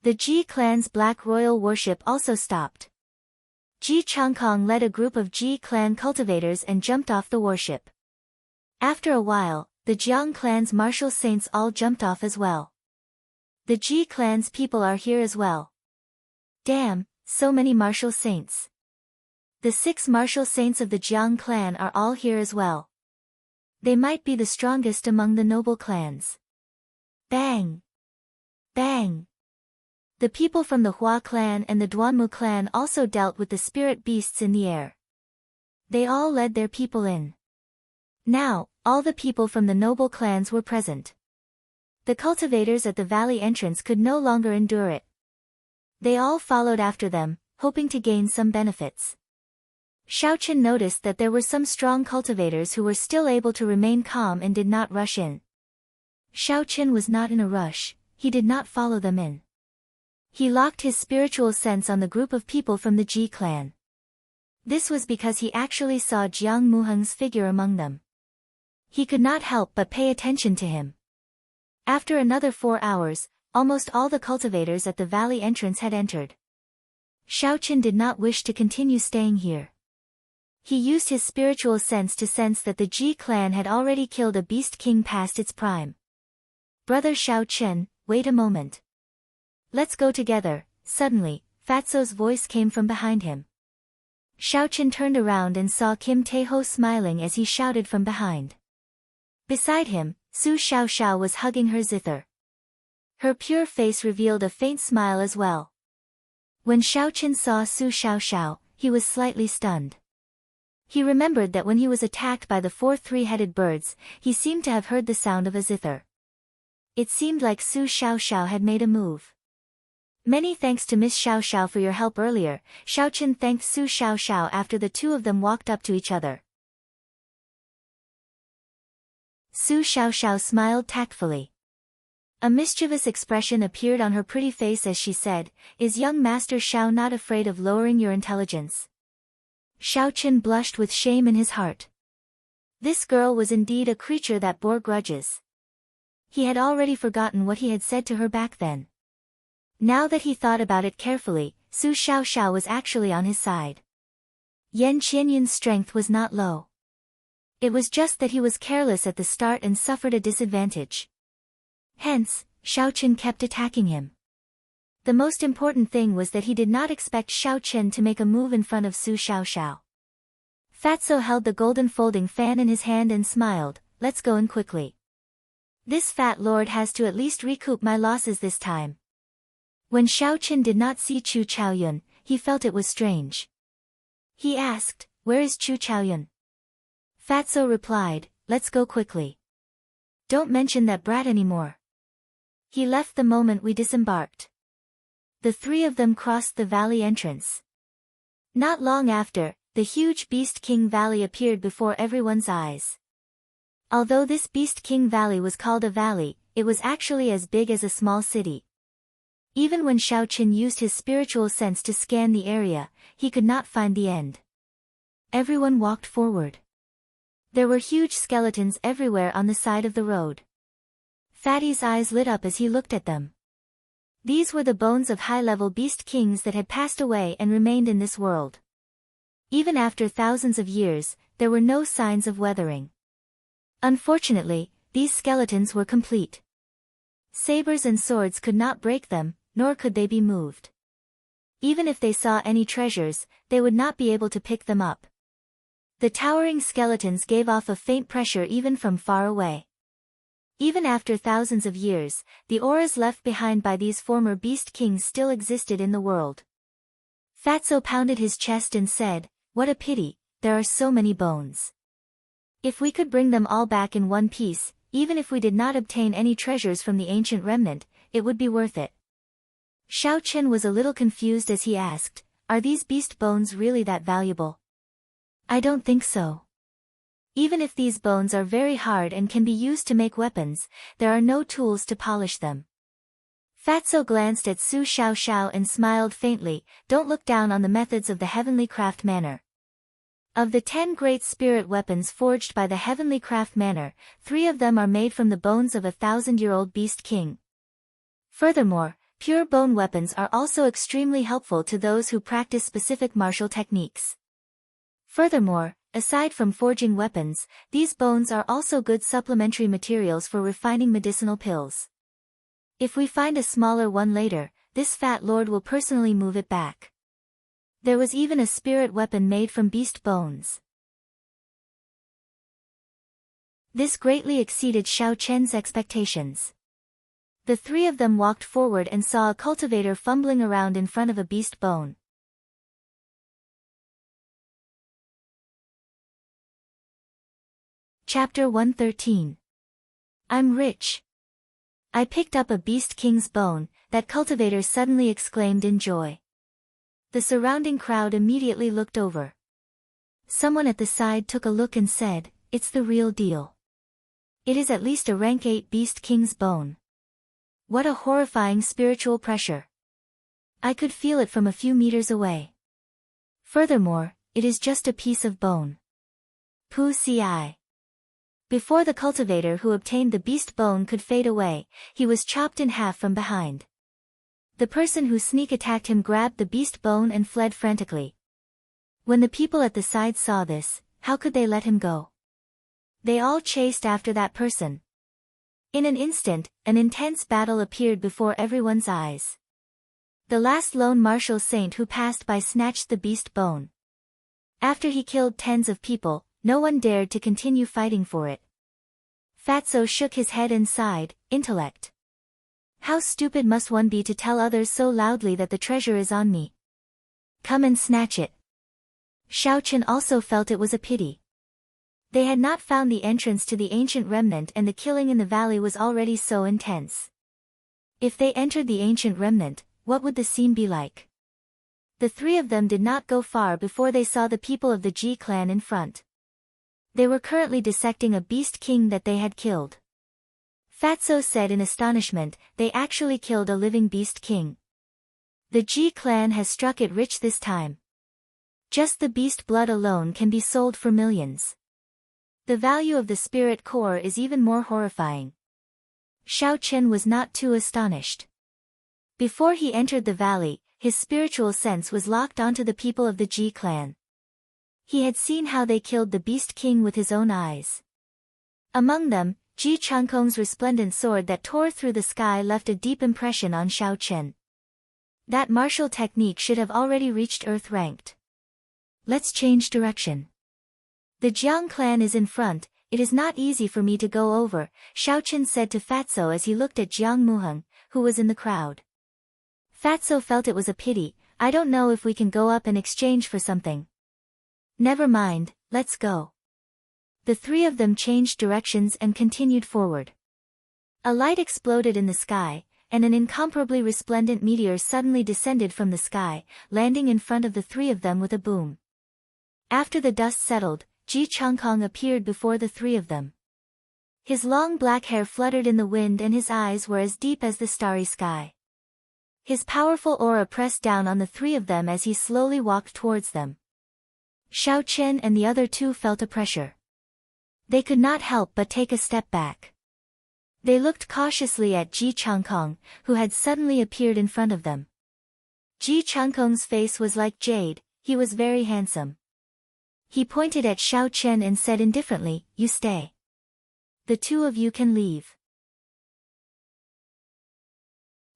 The Ji clan's black royal warship also stopped. Ji Changkong led a group of Ji clan cultivators and jumped off the warship. After a while, the Jiang clan's martial saints all jumped off as well. The Ji clan's people are here as well. Damn, so many martial saints. The 6 martial saints of the Jiang clan are all here as well. They might be the strongest among the noble clans. Bang! Bang! The people from the Hua clan and the Duanmu clan also dealt with the spirit beasts in the air. They all led their people in. Now, all the people from the noble clans were present. The cultivators at the valley entrance could no longer endure it. They all followed after them, hoping to gain some benefits. Xiaochen noticed that there were some strong cultivators who were still able to remain calm and did not rush in. Xiaochen was not in a rush, he did not follow them in. He locked his spiritual sense on the group of people from the Ji clan. This was because he actually saw Jiang Muheng's figure among them. He could not help but pay attention to him. After another 4 hours, almost all the cultivators at the valley entrance had entered. Xiaochen did not wish to continue staying here. He used his spiritual sense to sense that the Ji clan had already killed a beast king past its prime. Brother Xiaochen, wait a moment. Let's go together. Suddenly, Fatso's voice came from behind him. Xiaochen turned around and saw Kim Taeho smiling as he shouted from behind. Beside him, Su Xiaoxiao was hugging her zither. Her pure face revealed a faint smile as well. When Xiaochen saw Su Xiaoxiao, he was slightly stunned. He remembered that when he was attacked by the 4 three-headed birds, he seemed to have heard the sound of a zither. It seemed like Su Xiaoxiao had made a move. Many thanks to Miss Xiaoxiao for your help earlier. Xiaochen thanked Su Xiaoxiao after the two of them walked up to each other. Su Xiaoxiao smiled tactfully. A mischievous expression appeared on her pretty face as she said, "Is young Master Xiao not afraid of lowering your intelligence?" Xiaochen blushed with shame in his heart. This girl was indeed a creature that bore grudges. He had already forgotten what he had said to her back then. Now that he thought about it carefully, Su Xiaoxiao was actually on his side. Yan Qianyun's strength was not low. It was just that he was careless at the start and suffered a disadvantage. Hence, Xiaochen kept attacking him. The most important thing was that he did not expect Xiaochen to make a move in front of Su Xiaoxiao. Fatso held the golden folding fan in his hand and smiled, "Let's go in quickly. This fat lord has to at least recoup my losses this time." When Xiaochen did not see Chu Chaoyun, he felt it was strange. He asked, "Where is Chu Chaoyun?" Fatso replied, "Let's go quickly. Don't mention that brat anymore. He left the moment we disembarked." The 3 of them crossed the valley entrance. Not long after, the huge Beast King Valley appeared before everyone's eyes. Although this Beast King Valley was called a valley, it was actually as big as a small city. Even when Xiaochen used his spiritual sense to scan the area, he could not find the end. Everyone walked forward. There were huge skeletons everywhere on the side of the road. Fatty's eyes lit up as he looked at them. These were the bones of high-level beast kings that had passed away and remained in this world. Even after thousands of years, there were no signs of weathering. Unfortunately, these skeletons were complete. Sabers and swords could not break them, nor could they be moved. Even if they saw any treasures, they would not be able to pick them up. The towering skeletons gave off a faint pressure even from far away. Even after thousands of years, the auras left behind by these former beast kings still existed in the world. Fatso pounded his chest and said, "What a pity, there are so many bones. If we could bring them all back in one piece, even if we did not obtain any treasures from the ancient remnant, it would be worth it." Xiao Chen was a little confused as he asked, "Are these beast bones really that valuable?" "I don't think so. Even if these bones are very hard and can be used to make weapons, there are no tools to polish them." Fatso glanced at Su Xiao and smiled faintly. "Don't look down on the methods of the heavenly craft manor. Of the 10 great spirit weapons forged by the heavenly craft manor, 3 of them are made from the bones of a 1,000-year-old beast king. Furthermore, pure bone weapons are also extremely helpful to those who practice specific martial techniques. Furthermore, aside from forging weapons, these bones are also good supplementary materials for refining medicinal pills. If we find a smaller one later, this fat lord will personally move it back." There was even a spirit weapon made from beast bones. This greatly exceeded Xiao Chen's expectations. The 3 of them walked forward and saw a cultivator fumbling around in front of a beast bone. Chapter 113. I'm rich. I picked up a beast king's bone, that cultivator suddenly exclaimed in joy. The surrounding crowd immediately looked over. Someone at the side took a look and said, "It's the real deal. It is at least a rank 8 beast king's bone." What a horrifying spiritual pressure. I could feel it from a few meters away. Furthermore, it is just a piece of bone. Pu Ci. Before the cultivator who obtained the beast bone could fade away, he was chopped in half from behind. The person who sneak attacked him grabbed the beast bone and fled frantically. When the people at the side saw this, how could they let him go? They all chased after that person. In an instant, an intense battle appeared before everyone's eyes. The last lone martial saint who passed by snatched the beast bone. After he killed tens of people, no one dared to continue fighting for it. Fatso shook his head and sighed, "Intellect. How stupid must one be to tell others so loudly that the treasure is on me? Come and snatch it." Xiao Chen also felt it was a pity. They had not found the entrance to the ancient remnant and the killing in the valley was already so intense. If they entered the ancient remnant, what would the scene be like? The 3 of them did not go far before they saw the people of the Ji clan in front. They were currently dissecting a beast king that they had killed. Fatso said in astonishment, "They actually killed a living beast king. The Ji clan has struck it rich this time. Just the beast blood alone can be sold for millions. The value of the spirit core is even more horrifying." Xiao Chen was not too astonished. Before he entered the valley, his spiritual sense was locked onto the people of the Ji clan. He had seen how they killed the beast king with his own eyes. Among them, Ji Changkong's resplendent sword that tore through the sky left a deep impression on Xiao Chen. That martial technique should have already reached Earth ranked. "Let's change direction. The Jiang clan is in front, it is not easy for me to go over," Xiao Chen said to Fatso as he looked at Jiang Muheng, who was in the crowd. Fatso felt it was a pity. "I don't know if we can go up and exchange for something." "Never mind, let's go." The 3 of them changed directions and continued forward. A light exploded in the sky, and an incomparably resplendent meteor suddenly descended from the sky, landing in front of the 3 of them with a boom. After the dust settled, Ji Changkong appeared before the 3 of them. His long black hair fluttered in the wind and his eyes were as deep as the starry sky. His powerful aura pressed down on the 3 of them as he slowly walked towards them. Xiao Chen and the other 2 felt a pressure. They could not help but take a step back. They looked cautiously at Ji Changkong, who had suddenly appeared in front of them. Ji Changkong's face was like jade, he was very handsome. He pointed at Xiao Chen and said indifferently, "You stay." the two of you can leave.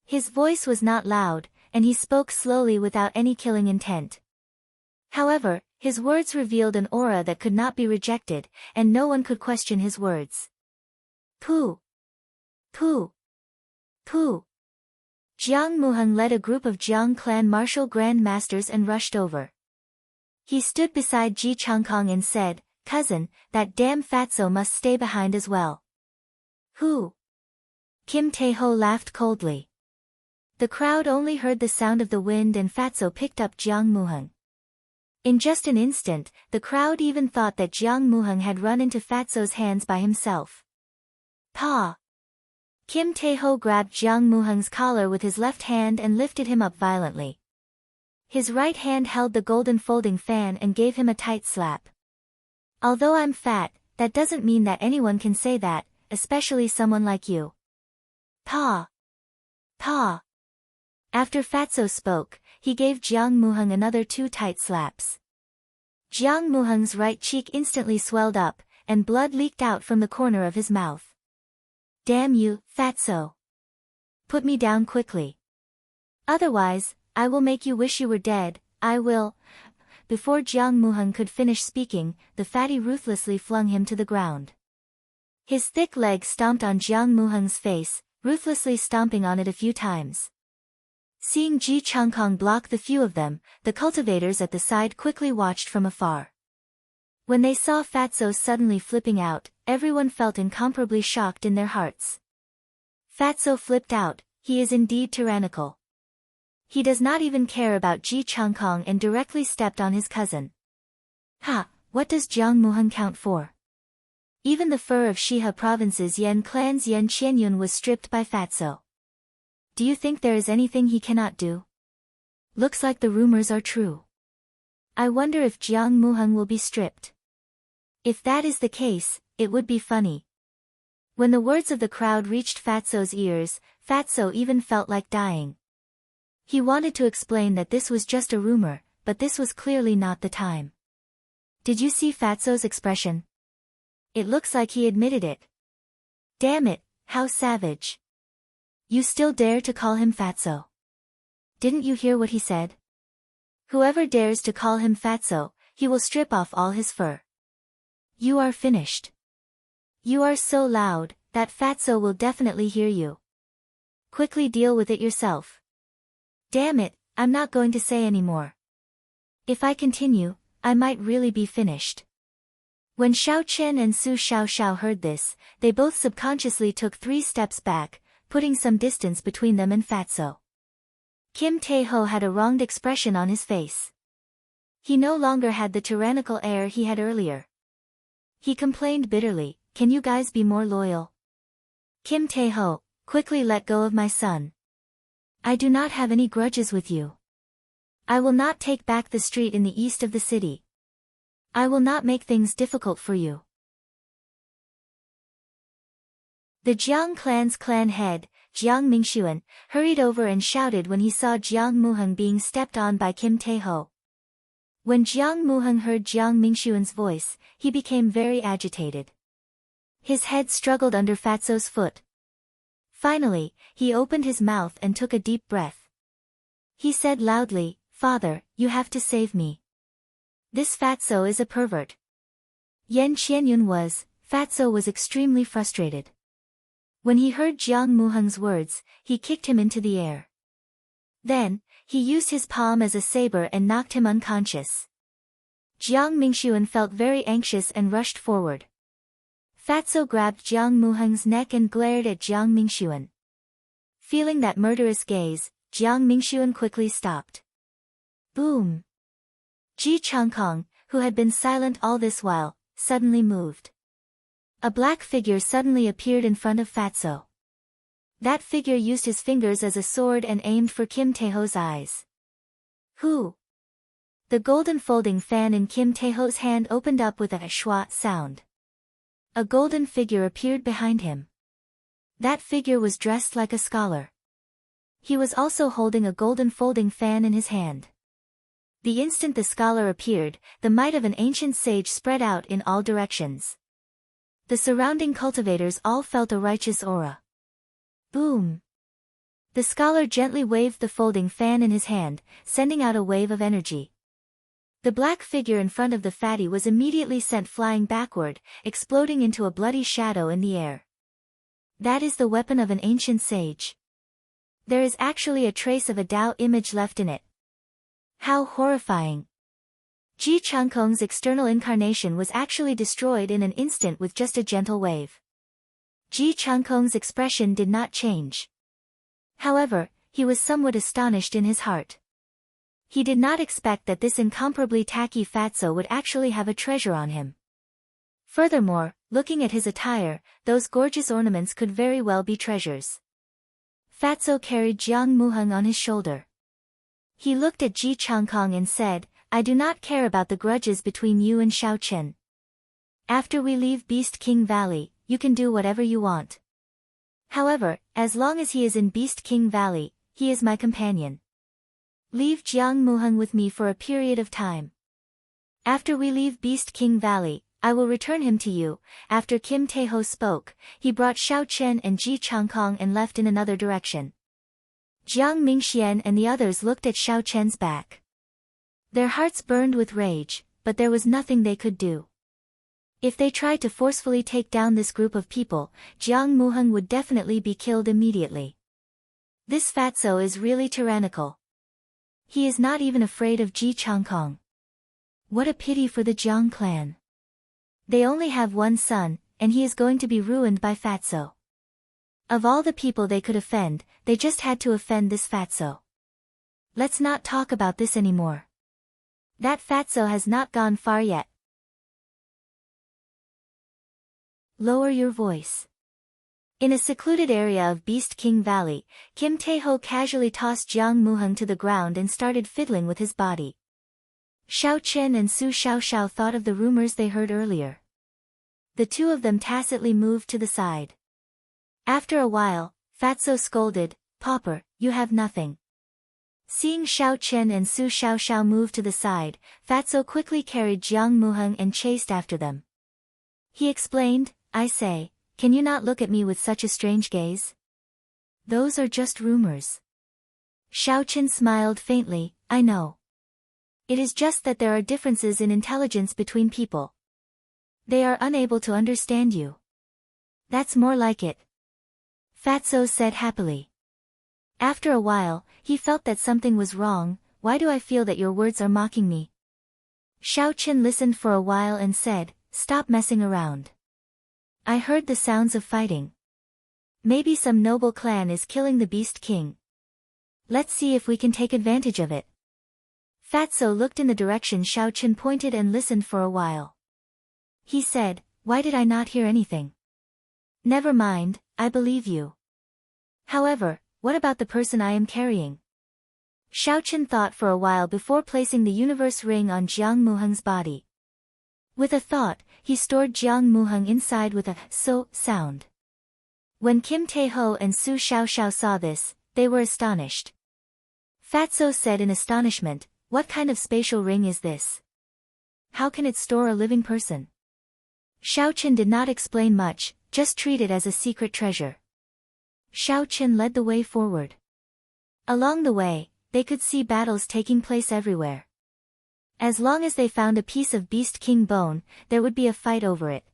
His voice was not loud, and he spoke slowly without any killing intent. However, his words revealed an aura that could not be rejected, and no one could question his words. Pooh! Pooh! Pooh! Jiang Muheng led a group of Jiang clan martial grand masters and rushed over. He stood beside Ji Changkong and said, "Cousin, that damn fatso must stay behind as well." Who? Kim Tae-ho laughed coldly. The crowd only heard the sound of the wind and fatso picked up Jiang Muheng. In just an instant, the crowd even thought that Jiang Muheng had run into fatso's hands by himself. Pa! Kim Tae-ho grabbed Jiang Muheng's collar with his left hand and lifted him up violently. His right hand held the golden folding fan and gave him a tight slap. Although I'm fat, that doesn't mean that anyone can say that, especially someone like you. Pa! Pa! After fatso spoke, he gave Jiang Muheng another 2 tight slaps. Jiang Muheng's right cheek instantly swelled up, and blood leaked out from the corner of his mouth. Damn you, fatso! Put me down quickly. Otherwise, I will make you wish you were dead, I will. Before Jiang Muheng could finish speaking, the fatty ruthlessly flung him to the ground. His thick legs stomped on Jiang Muheng's face, ruthlessly stomping on it a few times. Seeing Ji Changkong block the few of them, the cultivators at the side quickly watched from afar. When they saw fatso suddenly flipping out, everyone felt incomparably shocked in their hearts. Fatso flipped out, he is indeed tyrannical. He does not even care about Ji Changkong and directly stepped on his cousin. Ha, what does Jiang Muheng count for? Even the fur of Shiha province's Yan clan's Yan Qianyun was stripped by fatso. Do you think there is anything he cannot do? Looks like the rumors are true. I wonder if Jiang Muheng will be stripped. If that is the case, it would be funny. When the words of the crowd reached fatso's ears, fatso even felt like dying. He wanted to explain that this was just a rumor, but this was clearly not the time. Did you see fatso's expression? It looks like he admitted it. Damn it, how savage. You still dare to call him fatso? Didn't you hear what he said? Whoever dares to call him fatso, he will strip off all his fur. You are finished. You are so loud, that fatso will definitely hear you. Quickly deal with it yourself. Damn it, I'm not going to say any more. If I continue, I might really be finished. When Xiao Chen and Su Xiao heard this, they both subconsciously took 3 steps back, putting some distance between them and fatso. Kim Tae-ho had a wronged expression on his face. He no longer had the tyrannical air he had earlier. He complained bitterly, "Can you guys be more loyal? Kim Tae-ho, quickly let go of my son. I do not have any grudges with you. I will not take back the street in the east of the city. I will not make things difficult for you." The Jiang clan's clan head, Jiang Mingxuan, hurried over and shouted when he saw Jiang Muheng being stepped on by Kim Tae-ho. When Jiang Muheng heard Jiang Mingxuan's voice, he became very agitated. His head struggled under fatso's foot. Finally, he opened his mouth and took a deep breath. He said loudly, "Father, you have to save me. This fatso is a pervert." Yan Qianyun fatso was extremely frustrated. When he heard Jiang Muheng's words, he kicked him into the air. Then, he used his palm as a saber and knocked him unconscious. Jiang Mingxuan felt very anxious and rushed forward. Fatso grabbed Jiang Muheng's neck and glared at Jiang Mingxuan. Feeling that murderous gaze, Jiang Mingxuan quickly stopped. Boom! Ji Changkong, who had been silent all this while, suddenly moved. A black figure suddenly appeared in front of fatso. That figure used his fingers as a sword and aimed for Kim Tae-ho's eyes. Who? The golden folding fan in Kim Tae-ho's hand opened up with a schwa sound. A golden figure appeared behind him. That figure was dressed like a scholar. He was also holding a golden folding fan in his hand. The instant the scholar appeared, the might of an ancient sage spread out in all directions. The surrounding cultivators all felt a righteous aura. Boom! The scholar gently waved the folding fan in his hand, sending out a wave of energy. The black figure in front of the fatty was immediately sent flying backward, exploding into a bloody shadow in the air. That is the weapon of an ancient sage. There is actually a trace of a Tao image left in it. How horrifying! Ji Changkong's external incarnation was actually destroyed in an instant with just a gentle wave. Ji Changkong's expression did not change. However, he was somewhat astonished in his heart. He did not expect that this incomparably tacky fatso would actually have a treasure on him. Furthermore, looking at his attire, those gorgeous ornaments could very well be treasures. Fatso carried Jiang Muheng on his shoulder. He looked at Ji Changkong and said, "I do not care about the grudges between you and Xiao Chen. After we leave Beast King Valley, you can do whatever you want. However, as long as he is in Beast King Valley, he is my companion. Leave Jiang Muheng with me for a period of time. After we leave Beast King Valley, I will return him to you." After Kim Tae-ho spoke, he brought Xiao Chen and Ji Changkong and left in another direction. Jiang Mingxian and the others looked at Xiao Chen's back. Their hearts burned with rage, but there was nothing they could do. If they tried to forcefully take down this group of people, Jiang Muheng would definitely be killed immediately. This fatso is really tyrannical. He is not even afraid of Ji Changkong. What a pity for the Jiang clan. They only have one son, and he is going to be ruined by fatso. Of all the people they could offend, they just had to offend this fatso. Let's not talk about this anymore. That fatso has not gone far yet. Lower your voice. In a secluded area of Beast King Valley, Kim Tae-ho casually tossed Jiang Muheng to the ground and started fiddling with his body. Xiao Chen and Su Xiaoxiao thought of the rumors they heard earlier. The two of them tacitly moved to the side. After a while, Fatso scolded, "Pauper, you have nothing." Seeing Xiao Chen and Su Xiaoxiao move to the side, Fatso quickly carried Jiang Muheng and chased after them. He explained, "I say, can you not look at me with such a strange gaze? Those are just rumors." Xiao Chen smiled faintly, "I know. It is just that there are differences in intelligence between people. They are unable to understand you." "That's more like it," Fatso said happily. After a while, he felt that something was wrong. "Why do I feel that your words are mocking me?" Xiao Chen listened for a while and said, "Stop messing around. I heard the sounds of fighting. Maybe some noble clan is killing the Beast King. Let's see if we can take advantage of it." Fatso looked in the direction Xiao Chen pointed and listened for a while. He said, "Why did I not hear anything?" "Never mind, I believe you. However, what about the person I am carrying?" Xiao Chen thought for a while before placing the universe ring on Jiang Muheng's body. With a thought, he stored Jiang Muheng inside with a "so" sound. When Kim Tae-ho and Su Xiaoxiao saw this, they were astonished. Fatso said in astonishment, "What kind of spatial ring is this? How can it store a living person?" Xiao Chen did not explain much, just treat it as a secret treasure. Xiao Chen led the way forward. Along the way, they could see battles taking place everywhere. As long as they found a piece of Beast King bone, there would be a fight over it.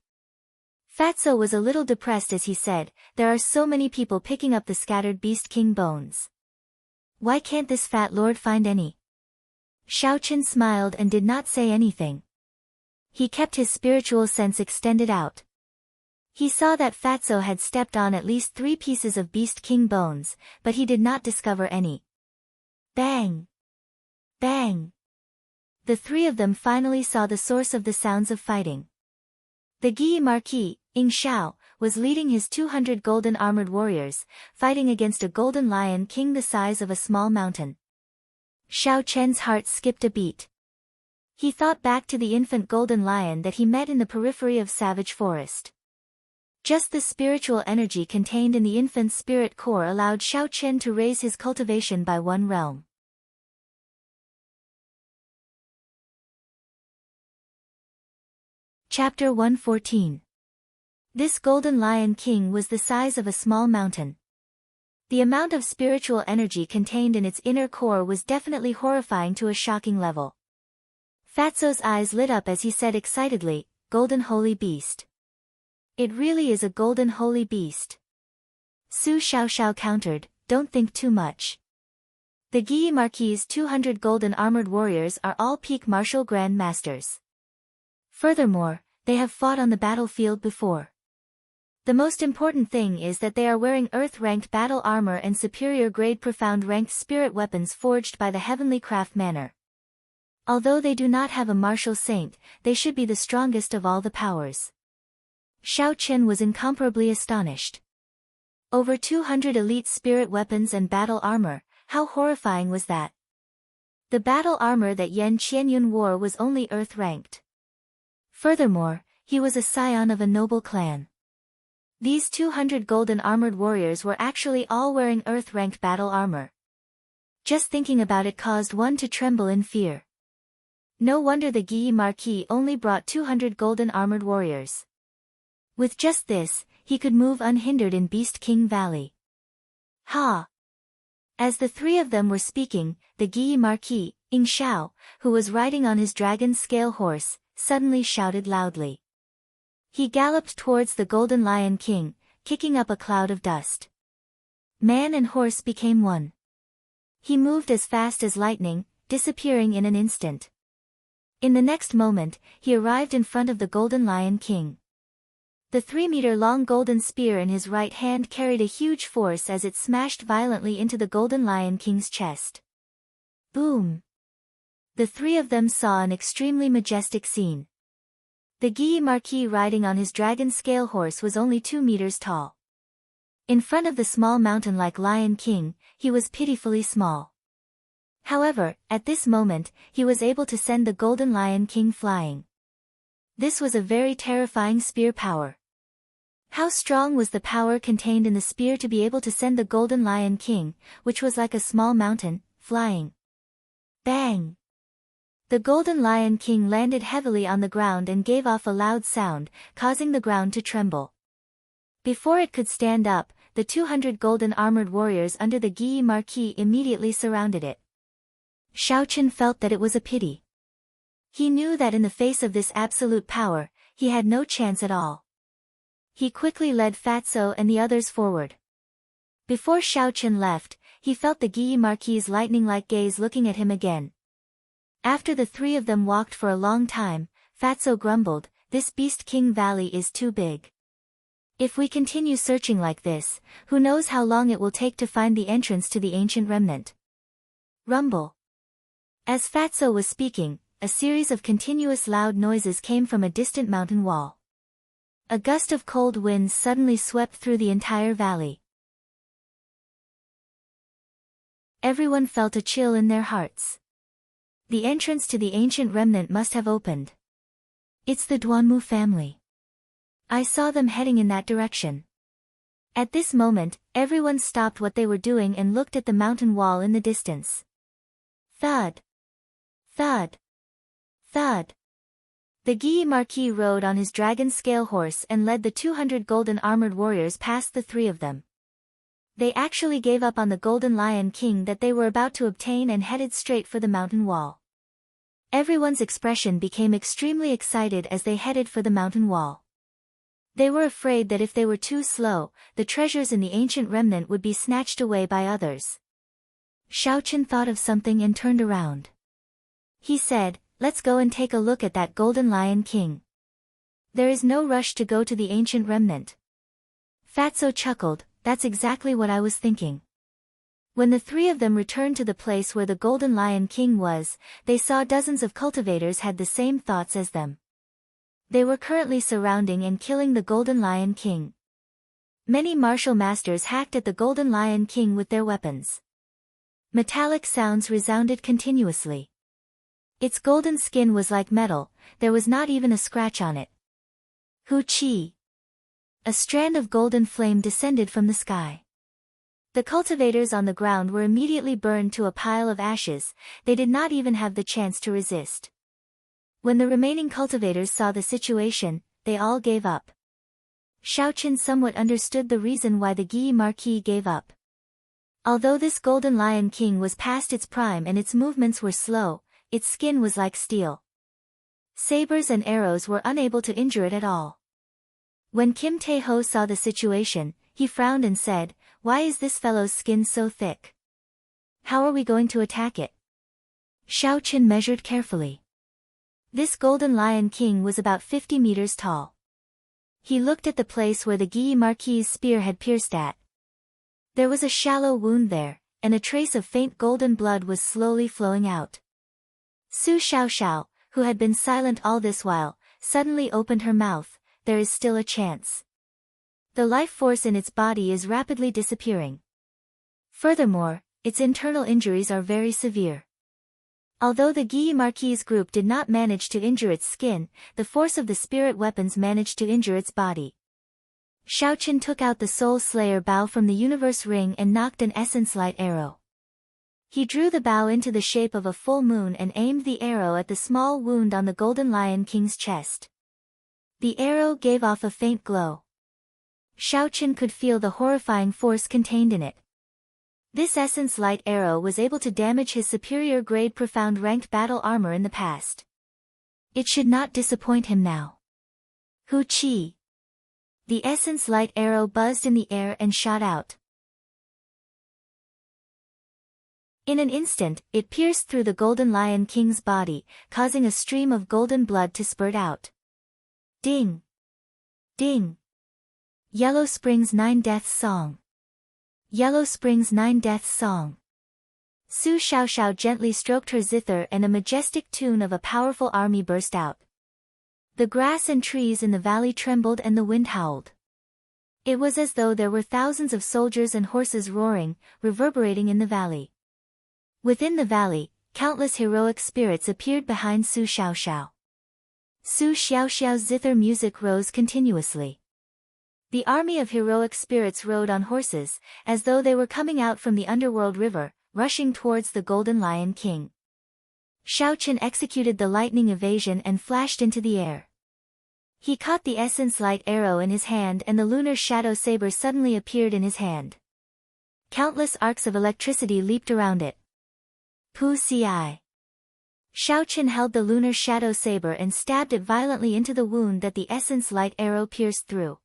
Fatso was a little depressed as he said, "There are so many people picking up the scattered Beast King bones. Why can't this fat lord find any?" Xiao Chen smiled and did not say anything. He kept his spiritual sense extended out. He saw that Fatso had stepped on at least 3 pieces of Beast King bones, but he did not discover any. Bang! Bang! The 3 of them finally saw the source of the sounds of fighting. The Guy Marquis, Ing Shao, was leading his 200 golden armored warriors, fighting against a golden lion king the size of a small mountain. Xiao Chen's heart skipped a beat. He thought back to the infant golden lion that he met in the periphery of Savage Forest. Just the spiritual energy contained in the infant's spirit core allowed Xiao Chen to raise his cultivation by 1 realm. Chapter 114. This golden lion king was the size of a small mountain. The amount of spiritual energy contained in its inner core was definitely horrifying to a shocking level. Fatso's eyes lit up as he said excitedly, "Golden holy beast. It really is a golden holy beast." Su Xiaoxiao countered, "Don't think too much. The Guyi Marquis' 200 golden armored warriors are all peak martial grand masters. Furthermore, they have fought on the battlefield before. The most important thing is that they are wearing earth-ranked battle armor and superior-grade profound-ranked spirit weapons forged by the heavenly craft manner. Although they do not have a martial saint, they should be the strongest of all the powers." Xiao Chen was incomparably astonished. Over 200 elite spirit weapons and battle armor, how horrifying was that? The battle armor that Yan Qianyun wore was only earth-ranked. Furthermore, he was a scion of a noble clan. These 200 golden armored warriors were actually all wearing earth-ranked battle armor. Just thinking about it caused one to tremble in fear. No wonder the Guyi Marquis only brought 200 golden armored warriors. With just this, he could move unhindered in Beast King Valley. Ha! As the three of them were speaking, the Guyi Marquis, Ying Xiao, who was riding on his dragon's scale horse, suddenly shouted loudly. He galloped towards the Golden Lion King, kicking up a cloud of dust. Man and horse became one. He moved as fast as lightning, disappearing in an instant. In the next moment, he arrived in front of the Golden Lion King. The 3-meter-long golden spear in his right hand carried a huge force as it smashed violently into the Golden Lion King's chest. Boom! The three of them saw an extremely majestic scene. The Guyi Marquis riding on his dragon scale horse was only 2 meters tall. In front of the small mountain-like Lion King, he was pitifully small. However, at this moment, he was able to send the Golden Lion King flying. This was a very terrifying spear power. How strong was the power contained in the spear to be able to send the Golden Lion King, which was like a small mountain, flying? Bang! The Golden Lion King landed heavily on the ground and gave off a loud sound, causing the ground to tremble. Before it could stand up, the 200 golden armored warriors under the Guyi Marquis immediately surrounded it. Xiao Chen felt that it was a pity. He knew that in the face of this absolute power, he had no chance at all. He quickly led Fatso and the others forward. Before Xiao Chen left, he felt the Guyi Marquis' lightning-like gaze looking at him again. After the three of them walked for a long time, Fatso grumbled, "This Beast King Valley is too big. If we continue searching like this, who knows how long it will take to find the entrance to the ancient remnant." Rumble. As Fatso was speaking, a series of continuous loud noises came from a distant mountain wall. A gust of cold winds suddenly swept through the entire valley. Everyone felt a chill in their hearts. The entrance to the ancient remnant must have opened. It's the Duanmu family. I saw them heading in that direction. At this moment, everyone stopped what they were doing and looked at the mountain wall in the distance. Thud! Thud! Thud! The Guyi Marquis rode on his dragon scale horse and led the 200 golden armored warriors past the three of them. They actually gave up on the Golden Lion King that they were about to obtain and headed straight for the mountain wall. Everyone's expression became extremely excited as they headed for the mountain wall. They were afraid that if they were too slow, the treasures in the ancient remnant would be snatched away by others. Xiao Chen thought of something and turned around. He said, "Let's go and take a look at that Golden Lion King. There is no rush to go to the ancient remnant." Fatso chuckled, "That's exactly what I was thinking." When the three of them returned to the place where the Golden Lion King was, they saw dozens of cultivators had the same thoughts as them. They were currently surrounding and killing the Golden Lion King. Many martial masters hacked at the Golden Lion King with their weapons. Metallic sounds resounded continuously. Its golden skin was like metal, there was not even a scratch on it. Hu Qi! A strand of golden flame descended from the sky. The cultivators on the ground were immediately burned to a pile of ashes, they did not even have the chance to resist. When the remaining cultivators saw the situation, they all gave up. Xiaochen somewhat understood the reason why the Guy Marquis gave up. Although this Golden Lion King was past its prime and its movements were slow, its skin was like steel. Sabers and arrows were unable to injure it at all. When Kim Tae-ho saw the situation, he frowned and said, "Why is this fellow's skin so thick? How are we going to attack it?" Xiaochen measured carefully. This Golden Lion King was about 50 meters tall. He looked at the place where the Guy Marquis' spear had pierced at. There was a shallow wound there, and a trace of faint golden blood was slowly flowing out. Su Xiaoxiao, who had been silent all this while, suddenly opened her mouth. There is still a chance. The life force in its body is rapidly disappearing. Furthermore, its internal injuries are very severe. Although the Guy Marquis group did not manage to injure its skin, the force of the spirit weapons managed to injure its body. Xiaochen took out the Soul Slayer bow from the universe ring and knocked an essence light arrow. He drew the bow into the shape of a full moon and aimed the arrow at the small wound on the Golden Lion King's chest. The arrow gave off a faint glow. Xiaochen could feel the horrifying force contained in it. This essence light arrow was able to damage his superior grade profound ranked battle armor in the past. It should not disappoint him now. Hu Qi. The essence light arrow buzzed in the air and shot out. In an instant, it pierced through the Golden Lion King's body, causing a stream of golden blood to spurt out. Ding! Ding! Yellow Spring's 9 Deaths Song. Yellow Spring's 9 Deaths Song. Su Xiaoxiao gently stroked her zither and a majestic tune of a powerful army burst out. The grass and trees in the valley trembled and the wind howled. It was as though there were thousands of soldiers and horses roaring, reverberating in the valley. Within the valley, countless heroic spirits appeared behind Su Xiaoxiao. Su Xiaoxiao's zither music rose continuously. The army of heroic spirits rode on horses, as though they were coming out from the underworld river, rushing towards the Golden Lion King. Xiaochen executed the lightning evasion and flashed into the air. He caught the essence light arrow in his hand and the lunar shadow saber suddenly appeared in his hand. Countless arcs of electricity leaped around it. Pu Ci. Xiaochen held the lunar shadow saber and stabbed it violently into the wound that the essence light arrow pierced through.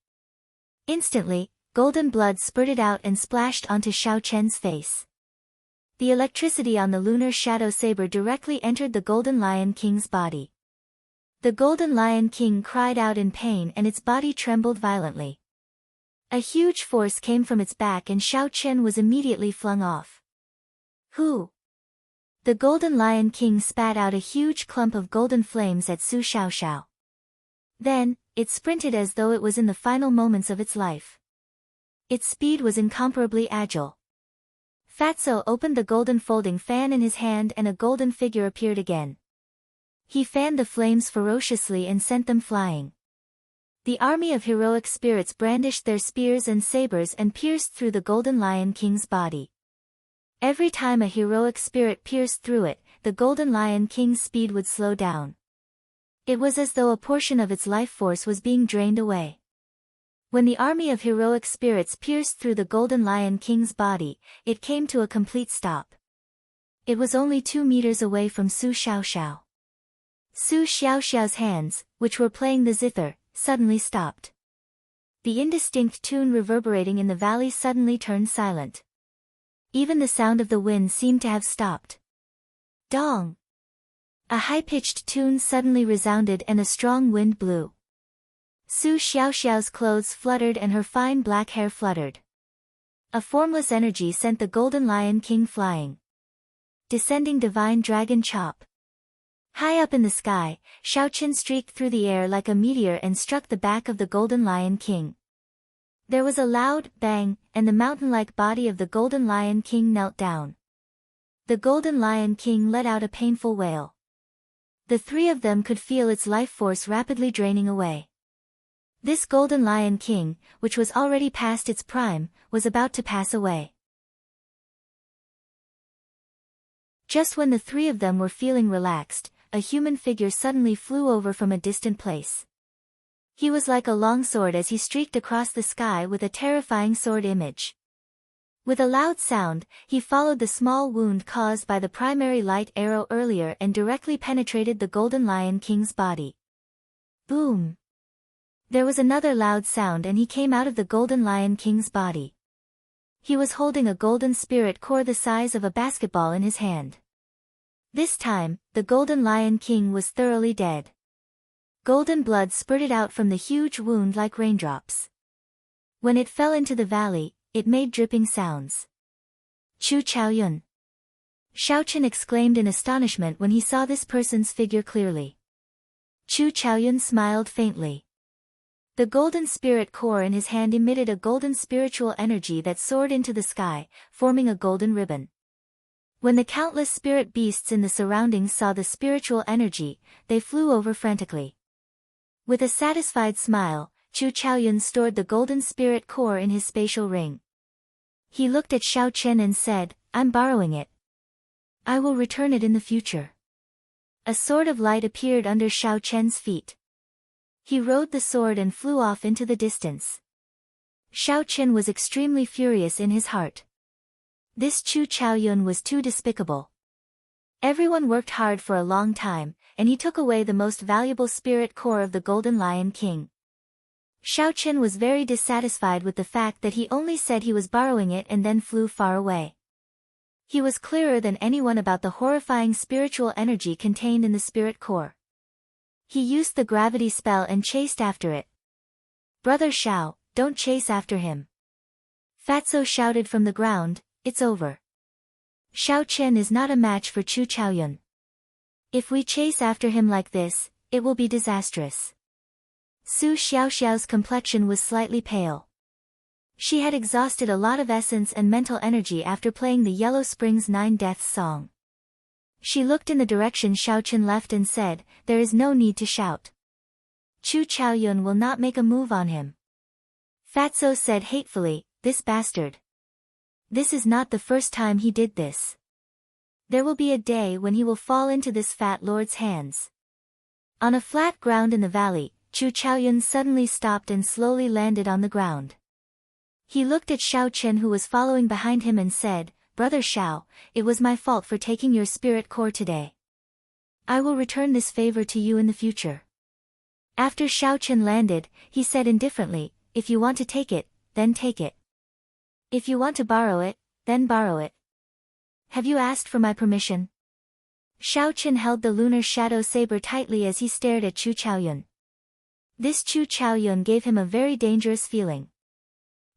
Instantly, golden blood spurted out and splashed onto Xiaochen's face. The electricity on the lunar shadow saber directly entered the Golden Lion King's body. The Golden Lion King cried out in pain and its body trembled violently. A huge force came from its back and Xiaochen was immediately flung off. Who? The Golden Lion King spat out a huge clump of golden flames at Su Xiaoxiao. Then, it sprinted as though it was in the final moments of its life. Its speed was incomparably agile. Fatso opened the golden folding fan in his hand and a golden figure appeared again. He fanned the flames ferociously and sent them flying. The army of heroic spirits brandished their spears and sabers and pierced through the Golden Lion King's body. Every time a heroic spirit pierced through it, the Golden Lion King's speed would slow down. It was as though a portion of its life force was being drained away. When the army of heroic spirits pierced through the Golden Lion King's body, it came to a complete stop. It was only 2 meters away from Su Xiaoxiao. Su Xiaoxiao's hands, which were playing the zither, suddenly stopped. The indistinct tune reverberating in the valley suddenly turned silent. Even the sound of the wind seemed to have stopped. Dong! A high-pitched tune suddenly resounded and a strong wind blew. Su Xiaoxiao's clothes fluttered and her fine black hair fluttered. A formless energy sent the Golden Lion King flying. Descending divine dragon chop. High up in the sky, Xiaochen streaked through the air like a meteor and struck the back of the Golden Lion King. There was a loud bang, and the mountain-like body of the Golden Lion King knelt down. The Golden Lion King let out a painful wail. The three of them could feel its life force rapidly draining away. This Golden Lion King, which was already past its prime, was about to pass away. Just when the three of them were feeling relaxed, a human figure suddenly flew over from a distant place. He was like a long sword as he streaked across the sky with a terrifying sword image. With a loud sound, he followed the small wound caused by the primary light arrow earlier and directly penetrated the Golden Lion King's body. Boom! There was another loud sound and he came out of the Golden Lion King's body. He was holding a golden spirit core the size of a basketball in his hand. This time, the Golden Lion King was thoroughly dead. Golden blood spurted out from the huge wound like raindrops. When it fell into the valley, it made dripping sounds. Chu Chaoyun! Xiaochen exclaimed in astonishment when he saw this person's figure clearly. Chu Chaoyun smiled faintly. The golden spirit core in his hand emitted a golden spiritual energy that soared into the sky, forming a golden ribbon. When the countless spirit beasts in the surroundings saw the spiritual energy, they flew over frantically. With a satisfied smile, Chu Chaoyun stored the golden spirit core in his spatial ring. He looked at Xiaochen and said, "I'm borrowing it. I will return it in the future." A sword of light appeared under Xiaochen's feet. He rode the sword and flew off into the distance. Xiaochen was extremely furious in his heart. This Chu Chaoyun was too despicable. Everyone worked hard for a long time, and he took away the most valuable spirit core of the Golden Lion King. Xiaochen was very dissatisfied with the fact that he only said he was borrowing it and then flew far away. He was clearer than anyone about the horrifying spiritual energy contained in the spirit core. He used the gravity spell and chased after it. "Brother Xiao, don't chase after him." Fatso shouted from the ground, "It's over. Xiaochen is not a match for Chu Chaoyun. If we chase after him like this, it will be disastrous." Su Xiaoxiao's complexion was slightly pale. She had exhausted a lot of essence and mental energy after playing the Yellow Springs 9 Deaths song. She looked in the direction Xiaochen left and said, "There is no need to shout. Chu Chaoyun will not make a move on him." Fatso said hatefully, "This bastard. This is not the first time he did this. There will be a day when he will fall into this fat lord's hands." On a flat ground in the valley, Chu Chaoyun suddenly stopped and slowly landed on the ground. He looked at Xiaochen who was following behind him and said, "Brother Xiao, it was my fault for taking your spirit core today. I will return this favor to you in the future." After Xiaochen landed, he said indifferently, "If you want to take it, then take it. If you want to borrow it, then borrow it. Have you asked for my permission?" Xiaochen held the lunar shadow saber tightly as he stared at Chu Chaoyun. This Chu Chaoyun gave him a very dangerous feeling.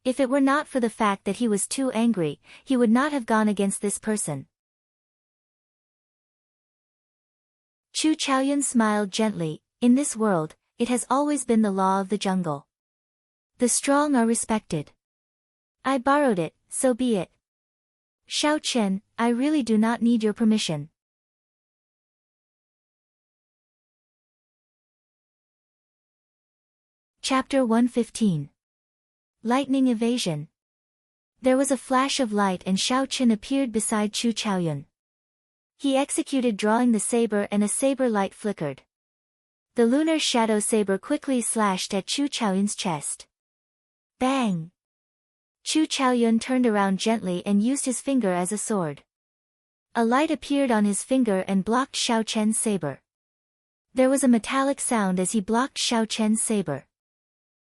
If it were not for the fact that he was too angry, he would not have gone against this person. Chu Chaoyun smiled gently. "In this world, it has always been the law of the jungle. The strong are respected. I borrowed it, so be it. Xiaochen, I really do not need your permission." Chapter 115. Lightning Evasion. There was a flash of light and Xiaochen appeared beside Chu Chaoyun. He executed drawing the saber and a saber light flickered. The lunar shadow saber quickly slashed at Chu Chaoyun's chest. Bang! Chu Chaoyun turned around gently and used his finger as a sword. A light appeared on his finger and blocked Xiaochen's saber. There was a metallic sound as he blocked Xiaochen's saber.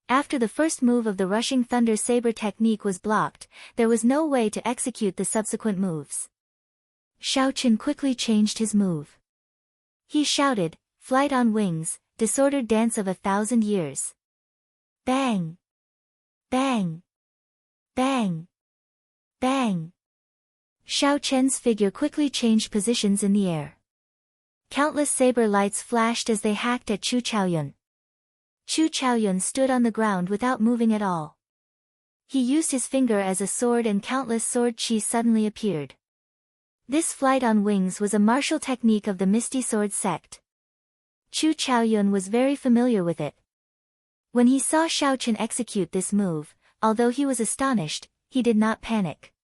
After the first move of the rushing thunder saber technique was blocked, there was no way to execute the subsequent moves. Xiaochen quickly changed his move. He shouted, "Flight on wings, disordered dance of 1,000 years. Bang! Bang! Bang! Bang!" Xiaochen's figure quickly changed positions in the air. Countless saber lights flashed as they hacked at Chu Chaoyun. Chu Chaoyun stood on the ground without moving at all. He used his finger as a sword and countless sword chi suddenly appeared. This flight on wings was a martial technique of the Misty Sword sect. Chu Chaoyun was very familiar with it. When he saw Xiaochen execute this move, although he was astonished, he did not panic.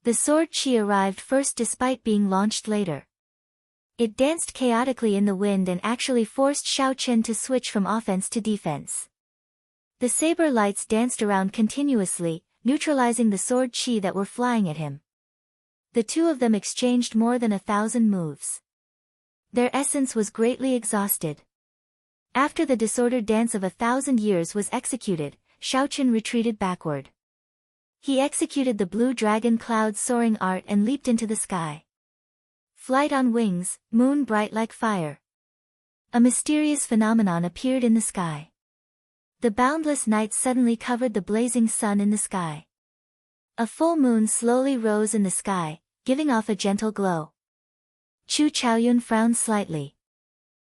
The sword chi arrived first despite being launched later. It danced chaotically in the wind and actually forced Shao Chen to switch from offense to defense. The saber lights danced around continuously, neutralizing the sword chi that were flying at him. The two of them exchanged more than 1,000 moves. Their essence was greatly exhausted. After the disordered dance of 1,000 years was executed, Shao Chen retreated backward. He executed the blue dragon cloud soaring art and leaped into the sky. Flight on wings, moon bright like fire. A mysterious phenomenon appeared in the sky. The boundless night suddenly covered the blazing sun in the sky. A full moon slowly rose in the sky, giving off a gentle glow. Chu Chaoyun frowned slightly.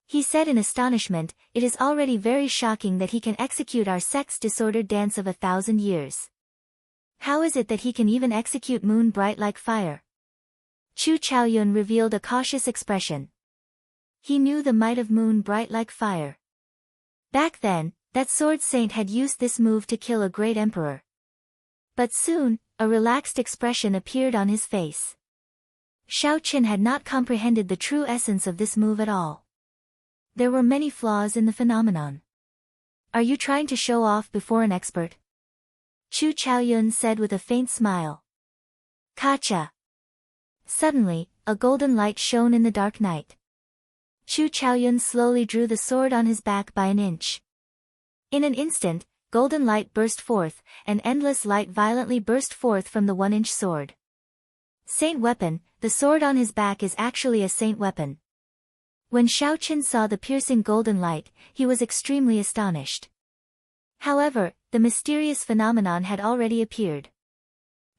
He said in astonishment, "It is already very shocking that he can execute our sect's disordered dance of 1,000 years. How is it that he can even execute moon bright like fire?" Chu Chaoyun revealed a cautious expression. He knew the might of moon bright like fire. Back then, that sword saint had used this move to kill a great emperor. But soon, a relaxed expression appeared on his face. Shao Chen had not comprehended the true essence of this move at all. There were many flaws in the phenomenon. "Are you trying to show off before an expert?" Chu Chaoyun said with a faint smile. "Kacha." Suddenly, a golden light shone in the dark night. Chu Chaoyun slowly drew the sword on his back by an inch. In an instant, golden light burst forth, and endless light violently burst forth from the 1-inch sword. Saint weapon, the sword on his back is actually a saint weapon. When Shao Chen saw the piercing golden light, he was extremely astonished. However, the mysterious phenomenon had already appeared.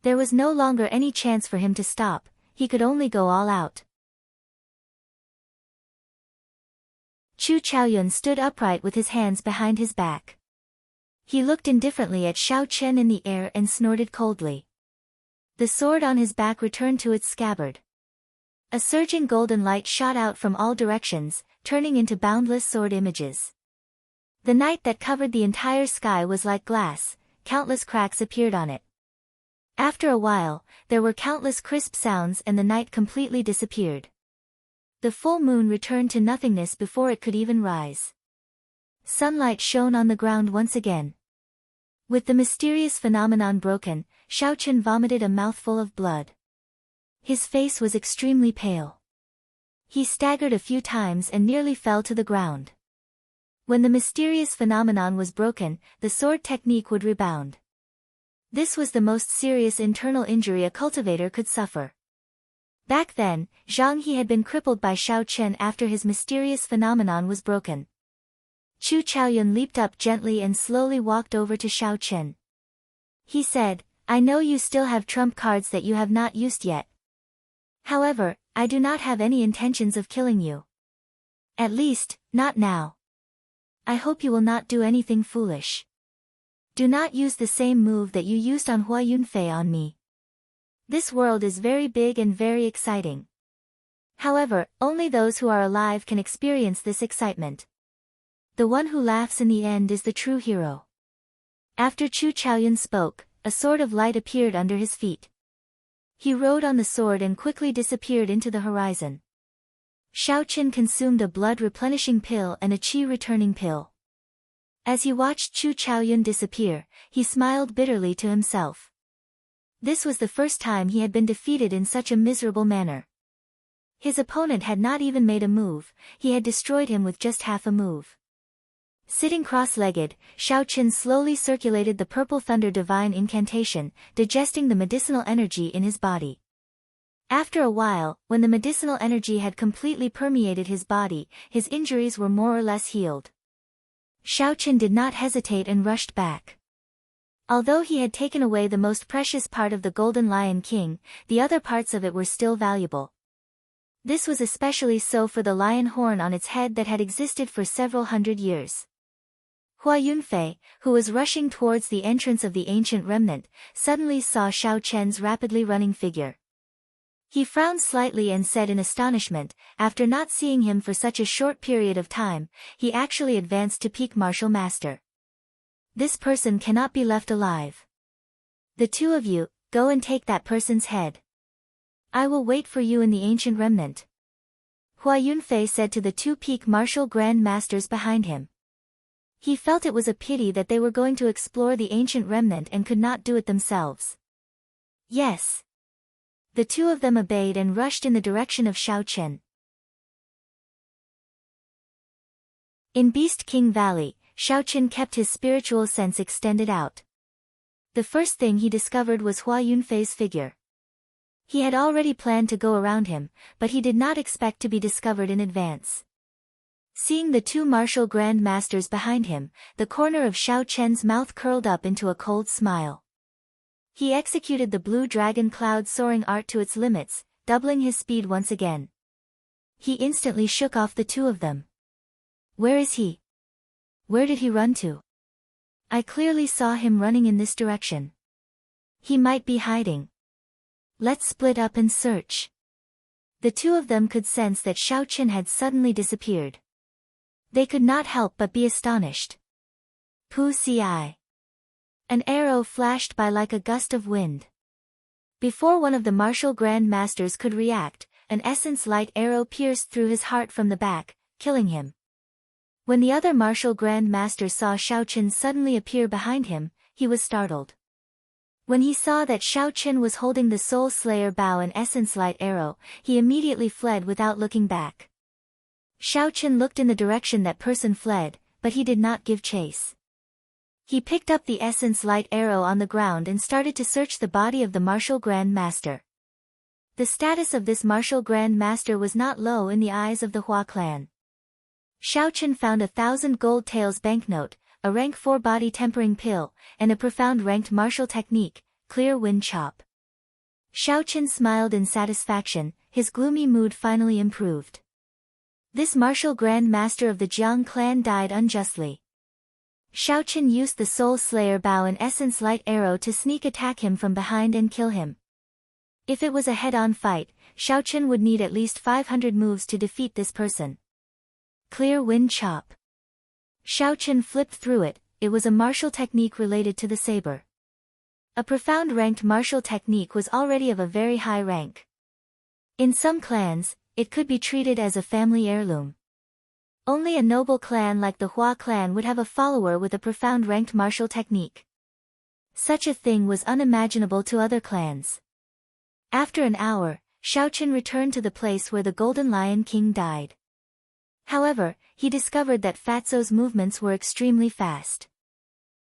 There was no longer any chance for him to stop, he could only go all out. Chu Chaoyun stood upright with his hands behind his back. He looked indifferently at Shao Chen in the air and snorted coldly. The sword on his back returned to its scabbard. A surging golden light shot out from all directions, turning into boundless sword images. The night that covered the entire sky was like glass, countless cracks appeared on it. After a while, there were countless crisp sounds and the night completely disappeared. The full moon returned to nothingness before it could even rise. Sunlight shone on the ground once again. With the mysterious phenomenon broken, Shao Chen vomited a mouthful of blood. His face was extremely pale. He staggered a few times and nearly fell to the ground. When the mysterious phenomenon was broken, the sword technique would rebound. This was the most serious internal injury a cultivator could suffer. Back then, Zhang He had been crippled by Shao Chen after his mysterious phenomenon was broken. Chu Chaoyun leaped up gently and slowly walked over to Shao Chen. He said, "I know you still have trump cards that you have not used yet. However, I do not have any intentions of killing you. At least, not now. I hope you will not do anything foolish. Do not use the same move that you used on Hua Yunfei on me. This world is very big and very exciting. However, only those who are alive can experience this excitement. The one who laughs in the end is the true hero." After Chu Chaoyun spoke, a sword of light appeared under his feet. He rode on the sword and quickly disappeared into the horizon. Shao Chen consumed a blood-replenishing pill and a qi-returning pill. As he watched Chu Chaoyun disappear, he smiled bitterly to himself. This was the first time he had been defeated in such a miserable manner. His opponent had not even made a move, he had destroyed him with just half a move. Sitting cross-legged, Shao Chen slowly circulated the purple thunder divine incantation, digesting the medicinal energy in his body. After a while, when the medicinal energy had completely permeated his body, his injuries were more or less healed. Shao Chen did not hesitate and rushed back. Although he had taken away the most precious part of the Golden Lion King, the other parts of it were still valuable. This was especially so for the lion horn on its head that had existed for several hundred years. Hua Yunfei, who was rushing towards the entrance of the ancient remnant, suddenly saw Shao Chen's rapidly running figure. He frowned slightly and said in astonishment, after not seeing him for such a short period of time, he actually advanced to peak martial master. This person cannot be left alive. The two of you, go and take that person's head. I will wait for you in the ancient remnant. Hua Yunfei said to the two peak martial grand masters behind him. He felt it was a pity that they were going to explore the ancient remnant and could not do it themselves. Yes. The two of them obeyed and rushed in the direction of Shaochen. In Beast King Valley, Shaochen kept his spiritual sense extended out. The first thing he discovered was Hua Yunfei's figure. He had already planned to go around him, but he did not expect to be discovered in advance. Seeing the two martial grand masters behind him, the corner of Shaochen's mouth curled up into a cold smile. He executed the blue dragon cloud soaring art to its limits, doubling his speed once again. He instantly shook off the two of them. Where is he? Where did he run to? I clearly saw him running in this direction. He might be hiding. Let's split up and search. The two of them could sense that Shaochen had suddenly disappeared. They could not help but be astonished. Pu Si. An arrow flashed by like a gust of wind. Before one of the martial grand masters could react, an essence light arrow pierced through his heart from the back, killing him. When the other martial grand master saw Shaochen suddenly appear behind him, he was startled. When he saw that Shaochen was holding the Soul Slayer bow and essence light arrow, he immediately fled without looking back. Shaochen looked in the direction that person fled, but he did not give chase. He picked up the essence light arrow on the ground and started to search the body of the martial grand master. The status of this martial grand master was not low in the eyes of the Hua clan. Shaochen found 1,000 gold taels banknote, a rank 4 body tempering pill, and a profound ranked martial technique, clear wind chop. Shaochen smiled in satisfaction, his gloomy mood finally improved. This martial grand master of the Jiang clan died unjustly. Shaochen used the Soul Slayer bow and essence light arrow to sneak attack him from behind and kill him. If it was a head-on fight, Shaochen would need at least 500 moves to defeat this person. Clear wind chop. Shaochen flipped through it. It was a martial technique related to the saber. A profound ranked martial technique was already of a very high rank. In some clans, it could be treated as a family heirloom. Only a noble clan like the Hua clan would have a follower with a profound ranked martial technique. Such a thing was unimaginable to other clans. After an hour, Shaochen returned to the place where the Golden Lion King died. However, he discovered that Fatso's movements were extremely fast.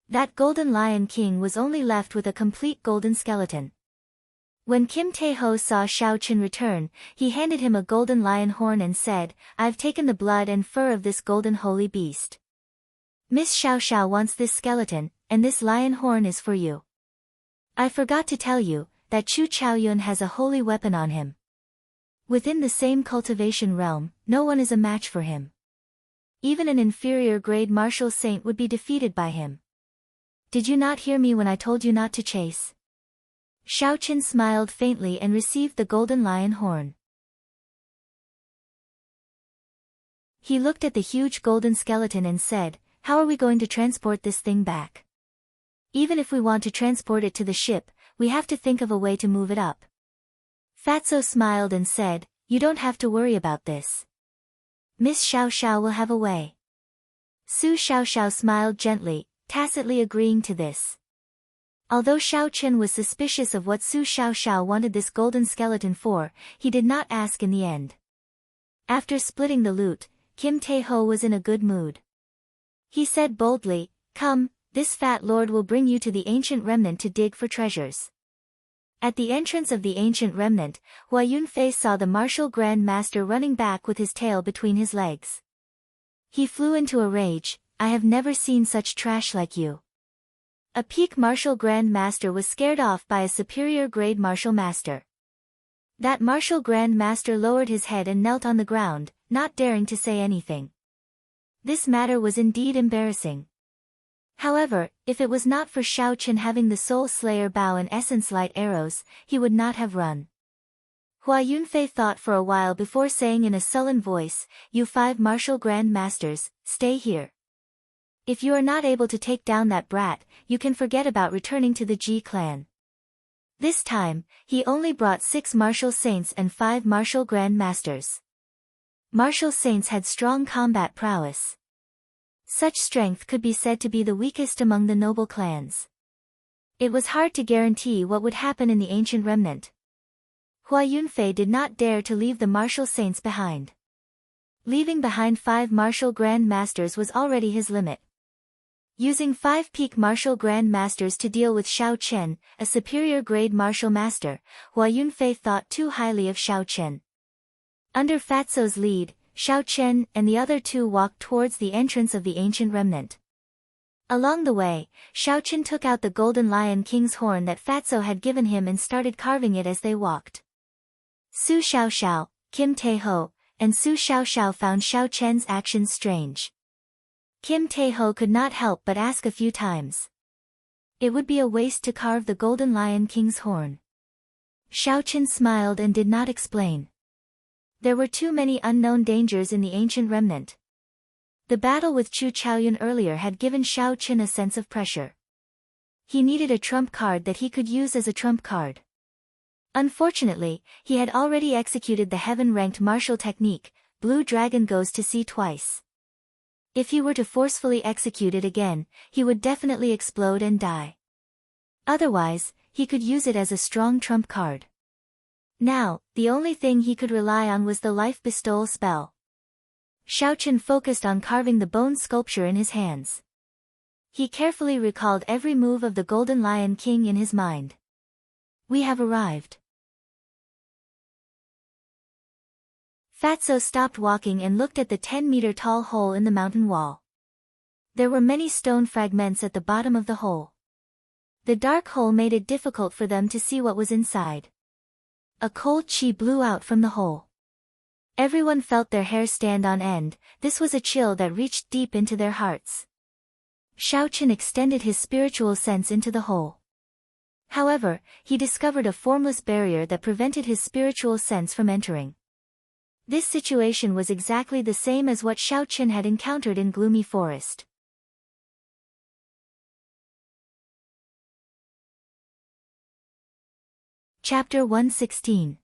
That Golden Lion King was only left with a complete golden skeleton. When Kim Tae-ho saw Shaochen return, he handed him a golden lion horn and said, "I've taken the blood and fur of this golden holy beast. Miss Xiao Xiao wants this skeleton, and this lion horn is for you. I forgot to tell you, that Chu Chaoyun has a holy weapon on him. Within the same cultivation realm, no one is a match for him. Even an inferior grade martial saint would be defeated by him. Did you not hear me when I told you not to chase?" Shaochen smiled faintly and received the golden lion horn. He looked at the huge golden skeleton and said, "How are we going to transport this thing back? Even if we want to transport it to the ship, we have to think of a way to move it up." Fatso smiled and said, "You don't have to worry about this. Miss Xiao Xiao will have a way." Su Xiao Xiao smiled gently, tacitly agreeing to this. Although Shaochen was suspicious of what Su Xiao Xiao wanted this golden skeleton for, he did not ask in the end. After splitting the loot, Kim Tae-ho was in a good mood. He said boldly, "Come, this fat lord will bring you to the ancient remnant to dig for treasures." At the entrance of the ancient remnant, Hua Yunfei saw the martial grand master running back with his tail between his legs. He flew into a rage. "I have never seen such trash like you." A peak martial grand master was scared off by a superior grade martial master. That martial grand master lowered his head and knelt on the ground, not daring to say anything. This matter was indeed embarrassing. However, if it was not for Shaochen having the Soul Slayer bow and essence light arrows, he would not have run. Hua Yunfei thought for a while before saying in a sullen voice, "You 5 martial grand masters, stay here. If you are not able to take down that brat, you can forget about returning to the Ji clan." This time, he only brought 6 martial saints and 5 martial grand masters. Martial saints had strong combat prowess. Such strength could be said to be the weakest among the noble clans. It was hard to guarantee what would happen in the ancient remnant. Hua Yunfei did not dare to leave the martial saints behind. Leaving behind 5 martial grand masters was already his limit. Using 5 peak martial grand masters to deal with Xiao Chen, a superior grade martial master, Hua Yunfei thought too highly of Xiao Chen. Under Fatso's lead, Xiao Chen and the other 2 walked towards the entrance of the ancient remnant. Along the way, Xiao Chen took out the golden lion king's horn that Fatso had given him and started carving it as they walked. Su Xiaoxiao, Kim Taeho, and Su Xiaoxiao found Xiao Chen's actions strange. Kim Taeho could not help but ask a few times. It would be a waste to carve the golden lion king's horn. Xiao Chen smiled and did not explain. There were too many unknown dangers in the ancient remnant. The battle with Chu Chaoyun earlier had given Xiao Chen a sense of pressure. He needed a trump card that he could use as a trump card. Unfortunately, he had already executed the heaven-ranked martial technique, Blue Dragon Goes to Sea twice. If he were to forcefully execute it again, he would definitely explode and die. Otherwise, he could use it as a strong trump card. Now, the only thing he could rely on was the life bestowal spell. Xiao Chen focused on carving the bone sculpture in his hands. He carefully recalled every move of the Golden Lion King in his mind. We have arrived. Fatso stopped walking and looked at the 10-meter-tall hole in the mountain wall. There were many stone fragments at the bottom of the hole. The dark hole made it difficult for them to see what was inside. A cold chi blew out from the hole. Everyone felt their hair stand on end. This was a chill that reached deep into their hearts. Xiao Chen extended his spiritual sense into the hole. However, he discovered a formless barrier that prevented his spiritual sense from entering. This situation was exactly the same as what Xiao Chen had encountered in Gloomy Forest. Chapter 116.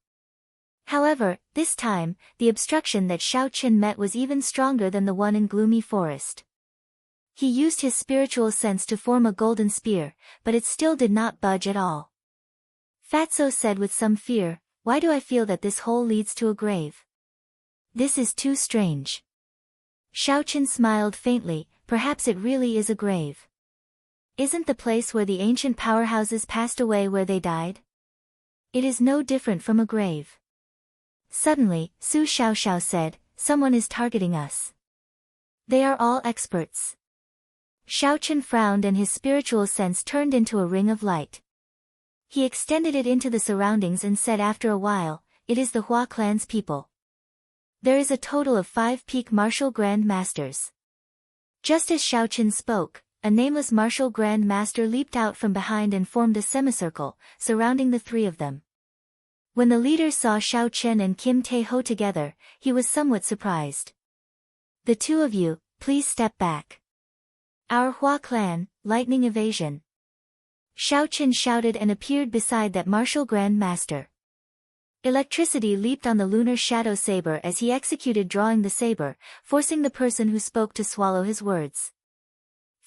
However, this time, the obstruction that Xiao Chen met was even stronger than the one in Gloomy Forest. He used his spiritual sense to form a golden spear, but it still did not budge at all. Fatso said with some fear, "Why do I feel that this hole leads to a grave? This is too strange." Xiao Chen smiled faintly, "Perhaps it really is a grave. Isn't the place where the ancient powerhouses passed away where they died? It is no different from a grave." Suddenly, Su Xiaoxiao said, "Someone is targeting us. They are all experts." Xiao Chen frowned and his spiritual sense turned into a ring of light. He extended it into the surroundings and said after a while, "It is the Hua clan's people. There is a total of 5 peak martial grand masters." Just as Xiao Chen spoke, a nameless martial grand master leaped out from behind and formed a semicircle, surrounding the 3 of them. When the leader saw Xiao Chen and Kim Taeho together, he was somewhat surprised. "The 2 of you, please step back. Our Hua clan, lightning evasion." Xiao Chen shouted and appeared beside that martial grand master. Electricity leaped on the lunar shadow saber as he executed drawing the saber, forcing the person who spoke to swallow his words.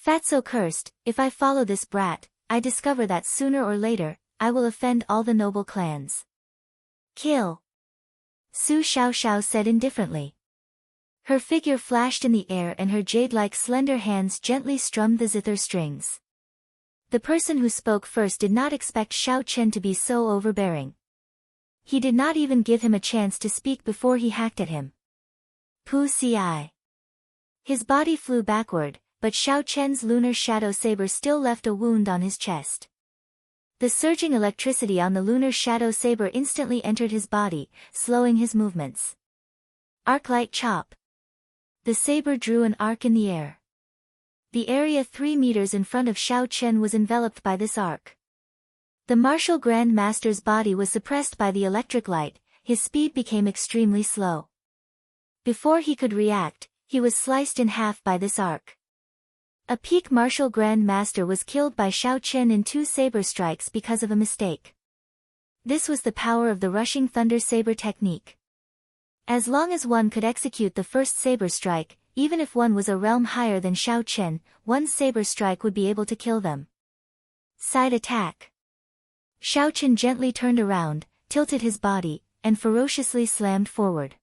Fatso cursed, "If I follow this brat, I discover that sooner or later, I will offend all the noble clans." "Kill!" Su Xiaoxiao said indifferently. Her figure flashed in the air and her jade-like slender hands gently strummed the zither strings. The person who spoke first did not expect Xiao Chen to be so overbearing. He did not even give him a chance to speak before he hacked at him. Pu Ci. His body flew backward, but Xiao Chen's lunar shadow saber still left a wound on his chest. The surging electricity on the lunar shadow saber instantly entered his body, slowing his movements. Arc-light chop. The saber drew an arc in the air. The area 3 meters in front of Xiao Chen was enveloped by this arc. The martial grand master's body was suppressed by the electric light, his speed became extremely slow. Before he could react, he was sliced in half by this arc. A peak martial grand master was killed by Xiao Chen in 2 saber strikes because of a mistake. This was the power of the rushing thunder saber technique. As long as one could execute the first saber strike, even if one was a realm higher than Xiao Chen, one saber strike would be able to kill them. Side attack. Xiao Chen gently turned around, tilted his body, and ferociously slammed forward.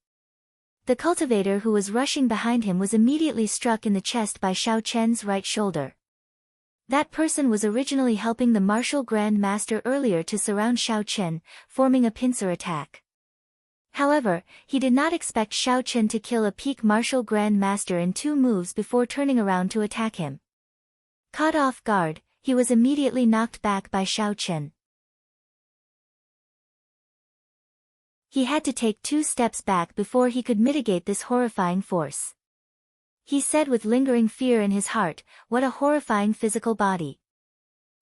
The cultivator who was rushing behind him was immediately struck in the chest by Xiao Chen's right shoulder. That person was originally helping the martial Grand Master earlier to surround Xiao Chen, forming a pincer attack. However, he did not expect Xiao Chen to kill a peak martial Grand Master in 2 moves before turning around to attack him. Caught off guard, he was immediately knocked back by Xiao Chen. He had to take 2 steps back before he could mitigate this horrifying force. He said with lingering fear in his heart, "What a horrifying physical body."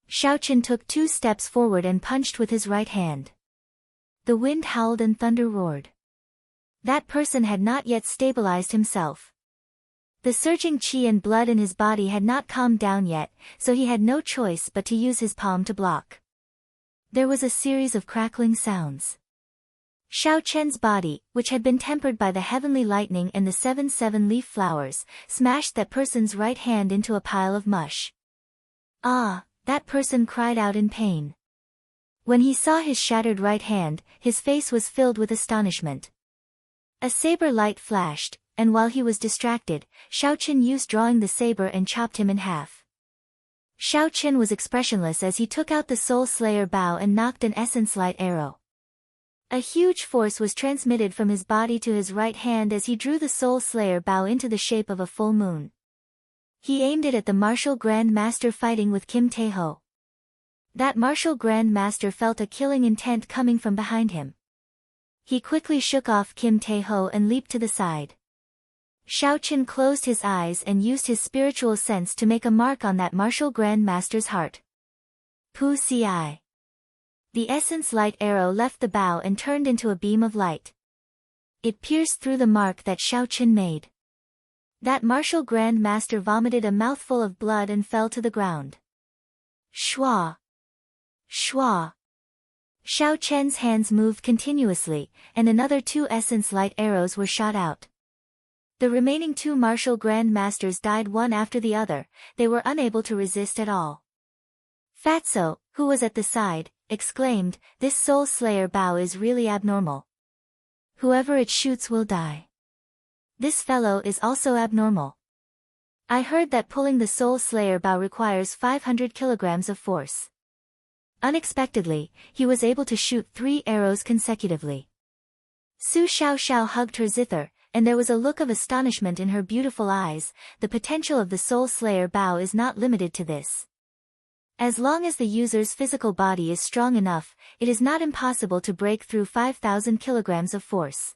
Xiao Chen took 2 steps forward and punched with his right hand. The wind howled and thunder roared. That person had not yet stabilized himself. The surging qi and blood in his body had not calmed down yet, so he had no choice but to use his palm to block. There was a series of crackling sounds. Xiao Chen's body, which had been tempered by the heavenly lightning and the 7 7-leaf flowers, smashed that person's right hand into a pile of mush. Ah! That person cried out in pain. When he saw his shattered right hand, his face was filled with astonishment. A saber light flashed, and while he was distracted, Xiao Chen used drawing the saber and chopped him in half. Xiao Chen was expressionless as he took out the Soul Slayer bow and knocked an essence light arrow. A huge force was transmitted from his body to his right hand as he drew the Soul Slayer bow into the shape of a full moon. He aimed it at the martial Grand Master fighting with Kim Tae-ho. That martial Grand Master felt a killing intent coming from behind him. He quickly shook off Kim Tae-ho and leaped to the side. Xiao Chen closed his eyes and used his spiritual sense to make a mark on that martial Grand Master's heart. Pu Ci. The essence light arrow left the bow and turned into a beam of light. It pierced through the mark that Xiao Chen made. That martial Grand Master vomited a mouthful of blood and fell to the ground. Shua! Shua! Xiao Chen's hands moved continuously, and another 2 essence light arrows were shot out. The remaining 2 martial Grand Masters died one after the other. They were unable to resist at all. Fatso, who was at the side, exclaimed, "This Soul Slayer bow is really abnormal. Whoever it shoots will die. This fellow is also abnormal. I heard that pulling the Soul Slayer bow requires 500 kilograms of force." Unexpectedly, he was able to shoot 3 arrows consecutively. Su Xiaoxiao hugged her zither, and there was a look of astonishment in her beautiful eyes. The potential of the Soul Slayer bow is not limited to this. As long as the user's physical body is strong enough, it is not impossible to break through 5,000 kilograms of force.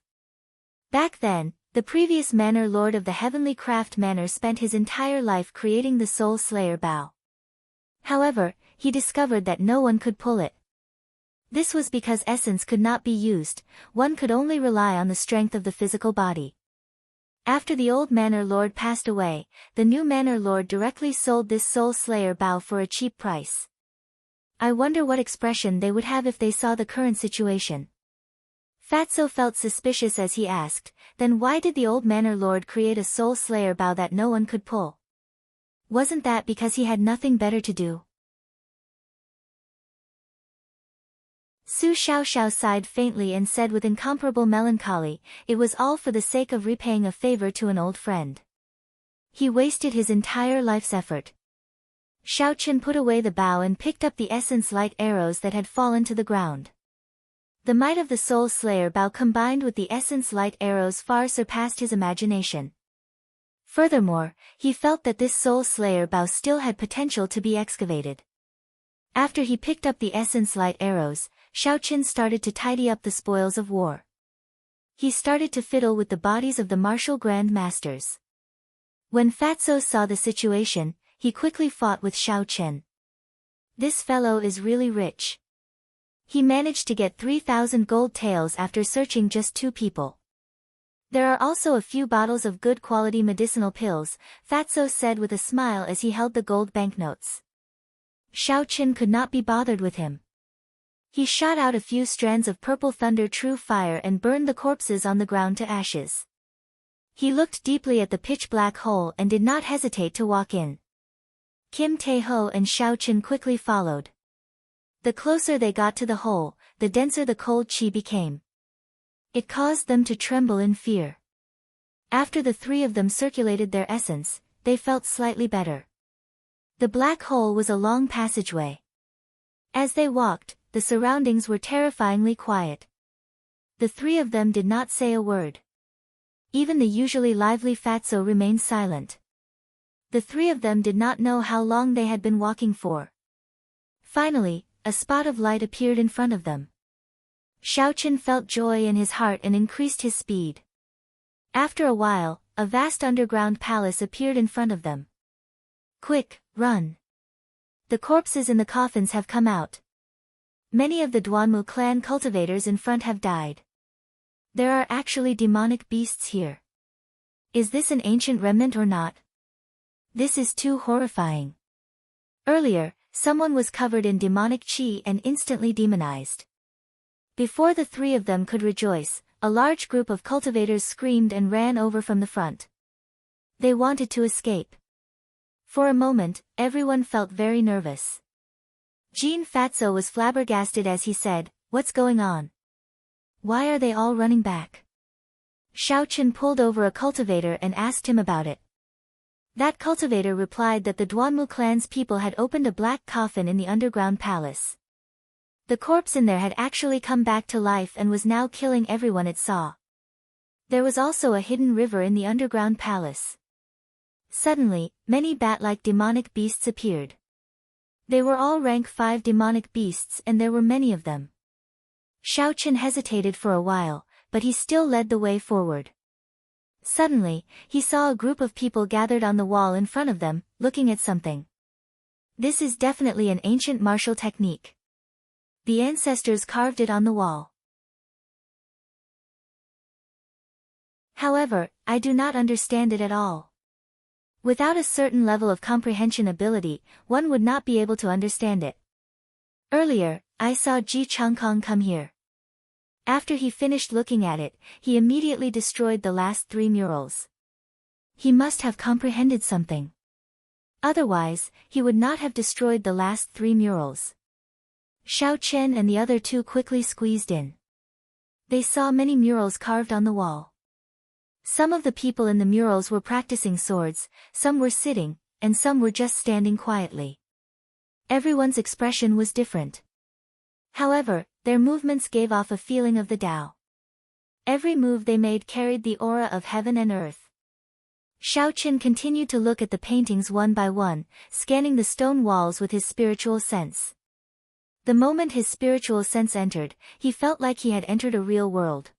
Back then, the previous Manor Lord of the Heavenly Craft Manor spent his entire life creating the Soul Slayer bow. However, he discovered that no one could pull it. This was because essence could not be used, one could only rely on the strength of the physical body. After the old Manor Lord passed away, the new Manor Lord directly sold this Soul Slayer bow for a cheap price. I wonder what expression they would have if they saw the current situation. Fatso felt suspicious as he asked, "Then why did the old Manor Lord create a Soul Slayer bow that no one could pull? Wasn't that because he had nothing better to do?" Su Xiaoxiao sighed faintly and said with incomparable melancholy, "It was all for the sake of repaying a favor to an old friend. He wasted his entire life's effort." Xiao Chen put away the bow and picked up the essence light arrows that had fallen to the ground. The might of the Soul Slayer bow combined with the essence light arrows far surpassed his imagination. Furthermore, he felt that this Soul Slayer bow still had potential to be excavated. After he picked up the essence light arrows, Xiao Chen started to tidy up the spoils of war. He started to fiddle with the bodies of the martial Grand Masters. When Fatso saw the situation, he quickly fought with Xiao Chen. This fellow is really rich. He managed to get 3,000 gold taels after searching just 2 people. There are also a few bottles of good quality medicinal pills, Fatso said with a smile as he held the gold banknotes. Xiao Chen could not be bothered with him. He shot out a few strands of purple thunder true fire and burned the corpses on the ground to ashes. He looked deeply at the pitch-black hole and did not hesitate to walk in. Kim Tae-ho and Xiao Chen quickly followed. The closer they got to the hole, the denser the cold chi became. It caused them to tremble in fear. After the three of them circulated their essence, they felt slightly better. The black hole was a long passageway. As they walked, the surroundings were terrifyingly quiet. The three of them did not say a word. Even the usually lively Fatso remained silent. The three of them did not know how long they had been walking for. Finally, a spot of light appeared in front of them. Xiao Chen felt joy in his heart and increased his speed. After a while, a vast underground palace appeared in front of them. Quick, run! The corpses in the coffins have come out. Many of the Duanmu clan cultivators in front have died. There are actually demonic beasts here. Is this an ancient remnant or not? This is too horrifying. Earlier, someone was covered in demonic chi and instantly demonized. Before the three of them could rejoice, a large group of cultivators screamed and ran over from the front. They wanted to escape. For a moment, everyone felt very nervous. Jean Fatso was flabbergasted as he said, "What's going on? Why are they all running back?" Xiao Chen pulled over a cultivator and asked him about it. That cultivator replied that the Duanmu clan's people had opened a black coffin in the underground palace. The corpse in there had actually come back to life and was now killing everyone it saw. There was also a hidden river in the underground palace. Suddenly, many bat-like demonic beasts appeared. They were all rank 5 demonic beasts and there were many of them. Xiao Chen hesitated for a while, but he still led the way forward. Suddenly, he saw a group of people gathered on the wall in front of them, looking at something. This is definitely an ancient martial technique. The ancestors carved it on the wall. However, I do not understand it at all. Without a certain level of comprehension ability, one would not be able to understand it. Earlier, I saw Ji Changkong come here. After he finished looking at it, he immediately destroyed the last 3 murals. He must have comprehended something. Otherwise, he would not have destroyed the last 3 murals. Xiao Chen and the other 2 quickly squeezed in. They saw many murals carved on the wall. Some of the people in the murals were practicing swords, some were sitting, and some were just standing quietly. Everyone's expression was different. However, their movements gave off a feeling of the Tao. Every move they made carried the aura of heaven and earth. Xiao Chen continued to look at the paintings one by one, scanning the stone walls with his spiritual sense. The moment his spiritual sense entered, he felt like he had entered a real world.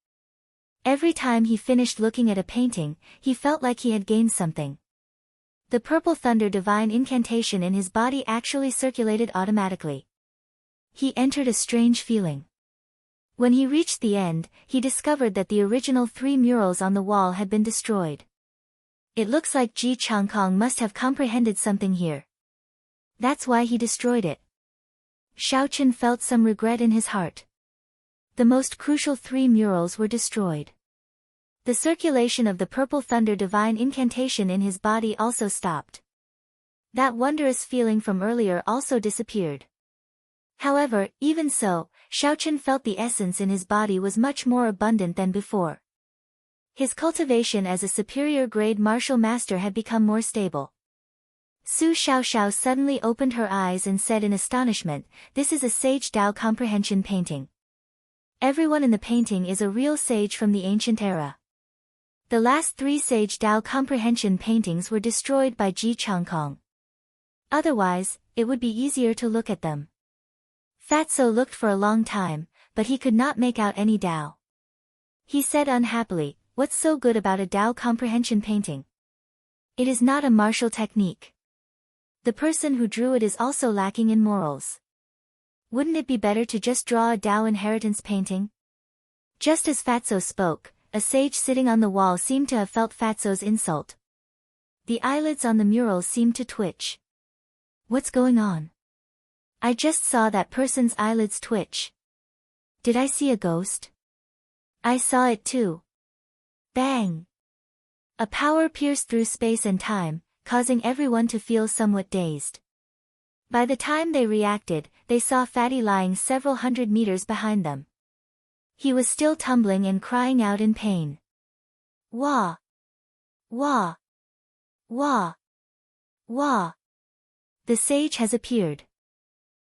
Every time he finished looking at a painting, he felt like he had gained something. The purple thunder divine incantation in his body actually circulated automatically. He entered a strange feeling. When he reached the end, he discovered that the original 3 murals on the wall had been destroyed. It looks like Ji Changkong must have comprehended something here. That's why he destroyed it. Xiao Chen felt some regret in his heart. The most crucial 3 murals were destroyed. The circulation of the purple thunder divine incantation in his body also stopped. That wondrous feeling from earlier also disappeared. However, even so, Xiao Chen felt the essence in his body was much more abundant than before. His cultivation as a superior grade martial master had become more stable. Su Xiaoxiao suddenly opened her eyes and said in astonishment, "This is a sage Tao comprehension painting. Everyone in the painting is a real sage from the ancient era." The last 3 sage Tao comprehension paintings were destroyed by Ji Changkong. Otherwise, it would be easier to look at them. Fatso looked for a long time, but he could not make out any Tao. He said unhappily, "What's so good about a Tao comprehension painting? It is not a martial technique. The person who drew it is also lacking in morals. Wouldn't it be better to just draw a Tao inheritance painting?" Just as Fatso spoke, a sage sitting on the wall seemed to have felt Fatso's insult. The eyelids on the murals seemed to twitch. "What's going on? I just saw that person's eyelids twitch." Did I see a ghost? I saw it too. Bang! A power pierced through space and time, causing everyone to feel somewhat dazed. By the time they reacted, they saw Fatty lying several hundred meters behind them. He was still tumbling and crying out in pain. Wah! Wah! Wah! Wah! The sage has appeared.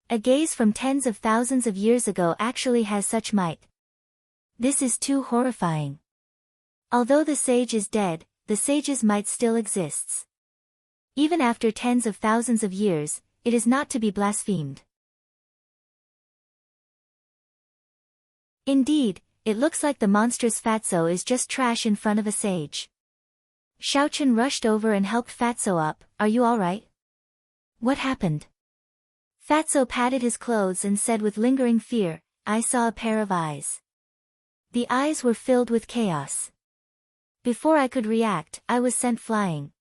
A gaze from tens of thousands of years ago actually has such might. This is too horrifying. Although the sage is dead, the sage's might still exists. Even after tens of thousands of years, it is not to be blasphemed. Indeed, it looks like the monstrous Fatso is just trash in front of a sage. Xiaochen rushed over and helped Fatso up. Are you alright? What happened? Fatso patted his clothes and said with lingering fear, I saw a pair of eyes. The eyes were filled with chaos. Before I could react, I was sent flying.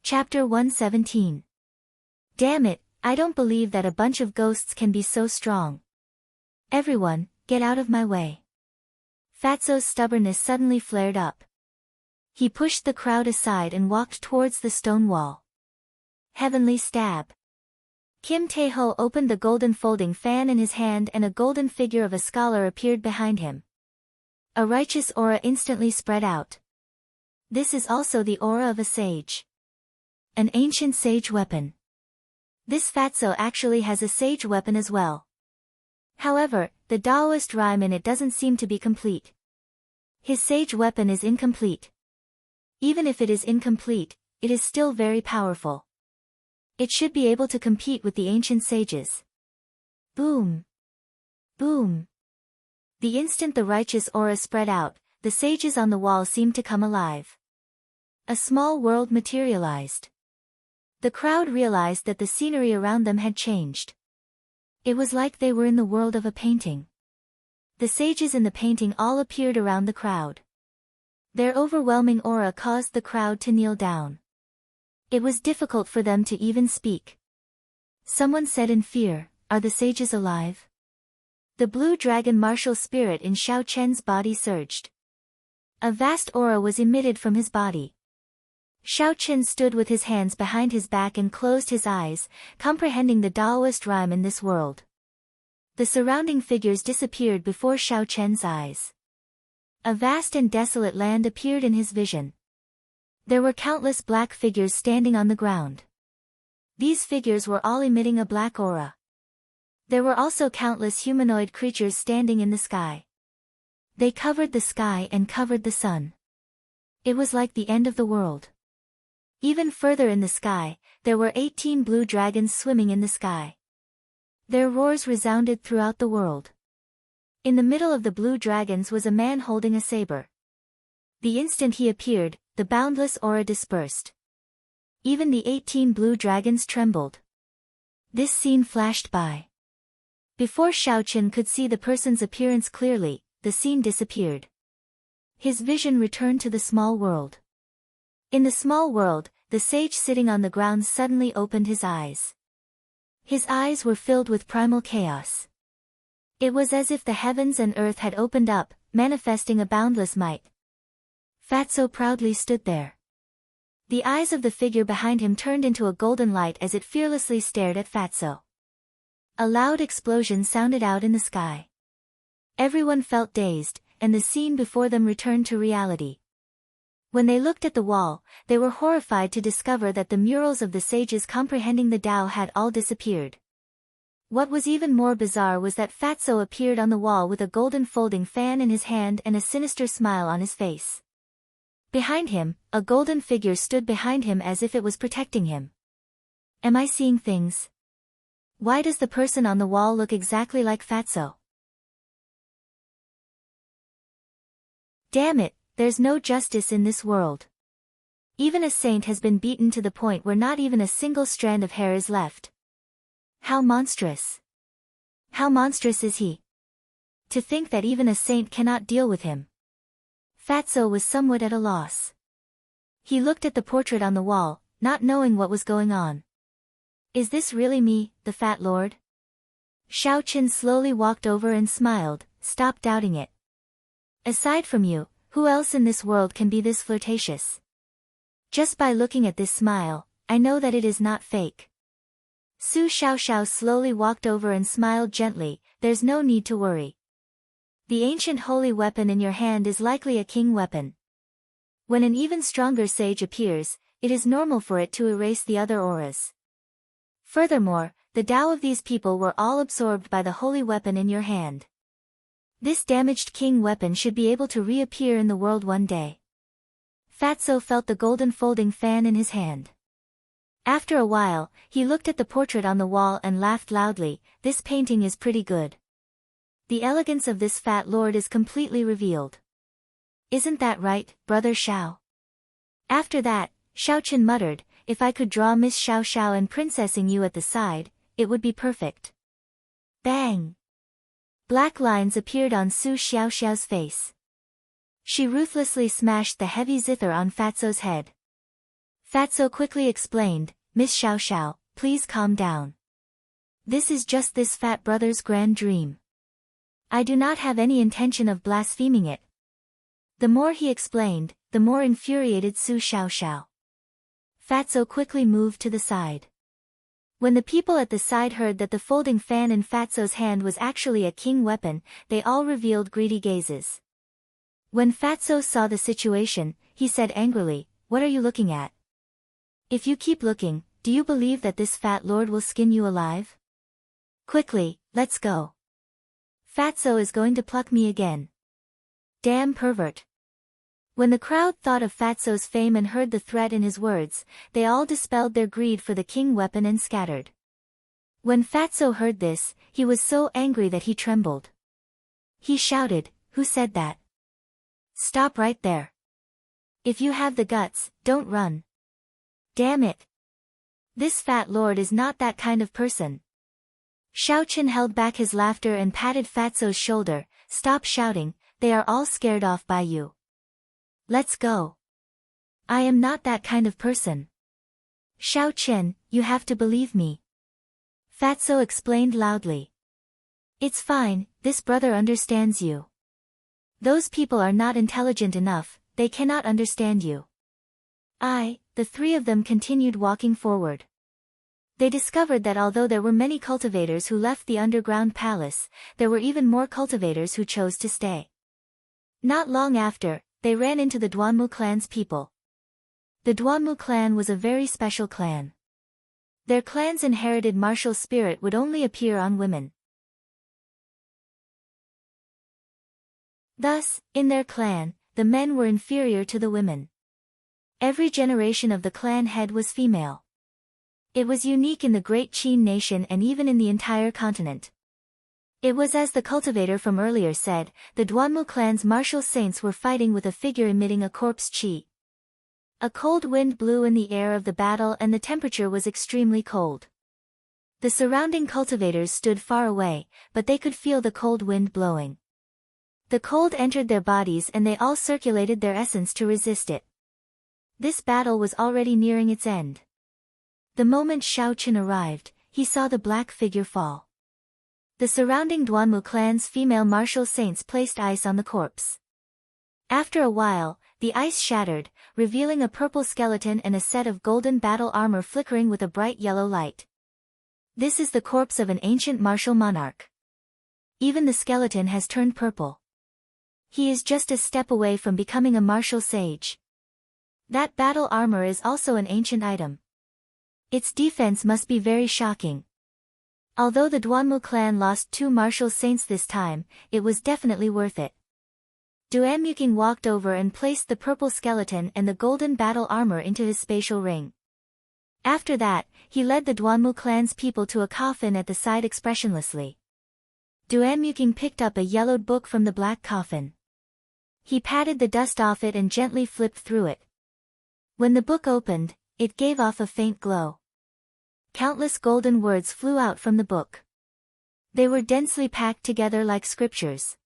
Chapter 117. Damn it, I don't believe that a bunch of ghosts can be so strong. Everyone, get out of my way. Fatso's stubbornness suddenly flared up. He pushed the crowd aside and walked towards the stone wall. Heavenly stab. Kim Tae-ho opened the golden folding fan in his hand and a golden figure of a scholar appeared behind him. A righteous aura instantly spread out. This is also the aura of a sage. An ancient sage weapon. This Fatso actually has a sage weapon as well. However, the Taoist rhyme in it doesn't seem to be complete. His sage weapon is incomplete. Even if it is incomplete, it is still very powerful. It should be able to compete with the ancient sages. Boom! Boom! The instant the righteous aura spread out, the sages on the wall seemed to come alive. A small world materialized. The crowd realized that the scenery around them had changed. It was like they were in the world of a painting. The sages in the painting all appeared around the crowd. Their overwhelming aura caused the crowd to kneel down. It was difficult for them to even speak. Someone said in fear, are the sages alive? The blue dragon martial spirit in Xiao Chen's body surged. A vast aura was emitted from his body. Xiao Chen stood with his hands behind his back and closed his eyes, comprehending the Taoist rhyme in this world. The surrounding figures disappeared before Xiao Chen's eyes. A vast and desolate land appeared in his vision. There were countless black figures standing on the ground. These figures were all emitting a black aura. There were also countless humanoid creatures standing in the sky. They covered the sky and covered the sun. It was like the end of the world. Even further in the sky, there were 18 blue dragons swimming in the sky. Their roars resounded throughout the world. In the middle of the blue dragons was a man holding a saber. The instant he appeared, the boundless aura dispersed. Even the 18 blue dragons trembled. This scene flashed by. Before Xiaochen could see the person's appearance clearly, the scene disappeared. His vision returned to the small world. In the small world, the sage sitting on the ground suddenly opened his eyes. His eyes were filled with primal chaos. It was as if the heavens and earth had opened up, manifesting a boundless might. Fatso proudly stood there. The eyes of the figure behind him turned into a golden light as it fearlessly stared at Fatso. A loud explosion sounded out in the sky. Everyone felt dazed, and the scene before them returned to reality. When they looked at the wall, they were horrified to discover that the murals of the sages comprehending the Tao had all disappeared. What was even more bizarre was that Fatso appeared on the wall with a golden folding fan in his hand and a sinister smile on his face. Behind him, a golden figure stood behind him as if it was protecting him. Am I seeing things? Why does the person on the wall look exactly like Fatso? Damn it, there's no justice in this world. Even a saint has been beaten to the point where not even a single strand of hair is left. How monstrous! How monstrous is he? To think that even a saint cannot deal with him. Fatso was somewhat at a loss. He looked at the portrait on the wall, not knowing what was going on. Is this really me, the fat lord? Xiao Qin slowly walked over and smiled. Stop doubting it. Aside from you, who else in this world can be this flirtatious? Just by looking at this smile, I know that it is not fake. Su Xiaoxiao slowly walked over and smiled gently. There's no need to worry. The ancient holy weapon in your hand is likely a king weapon. When an even stronger sage appears, it is normal for it to erase the other auras. Furthermore, the Tao of these people were all absorbed by the holy weapon in your hand. This damaged king weapon should be able to reappear in the world one day. Fatso felt the golden folding fan in his hand. After a while, he looked at the portrait on the wall and laughed loudly. This painting is pretty good. The elegance of this fat lord is completely revealed. Isn't that right, brother Xiao? After that, Xiao Qin muttered, if I could draw Miss Xiao Xiao and princessing you at the side, it would be perfect. Bang! Black lines appeared on Su Xiaoxiao's face. She ruthlessly smashed the heavy zither on Fatso's head. Fatso quickly explained, Miss Xiao Xiao, please calm down. This is just this fat brother's grand dream. I do not have any intention of blaspheming it. The more he explained, the more infuriated Su Xiaoxiao. Fatso quickly moved to the side. When the people at the side heard that the folding fan in Fatso's hand was actually a king weapon, they all revealed greedy gazes. When Fatso saw the situation, he said angrily, what are you looking at? If you keep looking, do you believe that this fat lord will skin you alive? Quickly, let's go. Fatso is going to pluck me again. Damn pervert. When the crowd thought of Fatso's fame and heard the threat in his words, they all dispelled their greed for the king weapon and scattered. When Fatso heard this, he was so angry that he trembled. He shouted, who said that? Stop right there. If you have the guts, don't run. Damn it. This fat lord is not that kind of person. Xiao Qin held back his laughter and patted Fatso's shoulder. Stop shouting, they are all scared off by you. Let's go. I am not that kind of person. Xiao Qin, you have to believe me. Fatso explained loudly. It's fine, this brother understands you. Those people are not intelligent enough, they cannot understand you. The three of them continued walking forward. They discovered that although there were many cultivators who left the underground palace, there were even more cultivators who chose to stay. Not long after, they ran into the Duanmu clan's people. The Duanmu clan was a very special clan. Their clan's inherited martial spirit would only appear on women. Thus, in their clan, the men were inferior to the women. Every generation of the clan head was female. It was unique in the Great Qin nation and even in the entire continent. It was as the cultivator from earlier said, the Duanmu clan's martial saints were fighting with a figure emitting a corpse qi. A cold wind blew in the air of the battle and the temperature was extremely cold. The surrounding cultivators stood far away, but they could feel the cold wind blowing. The cold entered their bodies and they all circulated their essence to resist it. This battle was already nearing its end. The moment Xiao Qin arrived, he saw the black figure fall. The surrounding Duanmu clan's female martial saints placed ice on the corpse. After a while, the ice shattered, revealing a purple skeleton and a set of golden battle armor flickering with a bright yellow light. This is the corpse of an ancient martial monarch. Even the skeleton has turned purple. He is just a step away from becoming a martial sage. That battle armor is also an ancient item. Its defense must be very shocking. Although the Duanmu clan lost 2 martial saints this time, it was definitely worth it. Duanmuking walked over and placed the purple skeleton and the golden battle armor into his spatial ring. After that, he led the Duanmu clan's people to a coffin at the side expressionlessly. Duanmuking picked up a yellowed book from the black coffin. He patted the dust off it and gently flipped through it. When the book opened, it gave off a faint glow. Countless golden words flew out from the book. They were densely packed together like scriptures.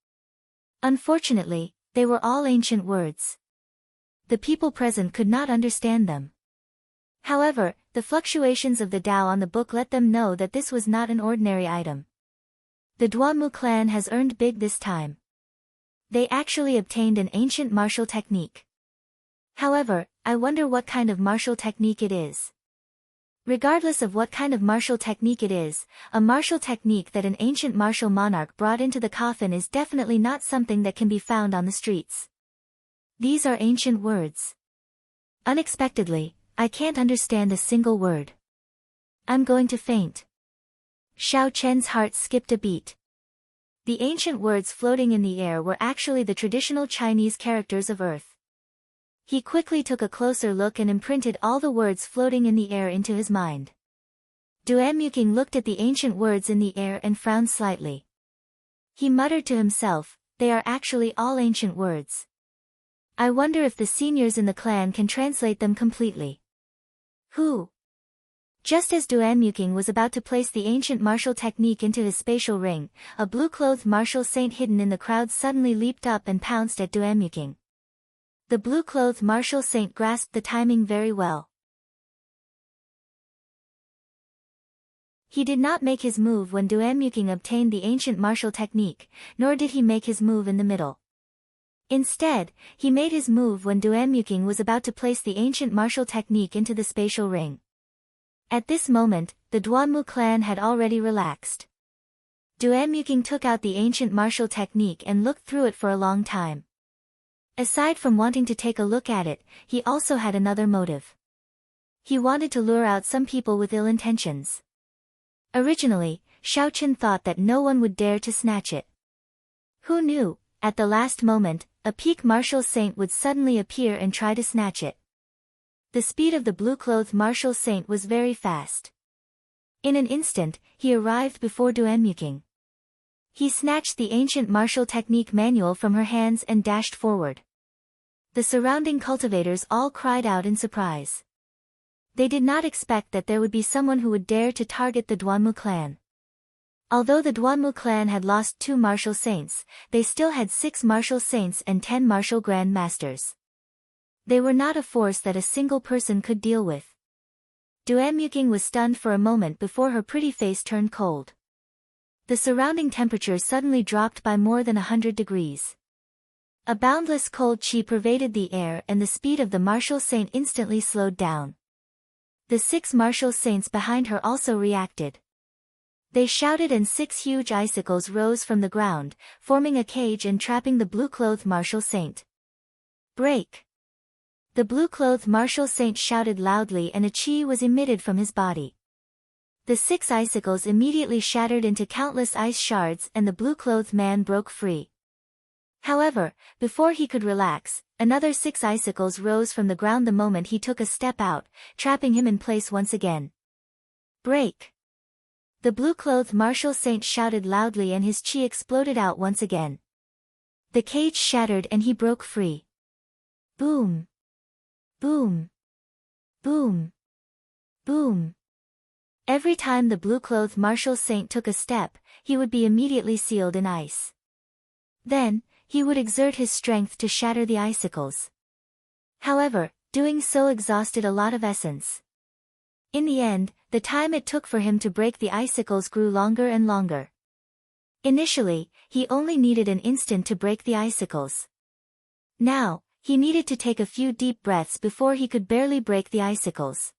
Unfortunately, they were all ancient words. The people present could not understand them. However, the fluctuations of the Tao on the book let them know that this was not an ordinary item. The Duanmu clan has earned big this time. They actually obtained an ancient martial technique. However, I wonder what kind of martial technique it is. Regardless of what kind of martial technique it is, a martial technique that an ancient martial monarch brought into the coffin is definitely not something that can be found on the streets. These are ancient words. Unexpectedly, I can't understand a single word. I'm going to faint. Xiao Chen's heart skipped a beat. The ancient words floating in the air were actually the traditional Chinese characters of Earth. He quickly took a closer look and imprinted all the words floating in the air into his mind. Duanmuking looked at the ancient words in the air and frowned slightly. He muttered to himself, they are actually all ancient words. I wonder if the seniors in the clan can translate them completely. Who? Just as Duanmuking was about to place the ancient martial technique into his spatial ring, a blue-clothed martial saint hidden in the crowd suddenly leaped up and pounced at Duanmuking. The blue-clothed martial saint grasped the timing very well. He did not make his move when Duanmuking obtained the ancient martial technique, nor did he make his move in the middle. Instead, he made his move when Duanmuking was about to place the ancient martial technique into the spatial ring. At this moment, the Duanmu clan had already relaxed. Duanmuking took out the ancient martial technique and looked through it for a long time. Aside from wanting to take a look at it, he also had another motive. He wanted to lure out some people with ill intentions. Originally, Xiao Chen thought that no one would dare to snatch it. Who knew, at the last moment, a peak martial saint would suddenly appear and try to snatch it. The speed of the blue-clothed martial saint was very fast. In an instant, he arrived before Duanmuking. He snatched the ancient martial technique manual from her hands and dashed forward. The surrounding cultivators all cried out in surprise. They did not expect that there would be someone who would dare to target the Duanmu clan. Although the Duanmu clan had lost 2 martial saints, they still had 6 martial saints and 10 martial grand masters. They were not a force that a single person could deal with. Duanmuking was stunned for a moment before her pretty face turned cold. The surrounding temperature suddenly dropped by more than 100 degrees. A boundless cold chi pervaded the air and the speed of the martial saint instantly slowed down. The 6 martial saints behind her also reacted. They shouted and 6 huge icicles rose from the ground, forming a cage and trapping the blue-clothed martial saint. Break! The blue-clothed martial saint shouted loudly and a chi was emitted from his body. The 6 icicles immediately shattered into countless ice shards and the blue-clothed man broke free. However, before he could relax, another 6 icicles rose from the ground the moment he took a step out, trapping him in place once again. Break! The blue-clothed martial saint shouted loudly and his chi exploded out once again. The cage shattered and he broke free. Boom! Boom! Boom! Boom! Every time the blue-clothed martial saint took a step, he would be immediately sealed in ice. Then, he would exert his strength to shatter the icicles. However, doing so exhausted a lot of essence. In the end, the time it took for him to break the icicles grew longer and longer. Initially, he only needed an instant to break the icicles. Now, he needed to take a few deep breaths before he could barely break the icicles.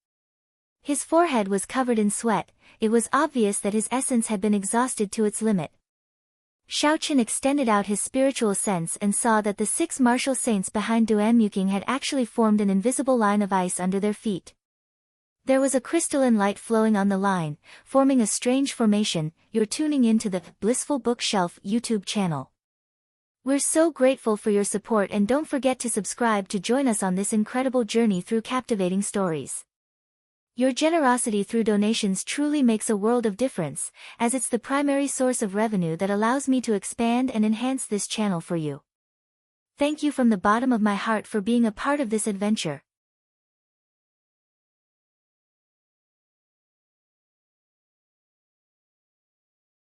His forehead was covered in sweat, it was obvious that his essence had been exhausted to its limit. Xiao Chen extended out his spiritual sense and saw that the 6 martial saints behind Duanmuking had actually formed an invisible line of ice under their feet. There was a crystalline light flowing on the line, forming a strange formation. You're tuning into the Blissful Bookshelf YouTube channel. We're so grateful for your support and don't forget to subscribe to join us on this incredible journey through captivating stories. Your generosity through donations truly makes a world of difference, as it's the primary source of revenue that allows me to expand and enhance this channel for you. Thank you from the bottom of my heart for being a part of this adventure.